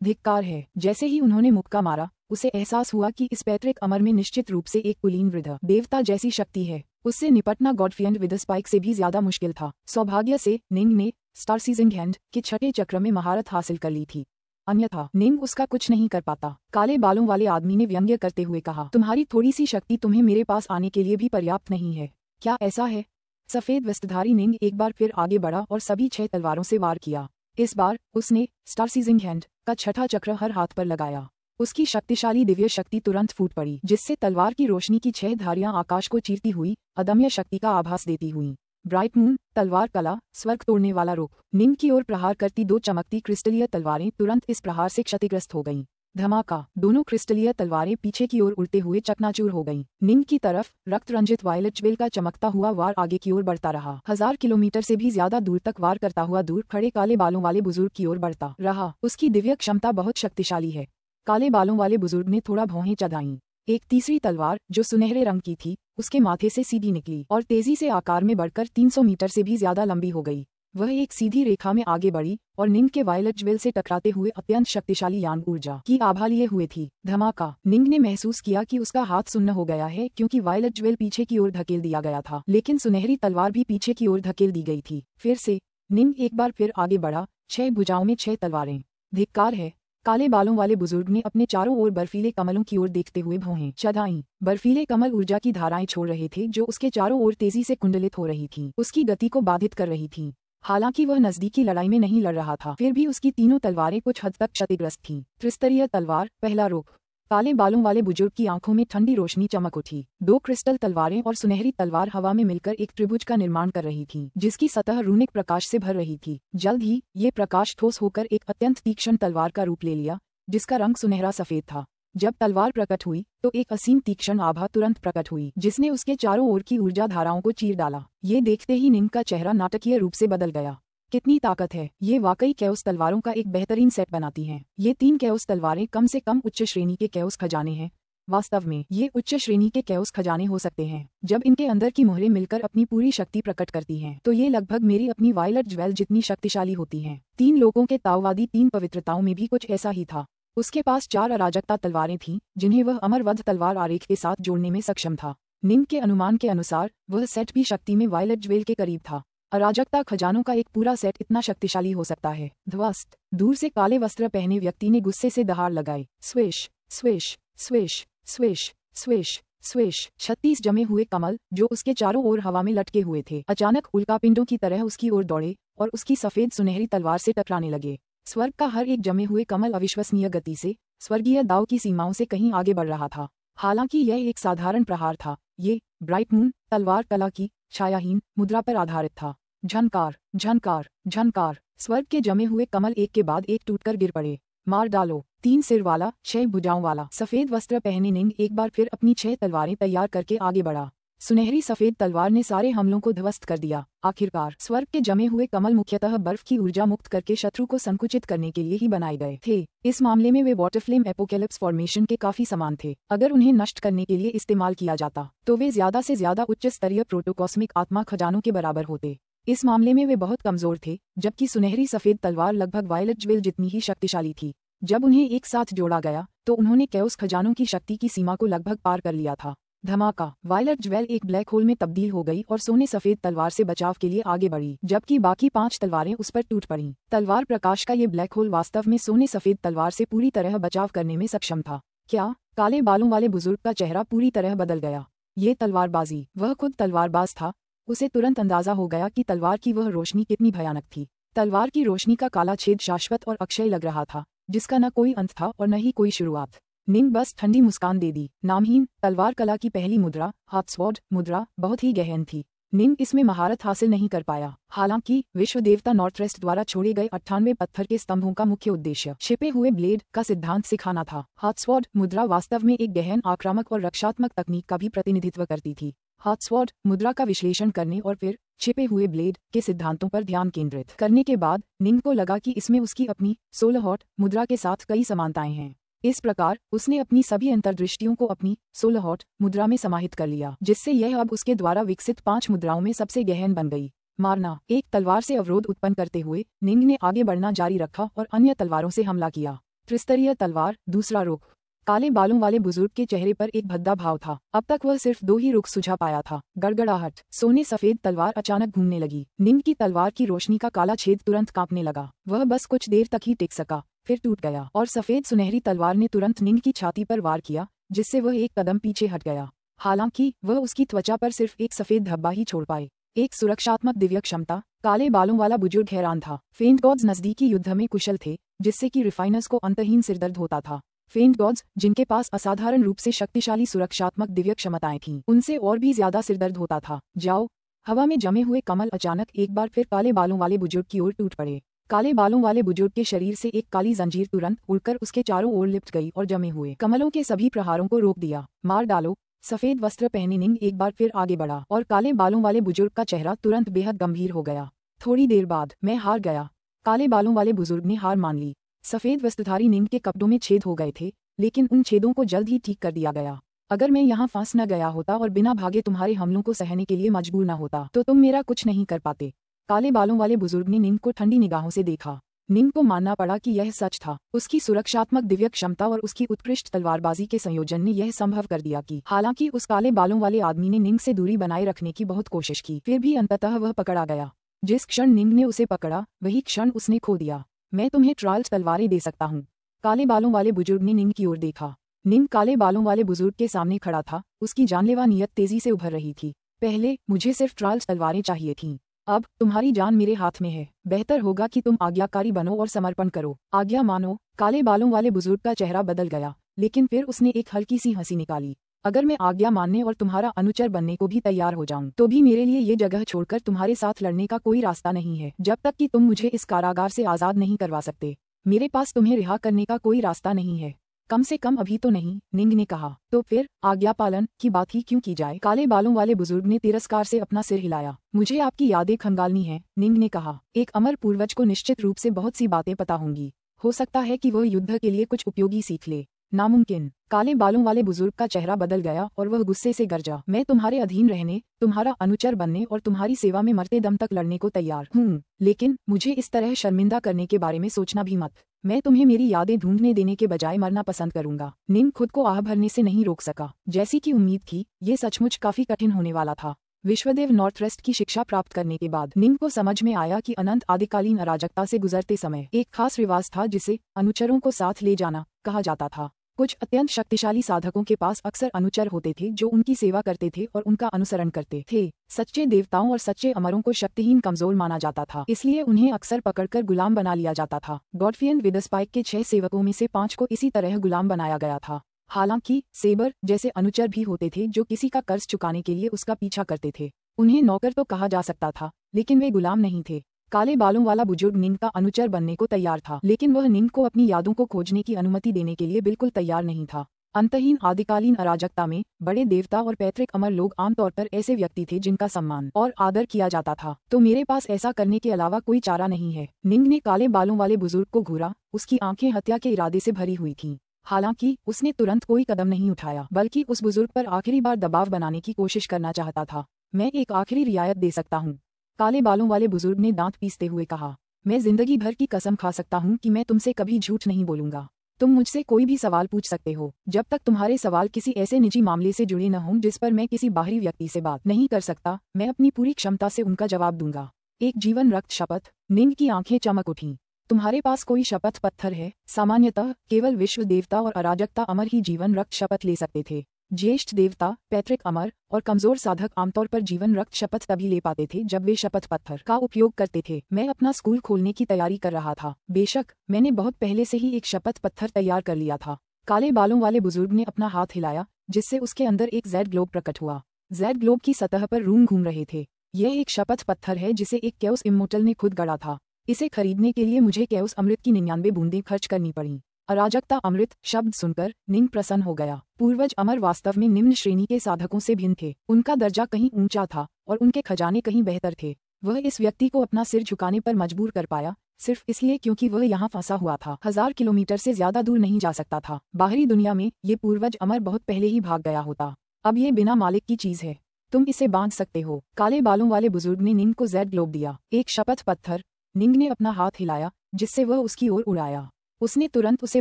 धिक्कार है। जैसे ही उन्होंने मुक्का मारा, उसे एहसास हुआ कि इस पैतृक अमर में निश्चित रूप से एक कुलीन वृद्ध देवता जैसी शक्ति है। उससे निपटना गॉडफ्रियंड विद स्पाइक से भी ज्यादा मुश्किल था। सौभाग्य से निंग ने स्टार सीजिंग हैंड के छठे चक्र में महारत हासिल कर ली थी, अन्यथा निंग उसका कुछ नहीं कर पाता। काले बालों वाले आदमी ने व्यंग्य करते हुए कहा, तुम्हारी थोड़ी सी शक्ति तुम्हें मेरे पास आने के लिए भी पर्याप्त नहीं है। क्या ऐसा है? सफेद वस्त्रधारी निंग एक बार फिर आगे बढ़ा और सभी 6 तलवारों से वार किया। इस बार उसने स्टार सीजिंग हैंड का छठा चक्र हर हाथ पर लगाया। उसकी शक्तिशाली दिव्य शक्ति तुरंत फूट पड़ी, जिससे तलवार की रोशनी की 6 धारियां आकाश को चीरती हुई अदम्य शक्ति का आभास देती हुई। ब्राइट मून, तलवार कला, स्वर्ग तोड़ने वाला रुख। निंग की ओर प्रहार करती 2 चमकती क्रिस्टलीय तलवारें तुरंत इस प्रहार से क्षतिग्रस्त हो गईं। धमाका। दोनों क्रिस्टलीय तलवारें पीछे की ओर उड़ते हुए चकनाचूर हो गईं। निंग की तरफ रक्त रंजित वायलेट ज्वेल का चमकता हुआ वार आगे की ओर बढ़ता रहा। 1000 किलोमीटर से भी ज्यादा दूर तक वार करता हुआ दूर खड़े काले बालों वाले बुजुर्ग की ओर बढ़ता रहा। उसकी दिव्य क्षमता बहुत शक्तिशाली है। काले बालों वाले बुजुर्ग ने थोड़ा भौहें चढ़ाईं। एक तीसरी तलवार, जो सुनहरे रंग की थी, उसके माथे से सीधी निकली और तेजी से आकार में बढ़कर 300 मीटर से भी ज्यादा लंबी हो गई। वह एक सीधी रेखा में आगे बढ़ी और निंग के वायलेट ज्वेल से टकराते हुए अत्यंत शक्तिशाली यान ऊर्जा की आभा लिए हुए थी। धमाका। निंग ने महसूस किया कि उसका हाथ सुन्न हो गया है, क्योंकि वायलेट ज्वेल पीछे की ओर धकेल दिया गया था, लेकिन सुनहरी तलवार भी पीछे की ओर धकेल दी गई थी। फिर से निंग एक बार फिर आगे बढ़ा। 6 भुजाओं में 6 तलवारें। धिक्कार है। काले बालों वाले बुजुर्ग ने अपने चारों ओर बर्फीले कमलों की ओर देखते हुए भौहें चढ़ाईं। बर्फीले कमल ऊर्जा की धाराएं छोड़ रहे थे, जो उसके चारों ओर तेजी से कुंडलित हो रही थीं, उसकी गति को बाधित कर रही थीं। हालांकि वह नजदीकी लड़ाई में नहीं लड़ रहा था, फिर भी उसकी तीनों तलवारें कुछ हद तक क्षतिग्रस्त थीं। त्रिस्तरीय तलवार, पहला रुख। काले बालों वाले बुजुर्ग की आंखों में ठंडी रोशनी चमक उठी। 2 क्रिस्टल तलवारें और सुनहरी तलवार हवा में मिलकर एक त्रिभुज का निर्माण कर रही थीं, जिसकी सतह रूनिक प्रकाश से भर रही थी। जल्द ही ये प्रकाश ठोस होकर एक अत्यंत तीक्ष्ण तलवार का रूप ले लिया, जिसका रंग सुनहरा सफेद था। जब तलवार प्रकट हुई, तो एक असीम तीक्ष्ण आभा तुरंत प्रकट हुई, जिसने उसके चारों ओर की ऊर्जा धाराओं को चीर डाला। ये देखते ही निंग का चेहरा नाटकीय रूप से बदल गया। कितनी ताकत है! ये वाकई कैओस तलवारों का एक बेहतरीन सेट बनाती हैं। ये 3 कैओस तलवारें कम से कम उच्च श्रेणी के कैओस खजाने हैं। वास्तव में ये उच्च श्रेणी के कैओस खजाने हो सकते हैं। जब इनके अंदर की मोहरें मिलकर अपनी पूरी शक्ति प्रकट करती हैं, तो ये लगभग मेरी अपनी वायलेट ज्वेल जितनी शक्तिशाली होती हैं। 3 लोगों के ताओवादी 3 पवित्रताओं में भी कुछ ऐसा ही था। उसके पास 4 अराजकता तलवारें थीं, जिन्हें वह अमरवध तलवार आरेख के साथ जोड़ने में सक्षम था। निंग के अनुमान के अनुसार वह सेट भी शक्ति में वायलेट ज्वेल के करीब था। अराजकता खजानों का एक पूरा सेट इतना शक्तिशाली हो सकता है। ध्वस्त। दूर से काले वस्त्र पहने व्यक्ति ने गुस्से से दहाड़ लगाई। Swish, swish, swish, swish, swish, swish. 36 जमे हुए कमल, जो उसके चारों ओर हवा में लटके हुए थे, अचानक उल्कापिंडों की तरह उसकी ओर दौड़े और उसकी सफेद सुनहरी तलवार से टकराने लगे। स्वर्ग का हर एक जमे हुए कमल अविश्वसनीय गति से स्वर्गीय दाव की सीमाओं से कहीं आगे बढ़ रहा था। हालांकि यह एक साधारण प्रहार था, ये ब्राइट मून तलवार कला की छायाहीन मुद्रा पर आधारित था। झनकार, झनकार, झनकार। स्वर्ग के जमे हुए कमल एक के बाद एक टूटकर गिर पड़े। मार डालो। 3 सिर वाला, 6 भुजाओं वाला सफेद वस्त्र पहने निंग एक बार फिर अपनी 6 तलवारें तैयार करके आगे बढ़ा। सुनहरी सफेद तलवार ने सारे हमलों को ध्वस्त कर दिया। आखिरकार स्वर्ग के जमे हुए कमल मुख्यतः बर्फ की ऊर्जा मुक्त करके शत्रु को संकुचित करने के लिए ही बनाए गए थे। इस मामले में वे वाटर फ्लेम एपोकैलिप्स फॉर्मेशन के काफी समान थे। अगर उन्हें नष्ट करने के लिए इस्तेमाल किया जाता, तो वे ज्यादा से ज्यादा उच्च स्तरीय प्रोटोकॉस्मिक आत्मा खजानों के बराबर होते। इस मामले में वे बहुत कमजोर थे, जबकि सुनहरी सफेद तलवार लगभग वायलेट ज्वेल जितनी ही शक्तिशाली थी। जब उन्हें एक साथ जोड़ा गया, तो उन्होंने कैओस खजानों की शक्ति की सीमा को लगभग पार कर लिया था। धमाका। वायलेट ज्वेल एक ब्लैक होल में तब्दील हो गई और सोने सफेद तलवार से बचाव के लिए आगे बढ़ी, जबकि बाकी 5 तलवारें उस पर टूट पड़ीं। तलवार प्रकाश का ये ब्लैक होल वास्तव में सोने सफेद तलवार से पूरी तरह बचाव करने में सक्षम था। क्या? काले बालों वाले बुजुर्ग का चेहरा पूरी तरह बदल गया। ये तलवारबाजी। वह खुद तलवारबाज था। उसे तुरंत अंदाजा हो गया कि तलवार की वह रोशनी कितनी भयानक थी। तलवार की रोशनी का काला छेद शाश्वत और अक्षय लग रहा था, जिसका न कोई अंत था और न ही कोई शुरुआत। निंग बस ठंडी मुस्कान दे दी। नामहीन तलवार कला की पहली मुद्रा हाथस्वॉर्ड मुद्रा बहुत ही गहन थी। निंग इसमें महारत हासिल नहीं कर पाया। हालांकि विश्व देवता नॉर्थरेस्ट द्वारा छोड़े गए 98 पत्थर के स्तंभों का मुख्य उद्देश्य छिपे हुए ब्लेड का सिद्धांत सिखाना था। हाथस्वॉर्ड मुद्रा वास्तव में एक गहन आक्रामक और रक्षात्मक तकनीक का भी प्रतिनिधित्व करती थी। हाथस्वॉर्ड मुद्रा का विश्लेषण करने और फिर छिपे हुए ब्लेड के सिद्धांतों पर ध्यान केंद्रित करने के बाद निंग को लगा कि इसमें उसकी अपनी सोलहॉट मुद्रा के साथ कई समानताएं हैं। इस प्रकार उसने अपनी सभी अंतर्दृष्टियों को अपनी सोलहॉट मुद्रा में समाहित कर लिया, जिससे यह अब उसके द्वारा विकसित 5 मुद्राओं में सबसे गहन बन गई। मारना एक तलवार से अवरोध उत्पन्न करते हुए निंग ने आगे बढ़ना जारी रखा और अन्य तलवारों से हमला किया। त्रिस्तरीय तलवार दूसरा रुख। काले बालों वाले बुजुर्ग के चेहरे पर एक भद्दा भाव था। अब तक वह सिर्फ 2 ही रुख सुझा पाया था। गड़गड़ाहट। सोने सफेद तलवार अचानक घूमने लगी। निंग की तलवार की रोशनी का काला छेद तुरंत कांपने लगा। वह बस कुछ देर तक ही टिक सका, फिर टूट गया और सफेद सुनहरी तलवार ने तुरंत निंग की छाती पर वार किया, जिससे वह एक कदम पीछे हट गया। हालांकि वह उसकी त्वचा पर सिर्फ एक सफेद धब्बा ही छोड़ पाए। एक सुरक्षात्मक दिव्य क्षमता। काले बालों वाला बुजुर्ग हैरान था। फेंट गॉड्स नजदीकी युद्ध में कुशल थे, जिससे कि रिफाइनर्स को अंतहीन सिरदर्द होता था। फेंट गॉड्स जिनके पास असाधारण रूप से शक्तिशाली सुरक्षात्मक दिव्य क्षमताएं थीं, उनसे और भी ज्यादा सिरदर्द होता था। जाओ। हवा में जमे हुए कमल अचानक एक बार फिर काले बालों वाले बुजुर्ग की ओर टूट पड़े। काले बालों वाले बुजुर्ग के शरीर से एक काली जंजीर तुरंत उड़कर उसके चारों ओर लिपट गई और जमे हुए कमलों के सभी प्रहारों को रोक दिया। मार डालो। सफेद वस्त्र पहने निंग एक बार फिर आगे बढ़ा और काले बालों वाले बुजुर्ग का चेहरा तुरंत बेहद गंभीर हो गया। थोड़ी देर बाद मैं हार गया। काले बालों वाले बुजुर्ग ने हार मान ली। सफेद वस्त्रधारी निंग के कपड़ों में छेद हो गए थे, लेकिन उन छेदों को जल्द ही ठीक कर दिया गया। अगर मैं यहाँ फंस न गया होता और बिना भागे तुम्हारे हमलों को सहने के लिए मजबूर न होता तो तुम मेरा कुछ नहीं कर पाते। काले बालों वाले बुजुर्ग ने निंग को ठंडी निगाहों से देखा। निंग को मानना पड़ा कि यह सच था। उसकी सुरक्षात्मक दिव्य क्षमता और उसकी उत्कृष्ट तलवारबाजी के संयोजन ने यह संभव कर दिया कि हालांकि उस काले बालों वाले आदमी ने निंग से दूरी बनाए रखने की बहुत कोशिश की, फिर भी अंततः वह पकड़ा गया। जिस क्षण निंग ने उसे पकड़ा, वही क्षण उसने खो दिया। मैं तुम्हें ट्रायल्स तलवारें दे सकता हूँ। काले बालों वाले बुजुर्ग ने निंग की ओर देखा। निंग काले बालों वाले बुजुर्ग के सामने खड़ा था। उसकी जानलेवा नियत तेजी से उभर रही थी। पहले मुझे सिर्फ ट्रायल्स तलवारें चाहिए थीं। अब तुम्हारी जान मेरे हाथ में है। बेहतर होगा कि तुम आज्ञाकारी बनो और समर्पण करो। आज्ञा मानो। काले बालों वाले बुजुर्ग का चेहरा बदल गया, लेकिन फिर उसने एक हल्की सी हंसी निकाली। अगर मैं आज्ञा मानने और तुम्हारा अनुचर बनने को भी तैयार हो जाऊं, तो भी मेरे लिए ये जगह छोड़कर तुम्हारे साथ लड़ने का कोई रास्ता नहीं है, जब तक कि तुम मुझे इस कारागार से आजाद नहीं करवा सकते। मेरे पास तुम्हें रिहा करने का कोई रास्ता नहीं है, कम से कम अभी तो नहीं। निंग ने कहा। तो फिर आज्ञा पालन की बात ही क्यों की जाए? काले बालों वाले बुजुर्ग ने तिरस्कार से अपना सिर हिलाया। मुझे आपकी यादें खंगालनी है, निंग ने कहा। एक अमर पूर्वज को निश्चित रूप से बहुत सी बातें पता होंगी। हो सकता है कि वह युद्ध के लिए कुछ उपयोगी सीख ले। नामुमकिन। काले बालों वाले बुजुर्ग का चेहरा बदल गया और वह गुस्से से गरजा। मैं तुम्हारे अधीन रहने, तुम्हारा अनुचर बनने और तुम्हारी सेवा में मरते दम तक लड़ने को तैयार हूँ, लेकिन मुझे इस तरह शर्मिंदा करने के बारे में सोचना भी मत। मैं तुम्हें मेरी यादें ढूंढने देने के बजाय मरना पसंद करूंगा। निंग खुद को आह भरने से नहीं रोक सका। जैसी कि उम्मीद थी, ये सचमुच काफी कठिन होने वाला था। विश्वदेव नॉर्थरेस्ट की शिक्षा प्राप्त करने के बाद निंग को समझ में आया कि अनंत आदिकालीन अराजकता से गुजरते समय एक खास रिवाज था जिसे अनुचरों को साथ ले जाना कहा जाता था। कुछ अत्यंत शक्तिशाली साधकों के पास अक्सर अनुचर होते थे जो उनकी सेवा करते थे और उनका अनुसरण करते थे। सच्चे देवताओं और सच्चे अमरों को शक्तिहीन कमजोर माना जाता था, इसलिए उन्हें अक्सर पकड़कर गुलाम बना लिया जाता था। गॉडफ्रियन विदस्पाइक के 6 सेवकों में से 5 को इसी तरह गुलाम बनाया गया था। हालांकि सेबर जैसे अनुचर भी होते थे जो किसी का कर्ज चुकाने के लिए उसका पीछा करते थे। उन्हें नौकर तो कहा जा सकता था, लेकिन वे गुलाम नहीं थे। काले बालों वाला बुजुर्ग निंग का अनुचर बनने को तैयार था, लेकिन वह निंग को अपनी यादों को खोजने की अनुमति देने के लिए बिल्कुल तैयार नहीं था। अंतहीन आदिकालीन अराजकता में बड़े देवता और पैतृक अमर लोग आमतौर पर ऐसे व्यक्ति थे जिनका सम्मान और आदर किया जाता था। तो मेरे पास ऐसा करने के अलावा कोई चारा नहीं है। निंग ने काले बालों वाले बुजुर्ग को घूरा। उसकी आंखें हत्या के इरादे से भरी हुई थीं। हालांकि उसने तुरंत कोई कदम नहीं उठाया, बल्कि उस बुजुर्ग पर आखिरी बार दबाव बनाने की कोशिश करना चाहता था। मैं एक आखिरी रियायत दे सकता हूँ, काले बालों वाले बुजुर्ग ने दांत पीसते हुए कहा। मैं जिंदगी भर की कसम खा सकता हूँ कि मैं तुमसे कभी झूठ नहीं बोलूंगा। तुम मुझसे कोई भी सवाल पूछ सकते हो, जब तक तुम्हारे सवाल किसी ऐसे निजी मामले से जुड़े न हों जिस पर मैं किसी बाहरी व्यक्ति से बात नहीं कर सकता। मैं अपनी पूरी क्षमता से उनका जवाब दूंगा। एक जीवन रक्त शपथ। निंग की आंखें चमक उठीं। तुम्हारे पास कोई शपथ पत्थर है? सामान्यतः केवल विश्व देवता और अराजकता अमर ही जीवन रक्त शपथ ले सकते थे। ज्येष्ठ देवता पैट्रिक अमर और कमजोर साधक आमतौर पर जीवन रक्त शपथ तभी ले पाते थे जब वे शपथ पत्थर का उपयोग करते थे। मैं अपना स्कूल खोलने की तैयारी कर रहा था। बेशक मैंने बहुत पहले से ही एक शपथ पत्थर तैयार कर लिया था। काले बालों वाले बुजुर्ग ने अपना हाथ हिलाया, जिससे उसके अंदर एक जेड ग्लोब प्रकट हुआ। जेड ग्लोब की सतह पर रूम घूम रहे थे। यह एक शपथ पत्थर है जिसे एक कैओस इम्मोर्टल ने खुद गढ़ा था। इसे खरीदने के लिए मुझे कैओस अमृत की 99 बूंदें खर्च करनी पड़ी। अराजकता अमृत शब्द सुनकर निंग प्रसन्न हो गया। पूर्वज अमर वास्तव में निम्न श्रेणी के साधकों से भिन्न थे। उनका दर्जा कहीं ऊंचा था और उनके खजाने कहीं बेहतर थे। वह इस व्यक्ति को अपना सिर झुकाने पर मजबूर कर पाया, सिर्फ इसलिए क्योंकि वह यहाँ फंसा हुआ था। 1000 किलोमीटर से ज्यादा दूर नहीं जा सकता था। बाहरी दुनिया में ये पूर्वज अमर बहुत पहले ही भाग गया होता। अब ये बिना मालिक की चीज है, तुम इसे बांध सकते हो। काले बालों वाले बुजुर्ग ने निंग को जेड ग्लोब दिया, एक शपथ पत्थर। निंग ने अपना हाथ हिलाया, जिससे वह उसकी ओर उड़ाया। उसने तुरंत उसे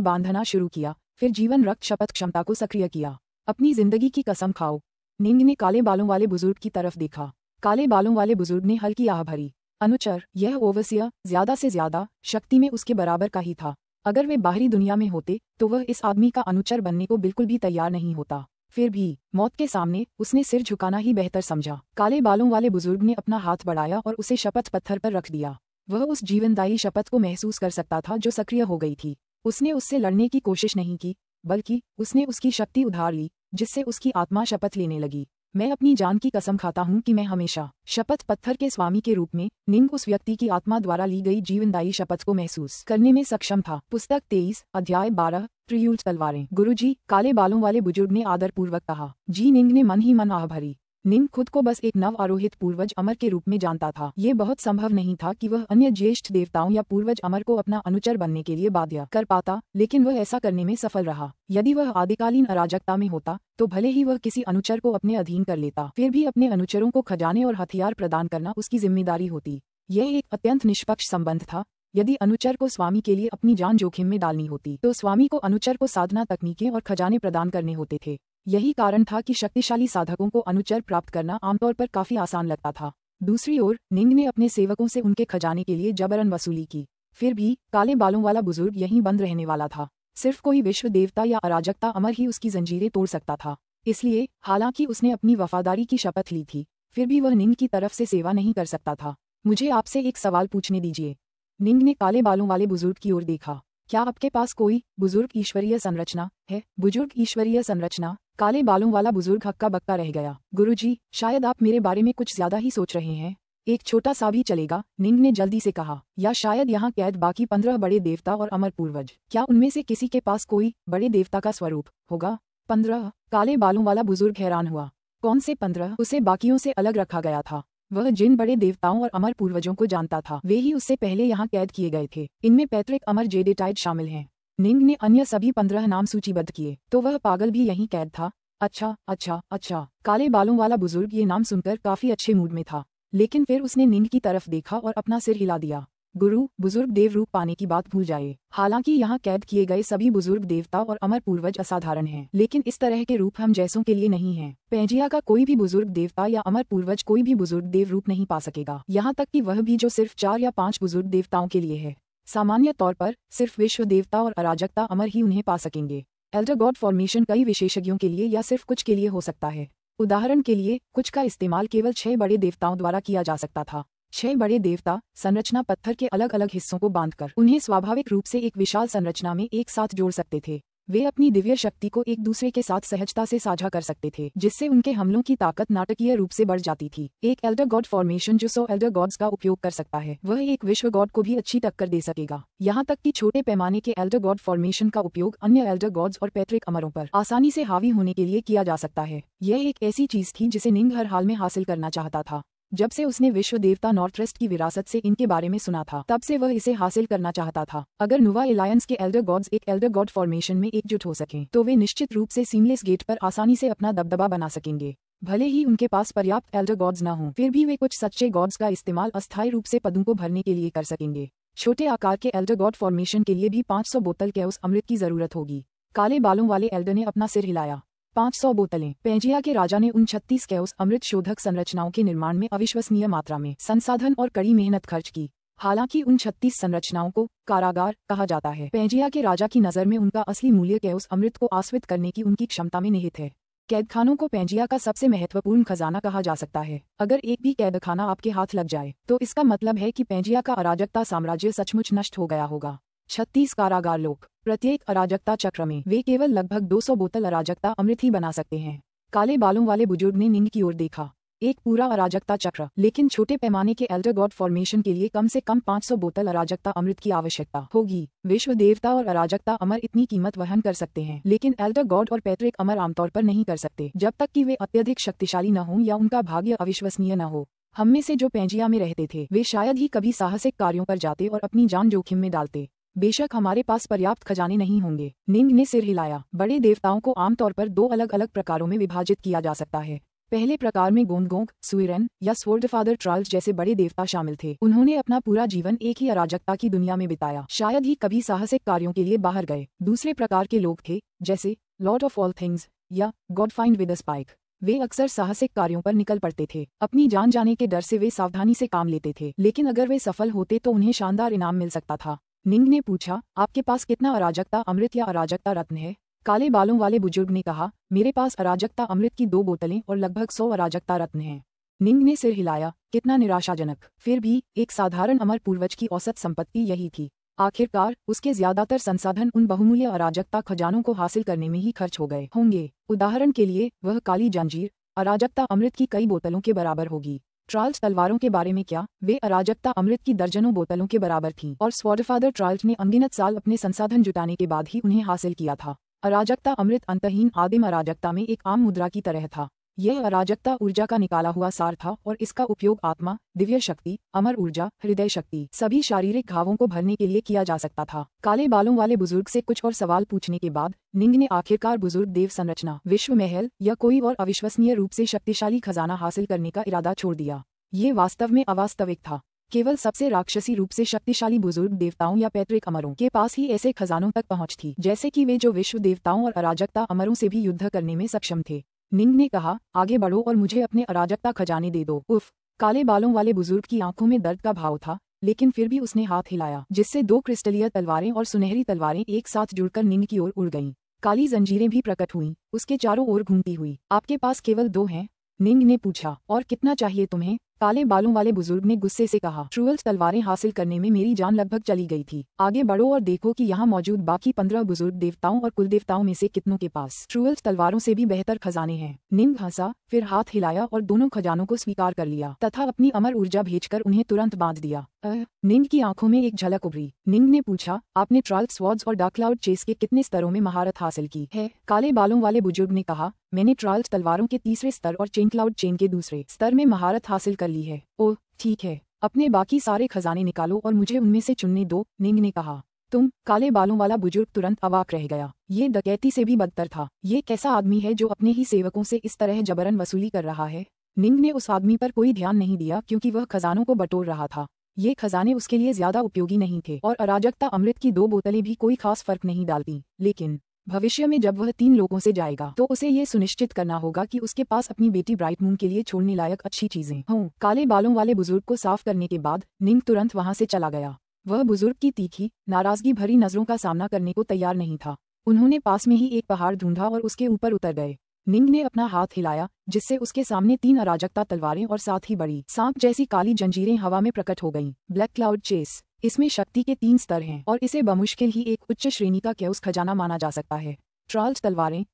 बांधना शुरू किया, फिर जीवन रक्त शपथ क्षमता को सक्रिय किया। अपनी जिंदगी की कसम खाओ। निंग ने काले बालों वाले बुजुर्ग की तरफ देखा। काले बालों वाले बुजुर्ग ने हल्की आह भरी। अनुचर, यह ओवसियर ज्यादा से ज्यादा शक्ति में उसके बराबर का ही था। अगर वे बाहरी दुनिया में होते तो वह इस आदमी का अनुचर बनने को बिल्कुल भी तैयार नहीं होता। फिर भी मौत के सामने उसने सिर झुकाना ही बेहतर समझा। काले बालों वाले बुजुर्ग ने अपना हाथ बढ़ाया और उसे शपथ पत्थर पर रख दिया। वह उस जीवनदायी शपथ को महसूस कर सकता था जो सक्रिय हो गई थी। उसने उससे लड़ने की कोशिश नहीं की, बल्कि उसने उसकी शक्ति उधार ली, जिससे उसकी आत्मा शपथ लेने लगी। मैं अपनी जान की कसम खाता हूँ कि मैं हमेशा शपथ पत्थर के स्वामी के रूप में निंग उस व्यक्ति की आत्मा द्वारा ली गई जीवनदायी शपथ को महसूस करने में सक्षम था। पुस्तक 23 अध्याय 12 त्रियूल तलवारें। गुरुजी, काले बालों वाले बुजुर्ग ने आदरपूर्वक कहा। जी निंग ने मन ही मन आह भरी। निंग खुद को बस एक नव आरोहित पूर्वज अमर के रूप में जानता था। ये बहुत संभव नहीं था कि वह अन्य ज्येष्ठ देवताओं या पूर्वज अमर को अपना अनुचर बनने के लिए बाध्य कर पाता, लेकिन वह ऐसा करने में सफल रहा। यदि वह आदिकालीन अराजकता में होता तो भले ही वह किसी अनुचर को अपने अधीन कर लेता, फिर भी अपने अनुचरों को खजाने और हथियार प्रदान करना उसकी जिम्मेदारी होती। यह एक अत्यंत निष्पक्ष संबंध था। यदि अनुचर को स्वामी के लिए अपनी जान जोखिम में डालनी होती तो स्वामी को अनुचर को साधना तकनीकें और खजाने प्रदान करने होते थे। यही कारण था कि शक्तिशाली साधकों को अनुचर प्राप्त करना आमतौर पर काफी आसान लगता था। दूसरी ओर निंग ने अपने सेवकों से उनके खजाने के लिए जबरन वसूली की। फिर भी काले बालों वाला बुजुर्ग यहीं बंद रहने वाला था। सिर्फ कोई विश्व देवता या अराजकता अमर ही उसकी जंजीरें तोड़ सकता था। इसलिए हालांकि उसने अपनी वफादारी की शपथ ली थी, फिर भी वह निंग की तरफ से सेवा नहीं कर सकता था। मुझे आपसे एक सवाल पूछने दीजिए। निंग ने काले बालों वाले बुजुर्ग की ओर देखा। क्या आपके पास कोई बुजुर्ग ईश्वरीय संरचना है? बुजुर्ग ईश्वरीय संरचना? काले बालों वाला बुजुर्ग हक्का बक्का रह गया। गुरुजी, शायद आप मेरे बारे में कुछ ज्यादा ही सोच रहे हैं। एक छोटा सा भी चलेगा, निंग ने जल्दी से कहा। या शायद यहाँ कैद बाकी 15 बड़े देवता और अमर पूर्वज। क्या उनमें से किसी के पास कोई बड़े देवता का स्वरूप होगा? 15? काले बालों वाला बुजुर्ग हैरान हुआ। कौन से 15? उसे बाकियों से अलग रखा गया था। वह जिन बड़े देवताओं और अमर पूर्वजों को जानता था वे ही उससे पहले यहाँ कैद किए गए थे। इनमें पैट्रिक अमर जेडेटाइड शामिल हैं। निंग ने अन्य सभी 15 नाम सूचीबद्ध किए। तो वह पागल भी यहीं कैद था? अच्छा अच्छा अच्छा। काले बालों वाला बुजुर्ग ये नाम सुनकर काफी अच्छे मूड में था, लेकिन फिर उसने निंग की तरफ देखा और अपना सिर हिला दिया। गुरु, बुजुर्ग देव रूप पाने की बात भूल जाए। हालांकि यहाँ कैद किए गए सभी बुजुर्ग देवता और अमर पूर्वज असाधारण हैं, लेकिन इस तरह के रूप हम जैसों के लिए नहीं हैं। पेंजिया का कोई भी बुजुर्ग देवता या अमर पूर्वज कोई भी बुजुर्ग देव रूप नहीं पा सकेगा, यहाँ तक कि वह भी जो सिर्फ 4 या 5 बुजुर्ग देवताओं के लिए है। सामान्य तौर पर सिर्फ विश्व देवता और अराजकता अमर ही उन्हें पा सकेंगे। एल्डर गॉड फॉर्मेशन कई विशेषज्ञों के लिए या सिर्फ कुछ के लिए हो सकता है। उदाहरण के लिए कुछ का इस्तेमाल केवल 6 बड़े देवताओं द्वारा किया जा सकता था। 6 बड़े देवता संरचना पत्थर के अलग अलग हिस्सों को बांधकर उन्हें स्वाभाविक रूप से एक विशाल संरचना में एक साथ जोड़ सकते थे। वे अपनी दिव्य शक्ति को एक दूसरे के साथ सहजता से साझा कर सकते थे, जिससे उनके हमलों की ताकत नाटकीय रूप से बढ़ जाती थी। एक एल्डर गॉड फॉर्मेशन जो 100 एल्डर गॉड्स का उपयोग कर सकता है, वह एक विश्व गॉड को भी अच्छी टक्कर दे सकेगा। यहाँ तक कि छोटे पैमाने के एल्डर गॉड फॉर्मेशन का उपयोग अन्य एल्डर गॉड्स और पैट्रिक अमरों पर आसानी से हावी होने के लिए किया जा सकता है। यह एक ऐसी चीज थी जिसे निंग हर हाल में हासिल करना चाहता था। जब से उसने विश्व देवता नॉर्थवेस्ट की विरासत से इनके बारे में सुना था, तब से वह इसे हासिल करना चाहता था। अगर नुवा एलायंस के एल्डर गॉड्स एक एल्डर गॉड फॉर्मेशन में एकजुट हो सकें, तो वे निश्चित रूप से सीमलेस गेट पर आसानी से अपना दबदबा बना सकेंगे। भले ही उनके पास पर्याप्त एल्डर गॉड्स न हों, फिर भी वे कुछ सच्चे गॉड्स का इस्तेमाल अस्थायी रूप से पदों को भरने के लिए कर सकेंगे। छोटे आकार के एल्डर गॉड फॉर्मेशन के लिए भी 500 बोतल कैओस अमृत की जरूरत होगी। काले बालों वाले एल्डर ने अपना सिर हिलाया। 500 बोतलें। पेंजिया के राजा ने उन 36 कैओस अमृत शोधक संरचनाओं के निर्माण में अविश्वसनीय मात्रा में संसाधन और कड़ी मेहनत खर्च की। हालांकि उन 36 संरचनाओं को कारागार कहा जाता है, पेंजिया के राजा की नजर में उनका असली मूल्य कैओस अमृत को आस्वित करने की उनकी क्षमता में निहित है। कैदखानों को पेंजिया का सबसे महत्वपूर्ण खजाना कहा जा सकता है। अगर एक भी कैदखाना आपके हाथ लग जाए तो इसका मतलब है कि पेंजिया का अराजकता साम्राज्य सचमुच नष्ट हो गया होगा। 36 कारागार लोग, प्रत्येक अराजकता चक्र में वे केवल लगभग 200 बोतल अराजकता अमृत ही बना सकते हैं। काले बालों वाले बुजुर्ग ने निंग की ओर देखा। एक पूरा अराजकता चक्र, लेकिन छोटे पैमाने के एल्डर गॉड फॉर्मेशन के लिए कम से कम 500 बोतल अराजकता अमृत की आवश्यकता होगी। विश्व देवता और अराजकता अमर इतनी कीमत वहन कर सकते हैं, लेकिन एल्डर गॉड और पैट्रिक अमर आमतौर पर नहीं कर सकते जब तक कि वे अत्यधिक शक्तिशाली न हों या उनका भाग्य अविश्वसनीय न हो। हम में से जो पेंजिया में रहते थे वे शायद ही कभी साहसिक कार्यों पर जाते और अपनी जान जोखिम में डालते। बेशक हमारे पास पर्याप्त खजाने नहीं होंगे। निंग ने सिर हिलाया। बड़े देवताओं को आमतौर पर 2 अलग अलग प्रकारों में विभाजित किया जा सकता है। पहले प्रकार में गोंगगोंग, सुइरेन या स्वॉर्डफादर ट्राल्स जैसे बड़े देवता शामिल थे। उन्होंने अपना पूरा जीवन एक ही अराजकता की दुनिया में बिताया, शायद ही कभी साहसिक कार्यों के लिए बाहर गए। दूसरे प्रकार के लोग थे जैसे लॉर्ड ऑफ ऑल थिंग्स या गॉडफाइंड विद अ स्पाइक। वे अक्सर साहसिक कार्यों पर निकल पड़ते थे। अपनी जान जाने के डर से वे सावधानी से काम लेते थे, लेकिन अगर वे सफल होते तो उन्हें शानदार इनाम मिल सकता था। निंग ने पूछा, आपके पास कितना अराजकता अमृत या अराजकता रत्न है? काले बालों वाले बुजुर्ग ने कहा, मेरे पास अराजकता अमृत की 2 बोतलें और लगभग 100 अराजकता रत्न हैं। निंग ने सिर हिलाया। कितना निराशाजनक। फिर भी एक साधारण अमर पूर्वज की औसत संपत्ति यही थी। आखिरकार उसके ज्यादातर संसाधन उन बहुमूल्य अराजकता खजानों को हासिल करने में ही खर्च हो गए होंगे। उदाहरण के लिए वह काली जंजीर अराजकता अमृत की कई बोतलों के बराबर होगी। ट्राल्स तलवारों के बारे में क्या? वे अराजकता अमृत की दर्जनों बोतलों के बराबर थीं और स्वॉर्डफादर ट्राल्स ने अनगिनत साल अपने संसाधन जुटाने के बाद ही उन्हें हासिल किया था। अराजकता अमृत अंतहीन आदिम अराजकता में एक आम मुद्रा की तरह था। यह अराजकता ऊर्जा का निकाला हुआ सार था और इसका उपयोग आत्मा, दिव्य शक्ति, अमर ऊर्जा, हृदय शक्ति, सभी शारीरिक घावों को भरने के लिए किया जा सकता था। काले बालों वाले बुजुर्ग से कुछ और सवाल पूछने के बाद निंग ने आखिरकार बुजुर्ग देव संरचना, विश्व महल या कोई और अविश्वसनीय रूप से शक्तिशाली खजाना हासिल करने का इरादा छोड़ दिया। ये वास्तव में अवास्तविक था। केवल सबसे राक्षसी रूप से शक्तिशाली बुजुर्ग देवताओं या पैतृक अमरों के पास ही ऐसे खजानों तक पहुंच थी, जैसे कि वे जो विश्व देवताओं और अराजकता अमरों से भी युद्ध करने में सक्षम थे। निंग ने कहा, आगे बढ़ो और मुझे अपने अराजकता खजाने दे दो। उफ। काले बालों वाले बुजुर्ग की आंखों में दर्द का भाव था, लेकिन फिर भी उसने हाथ हिलाया, जिससे 2 क्रिस्टलीय तलवारें और सुनहरी तलवारें एक साथ जुड़कर निंग की ओर उड़ गईं। काली जंजीरें भी प्रकट हुईं, उसके चारों ओर घूमती हुई। आपके पास केवल 2 हैं? निंग ने पूछा। और कितना चाहिए तुम्हें? काले बालों वाले बुजुर्ग ने गुस्से से कहा, ट्रूअल्स तलवारें हासिल करने में मेरी जान लगभग चली गई थी। आगे बढ़ो और देखो कि यहाँ मौजूद बाकी 15 बुजुर्ग देवताओं और कुल देवताओं में से कितनों के पास ट्रूअल्स तलवारों से भी बेहतर खजाने हैं। निंग हंसा, फिर हाथ हिलाया और दोनों खजानों को स्वीकार कर लिया तथा अपनी अमर ऊर्जा भेजकर उन्हें तुरंत बांध दिया। निंग की आंखों में एक झलक उभरी। निंग ने पूछा, आपने ट्राल्स स्वॉर्ड्स और डार्क क्लाउड चेस के कितने स्तरों में महारत हासिल की है? काले बालों वाले बुजुर्ग ने कहा, मैंने ट्राल्स तलवारों के तीसरे स्तर और चेन क्लाउड चेन के दूसरे स्तर में महारत हासिल कर ली है। ओह ठीक है, अपने बाकी सारे खजाने निकालो और मुझे उनमें से चुनने दो। निंग ने कहा। तुम? काले बालों वाला बुजुर्ग तुरंत अवाक रह गया। ये डकैती से भी बदतर था। ये कैसा आदमी है जो अपने ही सेवकों से इस तरह जबरन वसूली कर रहा है? निंग ने उस आदमी पर कोई ध्यान नहीं दिया क्योंकि वह खजानों को बटोर रहा था। ये खजाने उसके लिए ज्यादा उपयोगी नहीं थे और अराजकता अमृत की 2 बोतलें भी कोई खास फर्क नहीं डालती। लेकिन भविष्य में जब वह 3 लोगों से जाएगा तो उसे ये सुनिश्चित करना होगा कि उसके पास अपनी बेटी ब्राइट मून के लिए छोड़ने लायक अच्छी चीजें हों। काले बालों वाले बुजुर्ग को साफ करने के बाद निंग तुरंत वहां से चला गया। वह बुजुर्ग की तीखी, नाराजगी भरी नजरों का सामना करने को तैयार नहीं था। उन्होंने पास में ही एक पहाड़ ढूंढा और उसके ऊपर उतर गए। निंग ने अपना हाथ हिलाया, जिससे उसके सामने 3 अराजकता तलवारें और साथ ही बड़ी सांप जैसी काली जंजीरें हवा में प्रकट हो गईं। Black cloud chase. इसमें शक्ति के 3 स्तर हैं और इसे बमुश्किल ही एक उच्च श्रेणी का क्यूस खजाना माना जा सकता है। ट्राल्स तलवारें,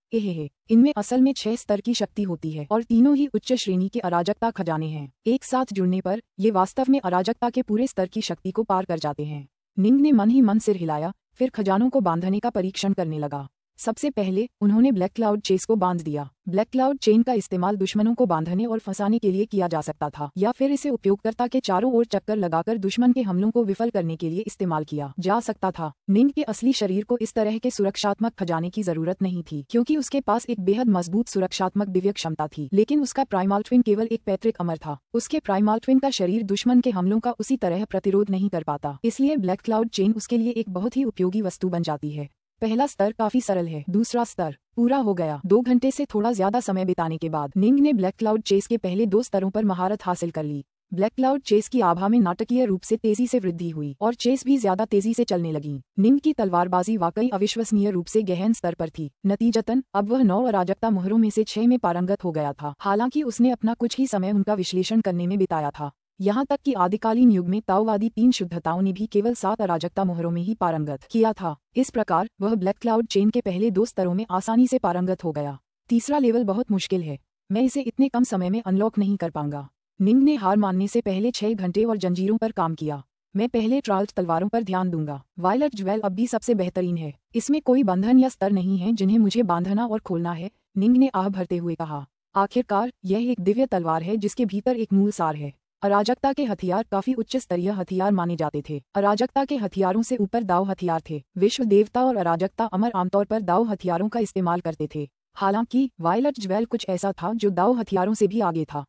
इनमें असल में 6 स्तर की शक्ति होती है और तीनों ही उच्च श्रेणी के अराजकता खजाने हैं। एक साथ जुड़ने पर ये वास्तव में अराजकता के पूरे स्तर की शक्ति को पार कर जाते हैं। निंग ने मन ही मन सिर हिलाया, फिर खजानों को बांधने का परीक्षण करने लगा। सबसे पहले उन्होंने ब्लैक क्लाउड चेस को बांध दिया। ब्लैक क्लाउड चेन का इस्तेमाल दुश्मनों को बांधने और फंसाने के लिए किया जा सकता था, या फिर इसे उपयोगकर्ता के चारों ओर चक्कर लगाकर दुश्मन के हमलों को विफल करने के लिए इस्तेमाल किया जा सकता था। निंग के असली शरीर को इस तरह के सुरक्षात्मक खजाने की जरूरत नहीं थी, क्योंकि उसके पास एक बेहद मजबूत सुरक्षात्मक दिव्य क्षमता थी। लेकिन उसका प्राइमल ट्विन केवल एक पैतृक अमर था। उसके प्राइमल ट्विन का शरीर दुश्मन के हमलों का उसी तरह प्रतिरोध नहीं कर पाता, इसलिए ब्लैक क्लाउड चेन उसके लिए एक बहुत ही उपयोगी वस्तु बन जाती है। पहला स्तर काफी सरल है। दूसरा स्तर पूरा हो गया। 2 घंटे से थोड़ा ज्यादा समय बिताने के बाद निंग ने ब्लैक क्लाउड चेस के पहले 2 स्तरों पर महारत हासिल कर ली। ब्लैक क्लाउड चेस की आभा में नाटकीय रूप से तेजी से वृद्धि हुई और चेस भी ज्यादा तेजी से चलने लगी। निंग की तलवारबाजी वाकई अविश्वसनीय रूप से गहन स्तर पर थी। नतीजतन अब वह 9 अराजकता मोहरों में से 6 में पारंगत हो गया था। हालांकि उसने अपना कुछ ही समय उनका विश्लेषण करने में बिताया था। यहाँ तक कि आदिकालीन युग में ताओवादी 3 शुद्धताओं ने भी केवल 7 अराजकता मोहरों में ही पारंगत किया था। इस प्रकार वह ब्लैक क्लाउड चेन के पहले 2 स्तरों में आसानी से पारंगत हो गया। तीसरा लेवल बहुत मुश्किल है, मैं इसे इतने कम समय में अनलॉक नहीं कर पाऊंगा। निंग ने हार मानने से पहले 6 घंटे और जंजीरों पर काम किया। मैं पहले ट्राल्ट तलवारों पर ध्यान दूंगा। वायलेट ज्वेल अब भी सबसे बेहतरीन है, इसमें कोई बंधन या स्तर नहीं है जिन्हें मुझे बांधना और खोलना है, निंग ने आह भरते हुए कहा। आखिरकार यह एक दिव्य तलवार है जिसके भीतर एक मूल सार है। अराजकता के हथियार काफी उच्च स्तरीय हथियार माने जाते थे। अराजकता के हथियारों से ऊपर दाव हथियार थे। विश्व देवता और अराजकता अमर आमतौर पर दाव हथियारों का इस्तेमाल करते थे। हालांकि वायलेट ज्वेल कुछ ऐसा था जो दाव हथियारों से भी आगे था।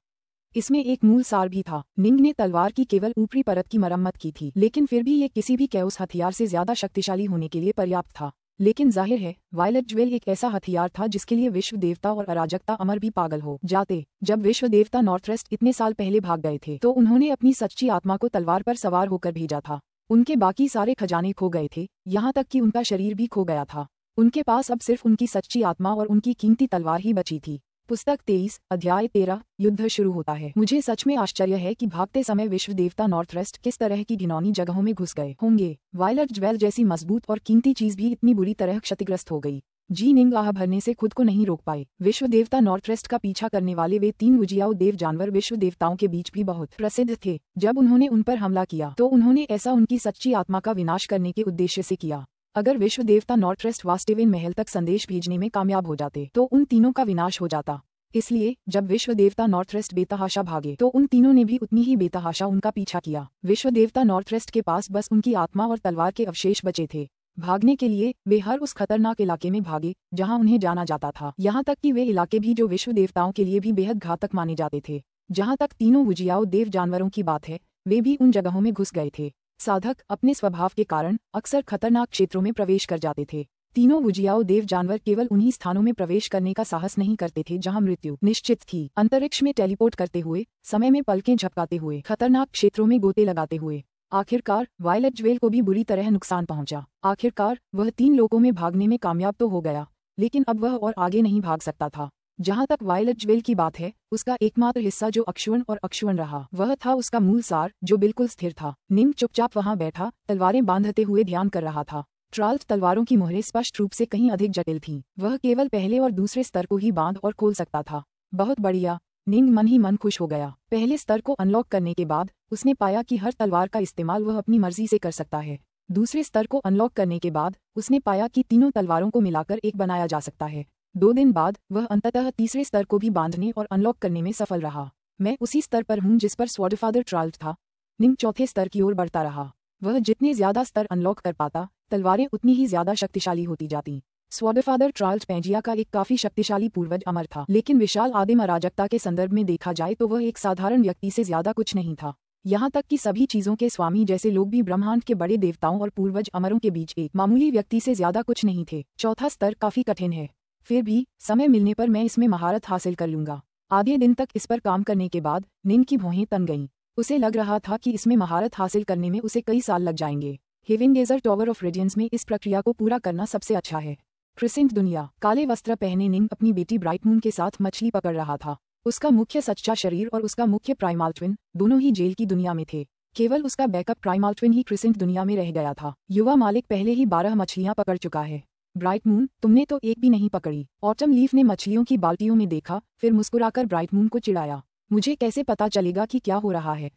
इसमें एक मूल सार भी था। निंग ने तलवार की केवल ऊपरी परत की मरम्मत की थी, लेकिन फिर भी ये किसी भी कैओस हथियार से ज्यादा शक्तिशाली होने के लिए पर्याप्त था। लेकिन जाहिर है वायलेट ज्वेल एक ऐसा हथियार था जिसके लिए विश्व देवता और अराजकता अमर भी पागल हो जाते। जब विश्व देवता नॉर्थवेस्ट इतने साल पहले भाग गए थे तो उन्होंने अपनी सच्ची आत्मा को तलवार पर सवार होकर भेजा था। उनके बाकी सारे खजाने खो गए थे, यहाँ तक कि उनका शरीर भी खो गया था। उनके पास अब सिर्फ उनकी सच्ची आत्मा और उनकी कीमती तलवार ही बची थी। पुस्तक 23 अध्याय 13 युद्ध शुरू होता है। मुझे सच में आश्चर्य है कि भागते समय विश्व देवता नॉर्थवेस्ट किस तरह की घिनौनी जगहों में घुस गए होंगे। वायलेट ज्वेल जैसी मजबूत और कीमती चीज भी इतनी बुरी तरह क्षतिग्रस्त हो गई। जी निंग आह भरने से खुद को नहीं रोक पाए। विश्व देवता नॉर्थवेस्ट का पीछा करने वाले वे 3 वुजियाओ देव जानवर विश्व देवताओं के बीच भी बहुत प्रसिद्ध थे। जब उन्होंने उन पर हमला किया तो उन्होंने ऐसा उनकी सच्ची आत्मा का विनाश करने के उद्देश्य से किया। अगर विश्व देवता नॉर्थवेस्ट वास्टेविन महल तक संदेश भेजने में कामयाब हो जाते तो उन तीनों का विनाश हो जाता। इसलिए जब विश्व देवता नॉर्थवेस्ट बेतहाशा भागे तो उन तीनों ने भी उतनी ही बेतहाशा उनका पीछा किया। विश्व देवता नॉर्थवेस्ट के पास बस उनकी आत्मा और तलवार के अवशेष बचे थे। भागने के लिए वे हर उस खतरनाक इलाके में भागे जहां उन्हें जाना जाता था, यहाँ तक कि वे इलाके भी जो विश्व देवताओं के लिए भी बेहद घातक माने जाते थे। जहाँ तक तीनों वुजियाओ देव जानवरों की बात है, वे भी उन जगहों में घुस गए थे। साधक अपने स्वभाव के कारण अक्सर खतरनाक क्षेत्रों में प्रवेश कर जाते थे। तीनों वुजियाओ देव जानवर केवल उन्हीं स्थानों में प्रवेश करने का साहस नहीं करते थे जहां मृत्यु निश्चित थी। अंतरिक्ष में टेलीपोर्ट करते हुए, समय में पलकें झपकाते हुए, खतरनाक क्षेत्रों में गोते लगाते हुए। आखिरकार वायलेट ज्वेल को भी बुरी तरह नुकसान पहुंचा। आखिरकार वह 3 लोकों में भागने में कामयाब तो हो गया, लेकिन अब वह और आगे नहीं भाग सकता था। जहाँ तक वायलेट ज्वेल की बात है, उसका एकमात्र हिस्सा जो अक्षुण और अक्षुण रहा वह था उसका मूल सार जो बिल्कुल स्थिर था। निंग चुपचाप वहां बैठा तलवारें बांधते हुए ध्यान कर रहा था। ट्राल्ट तलवारों की मोहरें स्पष्ट रूप से कहीं अधिक जटिल थीं। वह केवल पहले और दूसरे स्तर को ही बांध और खोल सकता था। बहुत बढ़िया, निंग मन ही मन खुश हो गया। पहले स्तर को अनलॉक करने के बाद उसने पाया कि हर तलवार का इस्तेमाल वह अपनी मर्जी से कर सकता है। दूसरे स्तर को अनलॉक करने के बाद उसने पाया कि तीनों तलवारों को मिलाकर एक बनाया जा सकता है। 2 दिन बाद वह अंततः तीसरे स्तर को भी बांधने और अनलॉक करने में सफल रहा। मैं उसी स्तर पर हूँ जिस पर स्वॉर्डफादर ट्राल्ट था। निंग चौथे स्तर की ओर बढ़ता रहा। वह जितने ज्यादा स्तर अनलॉक कर पाता, तलवारें उतनी ही ज्यादा शक्तिशाली होती जाती। स्वॉर्डफादर ट्राल्ट पैंजिया का एक काफी शक्तिशाली पूर्वज अमर था, लेकिन विशाल आदिम अराजकता के संदर्भ में देखा जाए तो वह एक साधारण व्यक्ति से ज्यादा कुछ नहीं था। यहाँ तक कि सभी चीजों के स्वामी जैसे लोग भी ब्रह्मांड के बड़े देवताओं और पूर्वज अमरों के बीच एक मामूली व्यक्ति से ज्यादा कुछ नहीं थे। चौथा स्तर काफी कठिन है, फिर भी समय मिलने पर मैं इसमें महारत हासिल कर लूंगा। आधे दिन तक इस पर काम करने के बाद निंग की भौहें तन गईं। उसे लग रहा था कि इसमें महारत हासिल करने में उसे कई साल लग जाएंगे। हेविंगेजर टॉवर ऑफ रेडियंस में इस प्रक्रिया को पूरा करना सबसे अच्छा है। क्रिसेंट दुनिया। काले वस्त्र पहने निंग अपनी बेटी ब्राइट मून के साथ मछली पकड़ रहा था। उसका मुख्य सच्चा शरीर और उसका मुख्य प्राइमल ट्विन दोनों ही जेल की दुनिया में थे। केवल उसका बैकअप प्राइमल ट्विन ही क्रिसेंट दुनिया में रह गया था। युवा मालिक पहले ही 12 मछलियां पकड़ चुका है। ब्राइट मून, तुमने तो एक भी नहीं पकड़ी। ऑटम लीफ ने मछलियों की बाल्टियों में देखा, फिर मुस्कुराकर ब्राइट मून को चिढ़ाया। मुझे कैसे पता चलेगा कि क्या हो रहा है?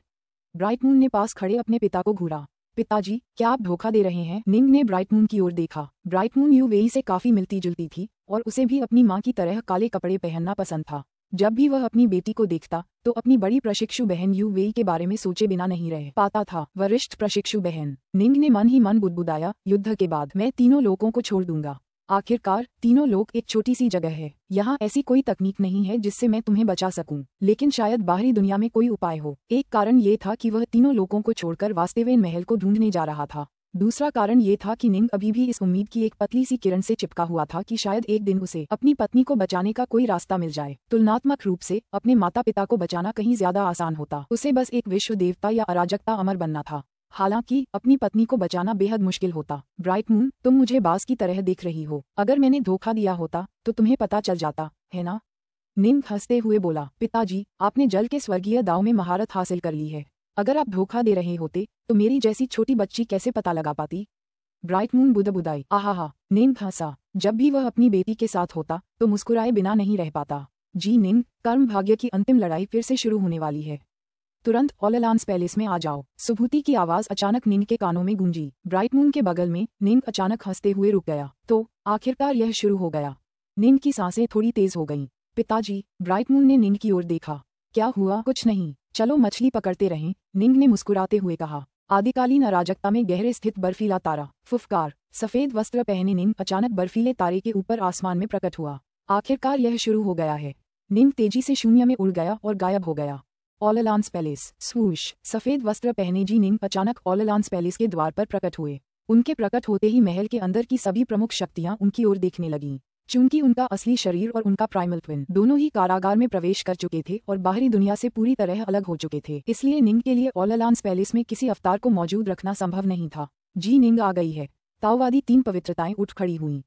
ब्राइट मून ने पास खड़े अपने पिता को घूरा। पिताजी, क्या आप धोखा दे रहे हैं? निंग ने ब्राइट मून की ओर देखा। ब्राइट मून यू वेई से काफी मिलती जुलती थी और उसे भी अपनी माँ की तरह काले कपड़े पहनना पसंद था। जब भी वह अपनी बेटी को देखता तो अपनी बड़ी प्रशिक्षु बहन यू वेई के बारे में सोचे बिना नहीं रह पाता था। वरिष्ठ प्रशिक्षु बहन। निंग ने मन ही मन बुदबुदाया, युद्ध के बाद मैं तीनों लोगों को छोड़ दूंगा। आखिरकार तीनों लोग एक छोटी सी जगह है। यहाँ ऐसी कोई तकनीक नहीं है जिससे मैं तुम्हें बचा सकूं, लेकिन शायद बाहरी दुनिया में कोई उपाय हो। एक कारण ये था कि वह तीनों लोगों को छोड़कर वास्तेवेन महल को ढूंढने जा रहा था। दूसरा कारण ये था कि निंग अभी भी इस उम्मीद की एक पतली सी किरण से चिपका हुआ था कि शायद एक दिन उसे अपनी पत्नी को बचाने का कोई रास्ता मिल जाए। तुलनात्मक रूप से अपने माता पिता को बचाना कहीं ज्यादा आसान होता, उसे बस एक विश्व देवता या अराजकता अमर बनना था। हालांकि अपनी पत्नी को बचाना बेहद मुश्किल होता। ब्राइट मून, तुम मुझे बाज की तरह देख रही हो, अगर मैंने धोखा दिया होता तो तुम्हें पता चल जाता, है ना? निंग हंसते हुए बोला, पिताजी, आपने जल के स्वर्गीय दाव में महारत हासिल कर ली है। अगर आप धोखा दे रहे होते तो मेरी जैसी छोटी बच्ची कैसे पता लगा पाती? ब्राइट मून बुदबुदाई। आहा, निंग हंसा। जब भी वह अपनी बेटी के साथ होता तो मुस्कुराए बिना नहीं रह पाता। जी निंग, कर्म भाग्य की अंतिम लड़ाई फिर से शुरू होने वाली है। तुरंत ऑललांस पैलेस में आ जाओ। सुभूति की आवाज अचानक निंग के कानों में गूंजी। ब्राइट मून के बगल में निंग अचानक हंसते हुए रुक गया। तो आखिरकार यह शुरू हो गया। निंग की सांसें थोड़ी तेज हो गईं। पिताजी, ब्राइट मून ने निंग की ओर देखा। क्या हुआ? कुछ नहीं, चलो मछली पकड़ते रहें, निंग ने मुस्कुराते हुए कहा। आदिकालीन अराजकता में गहरे स्थित बर्फीला तारा। फुफकार। सफेद वस्त्र पहने निंग अचानक बर्फीले तारे के ऊपर आसमान में प्रकट हुआ। आखिरकार यह शुरू हो गया है। निंग तेजी से शून्य में उड़ गया और गायब हो गया। ऑललांस पैलेस। स्वूश। सफेद वस्त्र पहने जी निंग अचानक ऑललांस पैलेस के द्वार पर प्रकट हुए। उनके प्रकट होते ही महल के अंदर की सभी प्रमुख शक्तियां उनकी ओर देखने लगीं। चूंकि उनका असली शरीर और उनका प्राइमल ट्विन दोनों ही कारागार में प्रवेश कर चुके थे और बाहरी दुनिया से पूरी तरह अलग हो चुके थे, इसलिए निंग के लिए ऑललांस पैलेस में किसी अवतार को मौजूद रखना संभव नहीं था। जी निंग आ गई है। ताओवादी 3 पवित्रताएं उठ खड़ी हुईं।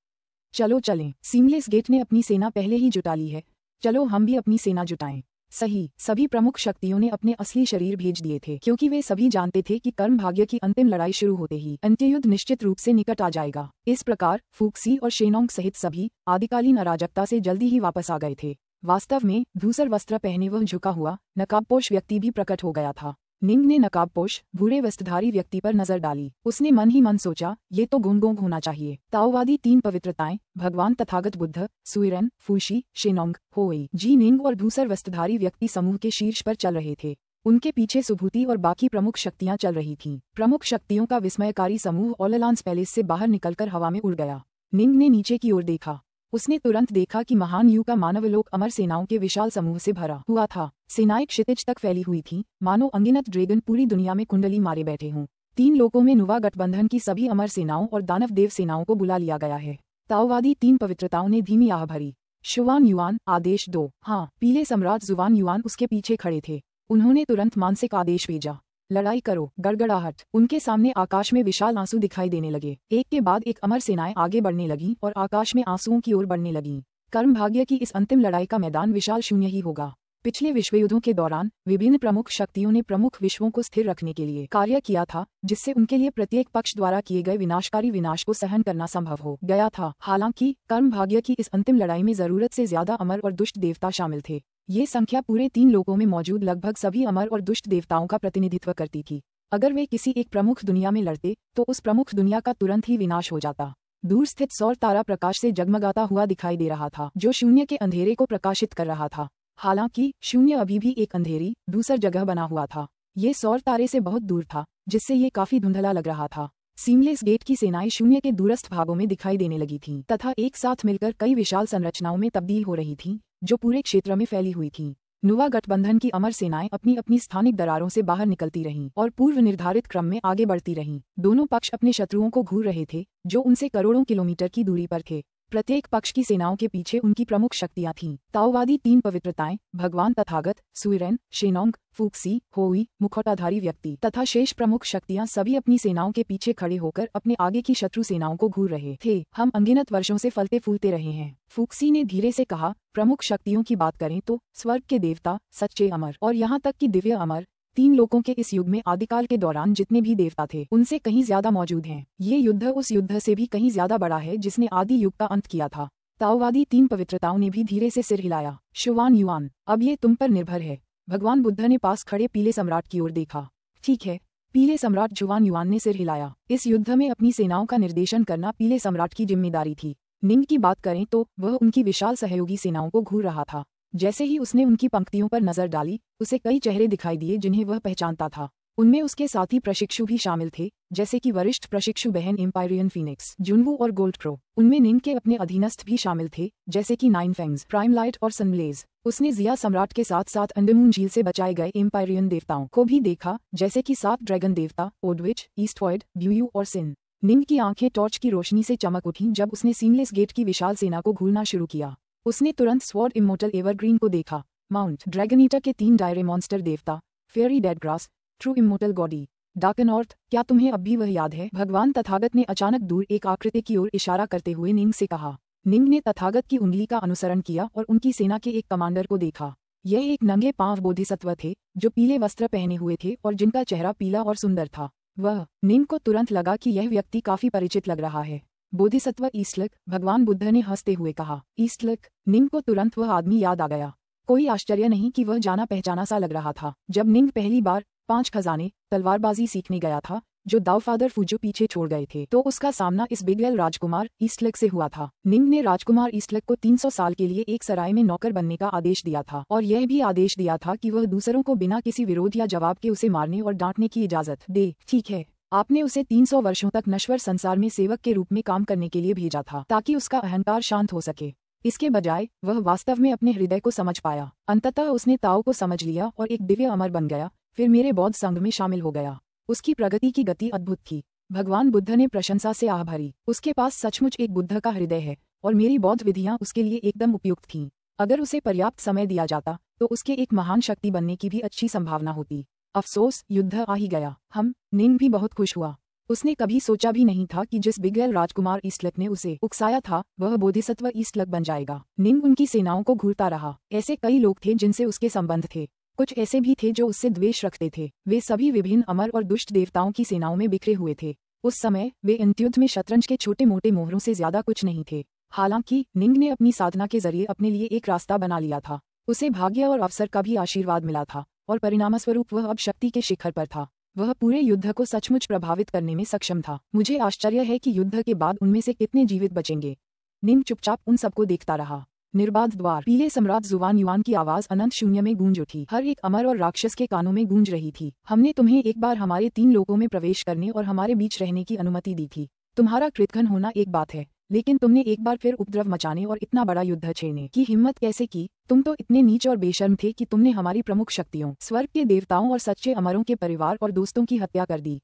चलो चलें, सीमलेस गेट ने अपनी सेना पहले ही जुटा ली है, चलो हम भी अपनी सेना जुटाएं। सही, सभी प्रमुख शक्तियों ने अपने असली शरीर भेज दिए थे, क्योंकि वे सभी जानते थे कि कर्म भाग्य की अंतिम लड़ाई शुरू होते ही अंत्ययुद्ध निश्चित रूप से निकट आ जाएगा। इस प्रकार फूक्सी और शेनोंग सहित सभी आदिकालीन अराजकता से जल्दी ही वापस आ गए थे। वास्तव में धूसर वस्त्र पहने वह झुका हुआ नकाबपोश व्यक्ति भी प्रकट हो गया था। निंग ने नकाबपोश भूरे वस्त्रधारी व्यक्ति पर नजर डाली। उसने मन ही मन सोचा, ये तो गुंगोंग होना चाहिए। ताओवादी 3 पवित्रताएं, भगवान तथागत बुद्ध, सुइरेन, फूशी, शेनोंग, होई, जी निंग और धूसर वस्त्रधारी व्यक्ति समूह के शीर्ष पर चल रहे थे। उनके पीछे सुभूति और बाकी प्रमुख शक्तियां चल रही थीं। प्रमुख शक्तियों का विस्मयकारी समूह ऑललांस पैलेस से बाहर निकलकर हवा में उड़ गया। निंग ने नीचे की ओर देखा। उसने तुरंत देखा कि महान यू का मानवलोक अमर सेनाओं के विशाल समूह से भरा हुआ था। सेनाएं क्षितिज तक फैली हुई थीं, मानो अनगिनत ड्रैगन पूरी दुनिया में कुंडली मारे बैठे हों। 3 लोकों में नुवा गठबंधन की सभी अमर सेनाओं और दानव देव सेनाओं को बुला लिया गया है। ताओवादी 3 पवित्रताओं ने धीमी आह भरी। शुवान युआन, आदेश दो। हाँ, पीले सम्राट जुवान युआन उसके पीछे खड़े थे। उन्होंने तुरंत मानसिक आदेश भेजा। लड़ाई करो। गड़गड़ाहट। उनके सामने आकाश में विशाल आंसू दिखाई देने लगे। एक के बाद एक अमर सेनाएं आगे बढ़ने लगीं और आकाश में आंसुओं की ओर बढ़ने लगीं। कर्म भाग्य की इस अंतिम लड़ाई का मैदान विशाल शून्य ही होगा। पिछले विश्वयुद्धों के दौरान विभिन्न प्रमुख शक्तियों ने प्रमुख विश्वों को स्थिर रखने के लिए कार्य किया था, जिससे उनके लिए प्रत्येक पक्ष द्वारा किए गए विनाशकारी विनाश को सहन करना संभव हो गया था। हालांकि कर्म भाग्य की इस अंतिम लड़ाई में जरूरत से ज्यादा अमर और दुष्ट देवता शामिल थे। ये संख्या पूरे 3 लोकों में मौजूद लगभग सभी अमर और दुष्ट देवताओं का प्रतिनिधित्व करती थी। अगर वे किसी एक प्रमुख दुनिया में लड़ते तो उस प्रमुख दुनिया का तुरंत ही विनाश हो जाता। दूर स्थित सौर तारा प्रकाश से जगमगाता हुआ दिखाई दे रहा था, जो शून्य के अंधेरे को प्रकाशित कर रहा था। हालांकि शून्य अभी भी एक अंधेरी दूसर जगह बना हुआ था। ये सौर तारे से बहुत दूर था, जिससे ये काफी धुंधला लग रहा था। सीमलेस गेट की सेनाएं शून्य के दूरस्थ भागों में दिखाई देने लगी थीं, तथा एक साथ मिलकर कई विशाल संरचनाओं में तब्दील हो रही थीं, जो पूरे क्षेत्र में फैली हुई थीं। नुवा गठबंधन की अमर सेनाएं अपनी अपनी स्थानिक दरारों से बाहर निकलती रहीं और पूर्व निर्धारित क्रम में आगे बढ़ती रहीं। दोनों पक्ष अपने शत्रुओं को घूर रहे थे, जो उनसे करोड़ों किलोमीटर की दूरी पर थे। प्रत्येक पक्ष की सेनाओं के पीछे उनकी प्रमुख शक्तियां थीं। ताओवादी 3 पवित्रताएं, भगवान तथागत, सुइरेन, शेनोंग, फूक्सी, होई, मुखौटाधारी व्यक्ति तथा शेष प्रमुख शक्तियां सभी अपनी सेनाओं के पीछे खड़े होकर अपने आगे की शत्रु सेनाओं को घूर रहे थे। हम अनगिनत वर्षों से फलते फूलते रहे हैं, फूक्सी ने धीरे से कहा। प्रमुख शक्तियों की बात करें तो स्वर्ग के देवता, सच्चे अमर और यहाँ तक कि दिव्य अमर 3 लोकों के इस युग में आदिकाल के दौरान जितने भी देवता थे, उनसे कहीं ज्यादा मौजूद हैं। ये युद्ध उस युद्ध से भी कहीं ज्यादा बड़ा है जिसने आदि युग का अंत किया था। ताओवादी 3 पवित्रताओं ने भी धीरे से सिर हिलाया। शुवान युआन, अब ये तुम पर निर्भर है। भगवान बुद्ध ने पास खड़े पीले सम्राट की ओर देखा। ठीक है। पीले सम्राट जुवान युआन ने सिर हिलाया। इस युद्ध में अपनी सेनाओं का निर्देशन करना पीले सम्राट की जिम्मेदारी थी। निंग की बात करें तो वह उनकी विशाल सहयोगी सेनाओं को घूर रहा था। जैसे ही उसने उनकी पंक्तियों पर नजर डाली, उसे कई चेहरे दिखाई दिए जिन्हें वह पहचानता था। उनमें उसके साथी प्रशिक्षु भी शामिल थे, जैसे कि वरिष्ठ प्रशिक्षु बहन एम्पायरियन फीनिक्स, जुनवू और गोल्ड क्रो। उनमें निंग के अपने अधीनस्थ भी शामिल थे, जैसे कि नाइन फैंग्स, प्राइम लाइट और सनब्लेज। उसने जिया सम्राट के साथ साथ अंडरमून झील से बचाए गए एम्पायरियन देवताओं को भी देखा, जैसे कि 7 ड्रैगन देवता, ओडविच, ईस्टवॉइड, ब्यूयू और सिन। निंग की आंखें टॉर्च की रोशनी से चमक उठीं जब उसने सीमलेस गेट की विशाल सेना को घूरना शुरू किया। उसने तुरंत स्वॉर्ड इमोर्टल एवरग्रीन को देखा, माउंट ड्रैगनीटर के 3 डायरे मॉन्स्टर देवता, फेयरी डेडग्रास, ट्रू इमोर्टल गॉडी, डार्क नॉर्थ। क्या तुम्हें अब भी वह याद है? भगवान तथागत ने अचानक दूर एक आकृति की ओर इशारा करते हुए निंग से कहा। निंग ने तथागत की उंगली का अनुसरण किया और उनकी सेना के एक कमांडर को देखा। यह एक नंगे पांव बोधिसत्व थे, जो पीले वस्त्र पहने हुए थे और जिनका चेहरा पीला और सुंदर था। वह निंग को तुरंत लगा कि यह व्यक्ति काफी परिचित लग रहा है। बोधिसत्व ईस्टलक, भगवान बुद्ध ने हंसते हुए कहा। ईस्टलक, निंग को तुरंत वह आदमी याद आ गया। कोई आश्चर्य नहीं कि वह जाना पहचाना सा लग रहा था। जब निंग पहली बार 5 खजाने तलवारबाजी सीखने गया था, जो दाव फादर फुजो पीछे छोड़ गए थे, तो उसका सामना इस बिगवेल राजकुमार ईस्टलक से हुआ था। निंग ने राजकुमार ईस्टलक को 300 साल के लिए एक सराय में नौकर बनने का आदेश दिया था और यह भी आदेश दिया था कि वह दूसरों को बिना किसी विरोध या जवाब के उसे मारने और डांटने की इजाजत दे। ठीक है, आपने उसे 300 वर्षों तक नश्वर संसार में सेवक के रूप में काम करने के लिए भेजा था, ताकि उसका अहंकार शांत हो सके। इसके बजाय वह वास्तव में अपने हृदय को समझ पाया। अंततः उसने ताओ को समझ लिया और एक दिव्य अमर बन गया, फिर मेरे बौद्ध संघ में शामिल हो गया। उसकी प्रगति की गति अद्भुत थी। भगवान बुद्ध ने प्रशंसा से आह भरी। उसके पास सचमुच एक बुद्ध का हृदय है और मेरी बौद्ध विधियां उसके लिए एकदम उपयुक्त थीं। अगर उसे पर्याप्त समय दिया जाता तो उसके एक महान शक्ति बनने की भी अच्छी संभावना होती। अफसोस, युद्ध आ ही गया। निंग भी बहुत खुश हुआ। उसने कभी सोचा भी नहीं था कि जिस बिगवेल राजकुमार ईस्टलक ने उसे उकसाया था, वह बोधिसत्व ईस्टलक बन जाएगा। निंग उनकी सेनाओं को घूरता रहा। ऐसे कई लोग थे जिनसे उसके संबंध थे, कुछ ऐसे भी थे जो उससे द्वेष रखते थे। वे सभी विभिन्न अमर और दुष्ट देवताओं की सेनाओं में बिखरे हुए थे। उस समय वे युद्ध में शतरंज के छोटे मोटे मोहरों से ज्यादा कुछ नहीं थे। हालांकि निंग ने अपनी साधना के जरिए अपने लिए एक रास्ता बना लिया था। उसे भाग्य और अवसर का भी आशीर्वाद मिला था और परिणामस्वरूप वह अब शक्ति के शिखर पर था। वह पूरे युद्ध को सचमुच प्रभावित करने में सक्षम था। मुझे आश्चर्य है कि युद्ध के बाद उनमें से कितने जीवित बचेंगे। निंग चुपचाप उन सबको देखता रहा। निर्बाध द्वार। पीले सम्राट जुवान युआन की आवाज अनंत शून्य में गूंज उठी। हर एक अमर और राक्षस के कानों में गूंज रही थी। हमने तुम्हें एक बार हमारे 3 लोकों में प्रवेश करने और हमारे बीच रहने की अनुमति दी थी। तुम्हारा कृतघ्न होना एक बात है, लेकिन तुमने एक बार फिर उपद्रव मचाने और इतना बड़ा युद्ध छेड़ने की हिम्मत कैसे की? तुम तो इतने नीच और बेशर्म थे कि तुमने हमारी प्रमुख शक्तियों, स्वर्ग के देवताओं और सच्चे अमरों के परिवार और दोस्तों की हत्या कर दी।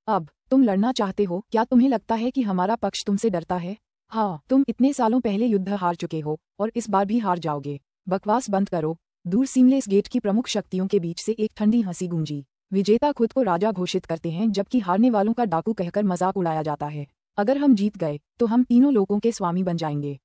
अब तुम लड़ना चाहते हो? क्या तुम्हें लगता है कि हमारा पक्ष तुमसे डरता है? हाँ, तुम इतने सालों पहले युद्ध हार चुके हो और इस बार भी हार जाओगे। बकवास बंद करो। दूर सीमलेस गेट की प्रमुख शक्तियों के बीच से एक ठंडी हंसी गूंजी। विजेता खुद को राजा घोषित करते हैं, जबकि हारने वालों का डाकू कहकर मजाक उड़ाया जाता है। अगर हम जीत गए तो हम तीनों लोगों के स्वामी बन जाएंगे।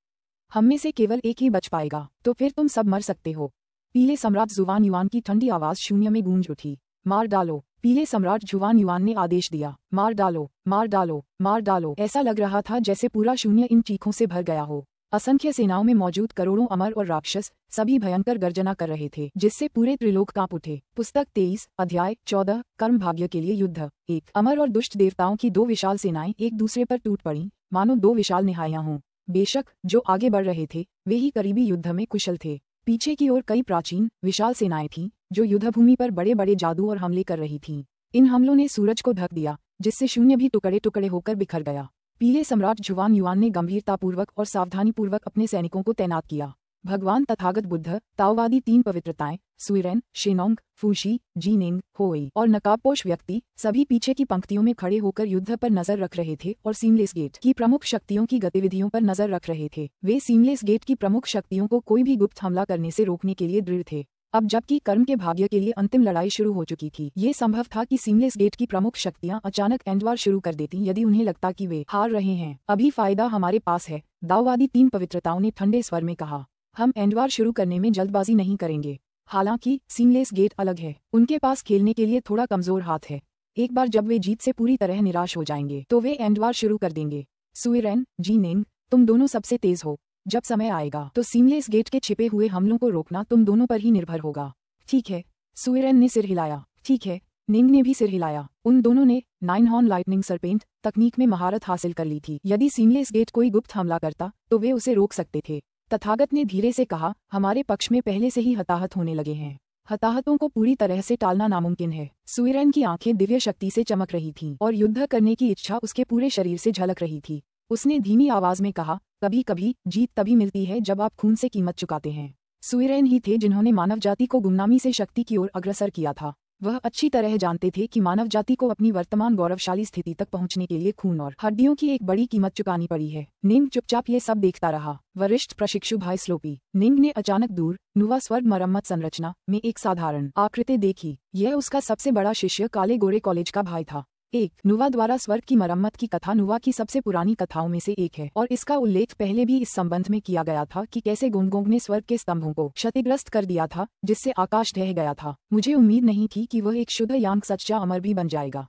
हम में से केवल एक ही बच पाएगा, तो फिर तुम सब मर सकते हो। पीले सम्राट जुवान युआन की ठंडी आवाज शून्य में गूंज उठी। मार डालो। पीले सम्राट जुवान युआन ने आदेश दिया। मार डालो, मार डालो, मार डालो। ऐसा लग रहा था जैसे पूरा शून्य इन चीखों से भर गया हो। असंख्य सेनाओं में मौजूद करोड़ों अमर और राक्षस सभी भयंकर गर्जना कर रहे थे, जिससे पूरे त्रिलोक कांप उठे। पुस्तक 23, अध्याय 14, कर्म भाग्य के लिए युद्ध। 1। अमर और दुष्ट देवताओं की 2 विशाल सेनाएं एक दूसरे पर टूट पड़ी, मानो 2 विशाल निहाइयां हों। बेशक जो आगे बढ़ रहे थे वे ही करीबी युद्ध में कुशल थे। पीछे की ओर कई प्राचीन विशाल सेनाएं थीं, जो युद्धभूमि पर बड़े बड़े जादू और हमले कर रही थीं। इन हमलों ने सूरज को ढक दिया, जिससे शून्य भी टुकड़े टुकड़े होकर बिखर गया। पीले सम्राट जुवान युआन ने गंभीरतापूर्वक और सावधानीपूर्वक अपने सैनिकों को तैनात किया। भगवान तथागत बुद्ध, ताओवादी 3 पवित्रताएं, सुइरेन, शेनोंग, फूशी, जीनिंग, होई और नकाबपोश व्यक्ति सभी पीछे की पंक्तियों में खड़े होकर युद्ध पर नजर रख रहे थे और सीमलेस गेट की प्रमुख शक्तियों की गतिविधियों पर नजर रख रहे थे। वे सीमलेस गेट की प्रमुख शक्तियों को कोई भी गुप्त हमला करने से रोकने के लिए दृढ़ थे। अब जबकि कर्म के भाग्य के लिए अंतिम लड़ाई शुरू हो चुकी थी, ये संभव था कि सीमलेस गेट की प्रमुख शक्तियां अचानक एंडवार शुरू कर देती यदि उन्हें लगता कि वे हार रहे हैं। अभी फायदा हमारे पास है, दाओवादी 3 पवित्रताओं ने ठंडे स्वर में कहा। हम एंडवार शुरू करने में जल्दबाजी नहीं करेंगे। हालांकि सीमलेस गेट अलग है, उनके पास खेलने के लिए थोड़ा कमजोर हाथ है। एक बार जब वे जीत से पूरी तरह निराश हो जाएंगे तो वे एंडवार शुरू कर देंगे। सुइरेन, जीनिंग, तुम दोनों सबसे तेज हो। जब समय आएगा तो सीमलेस गेट के छिपे हुए हमलों को रोकना तुम दोनों पर ही निर्भर होगा। ठीक है, सुइरेन ने सिर हिलाया। ठीक है, निंग ने भी सिर हिलाया। उन दोनों ने 9 हॉर्न लाइटनिंग सरपेंट तकनीक में महारत हासिल कर ली थी। यदि सीमलेस गेट कोई गुप्त हमला करता तो वे उसे रोक सकते थे। तथागत ने धीरे से कहा, हमारे पक्ष में पहले से ही हताहत होने लगे हैं। हताहतों को पूरी तरह से टालना नामुमकिन है। सुइरेन की आंखें दिव्य शक्ति से चमक रही थीं और युद्ध करने की इच्छा उसके पूरे शरीर से झलक रही थी। उसने धीमी आवाज में कहा, कभी कभी जीत तभी मिलती है जब आप खून से कीमत चुकाते हैं। सुइरेन ही थे जिन्होंने मानव जाति को गुमनामी से शक्ति की ओर अग्रसर किया था। वह अच्छी तरह जानते थे कि मानव जाति को अपनी वर्तमान गौरवशाली स्थिति तक पहुंचने के लिए खून और हड्डियों की एक बड़ी कीमत चुकानी पड़ी है। निंग चुपचाप ये सब देखता रहा। वरिष्ठ प्रशिक्षु भाई स्लोपी निंग ने अचानक दूर नुवा स्वर्ग मरम्मत संरचना में एक साधारण आकृति देखी। यह उसका सबसे बड़ा शिष्य काले गोरे कॉलेज का भाई था। एक नुवा द्वारा स्वर्ग की मरम्मत की कथा नुवा की सबसे पुरानी कथाओं में से एक है और इसका उल्लेख पहले भी इस संबंध में किया गया था कि कैसे गोंगगोंग ने स्वर्ग के स्तंभों को क्षतिग्रस्त कर दिया था जिससे आकाश ढह गया था। मुझे उम्मीद नहीं थी कि वह एक शुद्ध यांग सच्चा अमर भी बन जाएगा।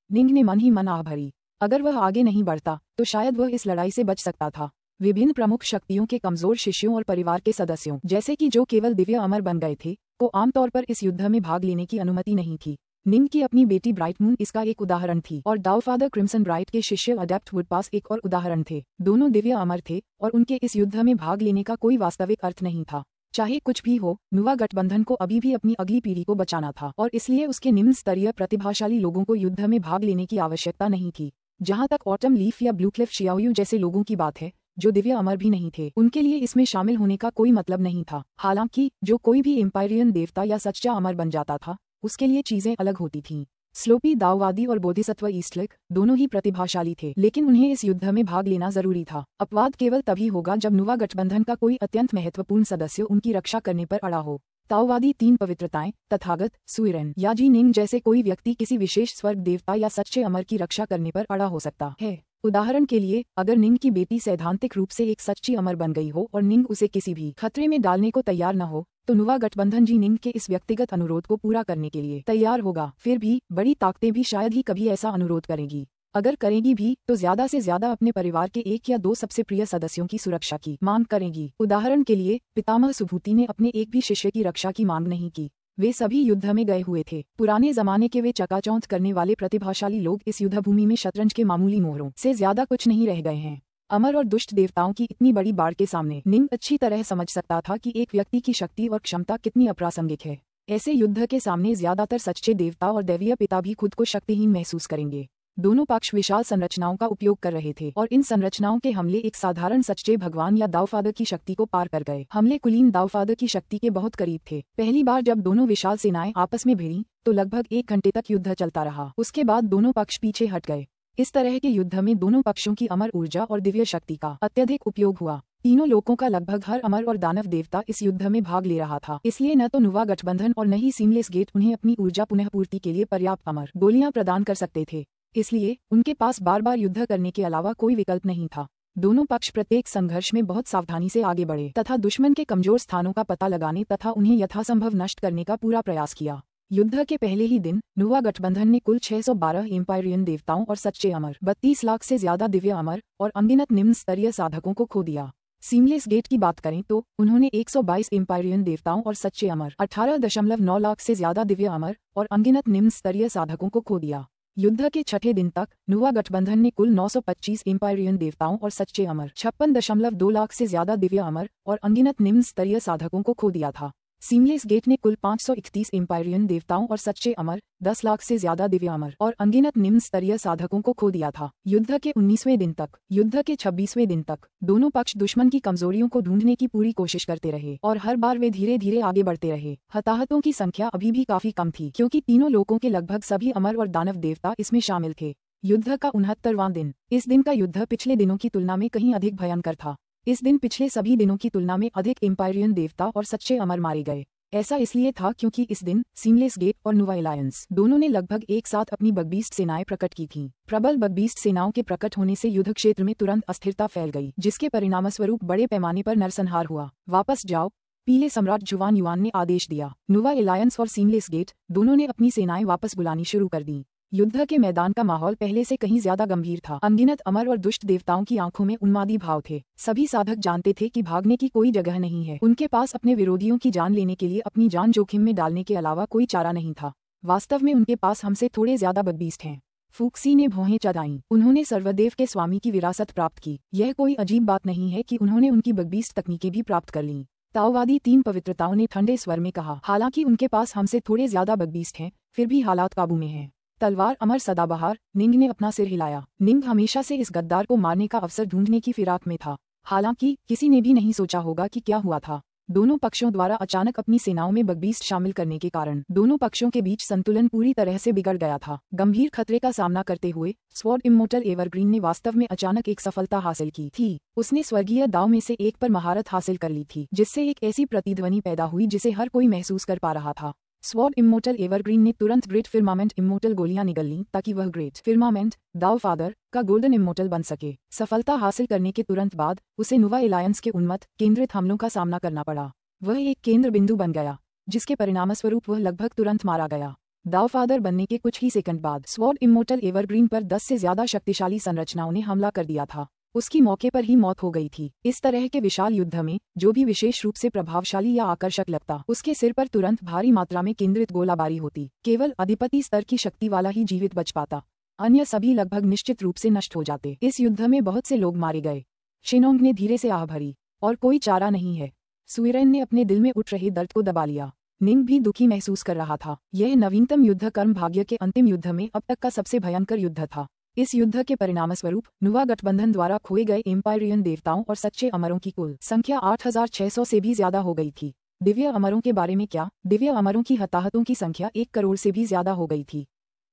निंग ने मन ही मन आह भरी। अगर वह आगे नहीं बढ़ता तो शायद वह इस लड़ाई से बच सकता था। विभिन्न प्रमुख शक्तियों के कमजोर शिष्यों और परिवार के सदस्यों जैसे कि जो केवल दिव्य अमर बन गए थे को आमतौर पर इस युद्ध में भाग लेने की अनुमति नहीं थी। निंग की अपनी बेटी ब्राइट मून इसका एक उदाहरण थी और डाउफादर क्रिम्सन ब्राइट के शिष्य अडेप्ट वुडपास एक और उदाहरण थे। दोनों दिव्य अमर थे और उनके इस युद्ध में भाग लेने का कोई वास्तविक अर्थ नहीं था। चाहे कुछ भी हो, नुवा गठबंधन को अभी भी अपनी अगली पीढ़ी को बचाना था और इसलिए उसके निम्न स्तरीय प्रतिभाशाली लोगों को युद्ध में भाग लेने की आवश्यकता नहीं थी। जहां तक ऑटम लीफ या ब्लूक्लिफ शियाओयू जैसे लोगों की बात है जो दिव्य अमर भी नहीं थे, उनके लिए इसमें शामिल होने का कोई मतलब नहीं था। हालांकि जो कोई भी एम्पायरियन देवता या सच्चा अमर बन जाता था उसके लिए चीजें अलग होती थीं। स्लोपी दाववादी और बोधिसत्व ईस्टलिक दोनों ही प्रतिभाशाली थे, लेकिन उन्हें इस युद्ध में भाग लेना जरूरी था। अपवाद केवल तभी होगा जब नुवा गठबंधन का कोई अत्यंत महत्वपूर्ण सदस्य उनकी रक्षा करने पर अड़ा हो। ताओवादी तीन पवित्रताएं तथागत, सुइरेन या जी निंग जैसे कोई व्यक्ति किसी विशेष स्वर्ग देवता या सच्चे अमर की रक्षा करने पर अड़ा हो सकता है। उदाहरण के लिए, अगर निंग की बेटी सैद्धांतिक रूप से एक सच्ची अमर बन गई हो और निंग उसे किसी भी खतरे में डालने को तैयार न हो तो नुवा गठबंधन जी निंग के इस व्यक्तिगत अनुरोध को पूरा करने के लिए तैयार होगा। फिर भी बड़ी ताकतें भी शायद ही कभी ऐसा अनुरोध करेंगी। अगर करेगी भी तो ज्यादा से ज्यादा अपने परिवार के एक या दो सबसे प्रिय सदस्यों की सुरक्षा की मांग करेंगी। उदाहरण के लिए, पितामह सुभूति ने अपने एक भी शिष्य की रक्षा की मांग नहीं की। वे सभी युद्ध में गए हुए थे। पुराने जमाने के वे चकाचौंध करने वाले प्रतिभाशाली लोग इस युद्ध भूमि में शतरंज के मामूली मोहरों से ज्यादा कुछ नहीं रह गए हैं। अमर और दुष्ट देवताओं की इतनी बड़ी बाढ़ के सामने निंग अच्छी तरह समझ सकता था कि एक व्यक्ति की शक्ति और क्षमता कितनी अप्रासंगिक है। ऐसे युद्ध के सामने ज्यादातर सच्चे देवता और दैवीय पिता भी खुद को शक्तिहीन महसूस करेंगे। दोनों पक्ष विशाल संरचनाओं का उपयोग कर रहे थे और इन संरचनाओं के हमले एक साधारण सच्चे भगवान या दाऊफादर की शक्ति को पार कर गए। हमले कुलीन दाऊफादर की शक्ति के बहुत करीब थे। पहली बार जब दोनों विशाल सेनाएं आपस में भिड़ी तो लगभग 1 घंटे तक युद्ध चलता रहा। उसके बाद दोनों पक्ष पीछे हट गए। इस तरह के युद्ध में दोनों पक्षों की अमर ऊर्जा और दिव्य शक्ति का अत्यधिक उपयोग हुआ। तीनों लोकों का लगभग हर अमर और दानव देवता इस युद्ध में भाग ले रहा था, इसलिए न तो नुवा गठबंधन और न ही सीमलेस गेट उन्हें अपनी ऊर्जा पुनः पूर्ति के लिए पर्याप्त अमर गोलियां प्रदान कर सकते थे। इसलिए उनके पास बार बार युद्ध करने के अलावा कोई विकल्प नहीं था। दोनों पक्ष प्रत्येक संघर्ष में बहुत सावधानी से आगे बढ़े तथा दुश्मन के कमजोर स्थानों का पता लगाने तथा उन्हें यथासंभव नष्ट करने का पूरा प्रयास किया। युद्ध के पहले ही दिन नुवा गठबंधन ने कुल 612 एम्पायरियन देवताओं और सच्चे अमर, 32 लाख से ज्यादा दिव्य अमर और अनगिनत निम्न स्तरीय साधकों को खो दिया। सीमलेस गेट की बात करें तो उन्होंने 122 एम्पायरियन देवताओं और सच्चे अमर, 18.9 लाख से ज्यादा दिव्य अमर और अनगिनत निम्न स्तरीय साधकों को खो दिया। युद्ध के छठे दिन तक नुवा गठबंधन ने कुल 925 एम्पायरियन देवताओं और सच्चे अमर, 56.2 लाख से ज्यादा दिव्य अमर और अनगिनत निम्न स्तरीय साधकों को खो दिया था। सीमलेस गेट ने कुल 531 एम्पायरियन देवताओं और सच्चे अमर, 10 लाख से ज्यादा दिव्य अमर और अनगिनत निम्न स्तरीय साधकों को खो दिया था। युद्ध के 19वें दिन तक, युद्ध के 26वें दिन तक दोनों पक्ष दुश्मन की कमजोरियों को ढूंढने की पूरी कोशिश करते रहे और हर बार वे धीरे धीरे आगे बढ़ते रहे। हताहतों की संख्या अभी भी काफी कम थी क्योंकि तीनों लोकों के लगभग सभी अमर और दानव देवता इसमें शामिल थे। युद्ध का 69वां दिन। इस दिन का युद्ध पिछले दिनों की तुलना में कहीं अधिक भयंकर था। इस दिन पिछले सभी दिनों की तुलना में अधिक एम्पायरियन देवता और सच्चे अमर मारे गए। ऐसा इसलिए था क्योंकि इस दिन सीमलेस गेट और नुवा एलायंस दोनों ने लगभग एक साथ अपनी बगबीस्ट सेनाएं प्रकट की थीं। प्रबल बगबीस्ट सेनाओं के प्रकट होने से युद्ध क्षेत्र में तुरंत अस्थिरता फैल गई, जिसके परिणामस्वरूप बड़े पैमाने पर नरसंहार हुआ। वापस जाओ, पीले सम्राट जुवान युआन ने आदेश दिया। नुवा एलायंस और सीमलेस गेट दोनों ने अपनी सेनाएं वापस बुलानी शुरू कर दी। युद्ध के मैदान का माहौल पहले से कहीं ज्यादा गंभीर था। अनगिनत अमर और दुष्ट देवताओं की आंखों में उन्मादी भाव थे। सभी साधक जानते थे कि भागने की कोई जगह नहीं है। उनके पास अपने विरोधियों की जान लेने के लिए अपनी जान जोखिम में डालने के अलावा कोई चारा नहीं था। वास्तव में उनके पास हमसे थोड़े ज्यादा बगबीस्ट हैं। फूक्सी ने भौहें चढ़ाईं। उन्होंने सर्वदेव के स्वामी की विरासत प्राप्त की। यह कोई अजीब बात नहीं है कि उन्होंने उनकी बगबीस्ट तकनीकें भी प्राप्त कर लीं। ताओवादी तीन पवित्रताओं ने ठंडे स्वर में कहा। हालांकि उनके पास हमसे थोड़े ज्यादा बगबीस्ट हैं, फिर भी हालात काबू में हैं। तलवार अमर सदाबहार। निंग ने अपना सिर हिलाया। निंग हमेशा से इस गद्दार को मारने का अवसर ढूंढने की फिराक में था। हालांकि किसी ने भी नहीं सोचा होगा कि क्या हुआ था। दोनों पक्षों द्वारा अचानक अपनी सेनाओं में बगबीस्ट शामिल करने के कारण दोनों पक्षों के बीच संतुलन पूरी तरह से बिगड़ गया था। गंभीर खतरे का सामना करते हुए स्वॉर्ड इमोर्टल एवरग्रीन ने वास्तव में अचानक एक सफलता हासिल की थी। उसने स्वर्गीय दाव में से एक पर महारत हासिल कर ली थी, जिससे एक ऐसी प्रतिध्वनि पैदा हुई जिसे हर कोई महसूस कर पा रहा था। स्वॉर्ड इमोर्टल एवरग्रीन ने तुरंत ग्रेट फिर्मामेंट इमोर्टल गोलियां निगल लीं ताकि वह ग्रेट फिर्मामेंट दाव फादर का गोल्डन इमोर्टल बन सके। सफलता हासिल करने के तुरंत बाद उसे नुवा एलायंस के उन्मत्त केंद्रित हमलों का सामना करना पड़ा। वह एक केंद्र बिंदु बन गया, जिसके परिणामस्वरूप वह लगभग तुरंत मारा गया। दाव फादर बनने के कुछ ही सेकंड बाद स्वॉर्ड इमोर्टल एवरग्रीन पर 10 से ज्यादा शक्तिशाली संरचनाओं ने हमला कर दिया था। उसकी मौके पर ही मौत हो गई थी। इस तरह के विशाल युद्ध में जो भी विशेष रूप से प्रभावशाली या आकर्षक लगता, उसके सिर पर तुरंत भारी मात्रा में केंद्रित गोलाबारी होती। केवल अधिपति स्तर की शक्ति वाला ही जीवित बच पाता, अन्य सभी लगभग निश्चित रूप से नष्ट हो जाते। इस युद्ध में बहुत से लोग मारे गए। शिनोंग ने धीरे से आह भरी। और कोई चारा नहीं है। सुइरेन ने अपने दिल में उठ रहे दर्द को दबा लिया। निंग भी दुखी महसूस कर रहा था। यह नवीनतम युद्ध कर्म भाग्य के अंतिम युद्ध में अब तक का सबसे भयंकर युद्ध था। इस युद्ध के परिणामस्वरूप नुवा गठबंधन द्वारा खोए गए एम्पायरियन देवताओं और सच्चे अमरों की कुल संख्या 8600 से भी ज्यादा हो गई थी। दिव्य अमरों के बारे में क्या? दिव्य अमरों की हताहतों की संख्या 1 करोड़ से भी ज्यादा हो गई थी।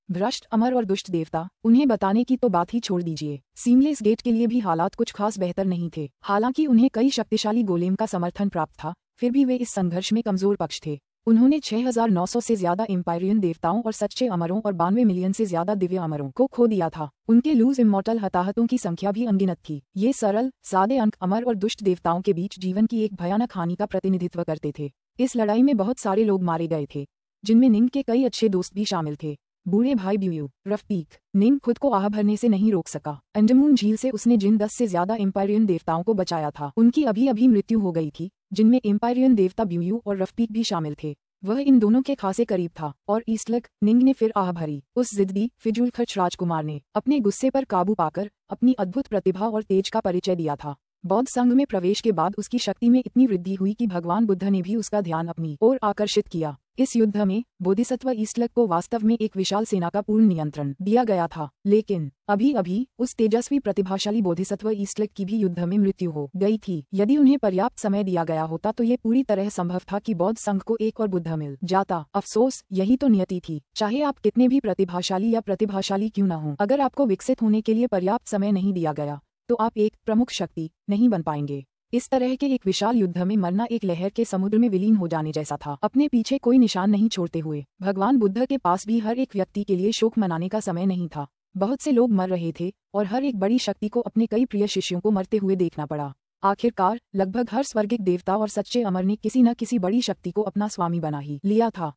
भ्रष्ट अमर और दुष्ट देवता, उन्हें बताने की तो बात ही छोड़ दीजिए। सीमलेस गेट के लिए भी हालात कुछ खास बेहतर नहीं थे। हालांकि उन्हें कई शक्तिशाली गोलेम का समर्थन प्राप्त था, फिर भी वे इस संघर्ष में कमजोर पक्ष थे। उन्होंने 6900 से ज्यादा एम्पायरियन देवताओं और सच्चे अमरों और 92 मिलियन से ज्यादा दिव्य अमरों को खो दिया था। उनके लूज इमॉर्टल हताहतों की संख्या भी अनगिनत थी। ये सरल सादे अंक अमर और दुष्ट देवताओं के बीच जीवन की एक भयानक हानि का प्रतिनिधित्व करते थे। इस लड़ाई में बहुत सारे लोग मारे गए थे, जिनमें निंग के कई अच्छे दोस्त भी शामिल थे। बूढ़े भाई ब्यूयू रफीक। निंग खुद को आह भरने से नहीं रोक सका। अंडमून झील से उसने जिन 10 से ज्यादा एम्पायरियन देवताओं को बचाया था, उनकी अभी अभी मृत्यु हो गई थी, जिनमें एम्पायरियन देवता ब्यूयू और रफीक भी शामिल थे। वह इन दोनों के खासे करीब था। और ईस्टलक। निंग ने फिर आह भरी। उस जिद्दी फिजूलखर्च राजकुमार ने अपने गुस्से पर काबू पाकर अपनी अद्भुत प्रतिभा और तेज का परिचय दिया था। बौद्ध संघ में प्रवेश के बाद उसकी शक्ति में इतनी वृद्धि हुई कि भगवान बुद्ध ने भी उसका ध्यान अपनी ओर आकर्षित किया। इस युद्ध में बोधिसत्व ईस्टलक को वास्तव में एक विशाल सेना का पूर्ण नियंत्रण दिया गया था। लेकिन अभी अभी उस तेजस्वी प्रतिभाशाली बोधिसत्व ईस्टलक की भी युद्ध में मृत्यु हो गई थी। यदि उन्हें पर्याप्त समय दिया गया होता तो ये पूरी तरह संभव था कि बौद्ध संघ को एक और बुद्ध मिल जाता। अफसोस, यही तो नियति थी। चाहे आप कितने भी प्रतिभाशाली या प्रतिभाशाली क्यों न हो, अगर आपको विकसित होने के लिए पर्याप्त समय नहीं दिया गया तो आप एक प्रमुख शक्ति नहीं बन पाएंगे। इस तरह के एक विशाल युद्ध में मरना एक लहर के समुद्र में विलीन हो जाने जैसा था। अपने पीछे कोई निशान नहीं छोड़ते हुए भगवान बुद्ध के पास भी हर एक व्यक्ति के लिए शोक मनाने का समय नहीं था। बहुत से लोग मर रहे थे और हर एक बड़ी शक्ति को अपने कई प्रिय शिष्यों को मरते हुए देखना पड़ा। आखिरकार लगभग हर स्वर्गिक देवता और सच्चे अमर ने किसी न किसी बड़ी शक्ति को अपना स्वामी बना ही लिया था।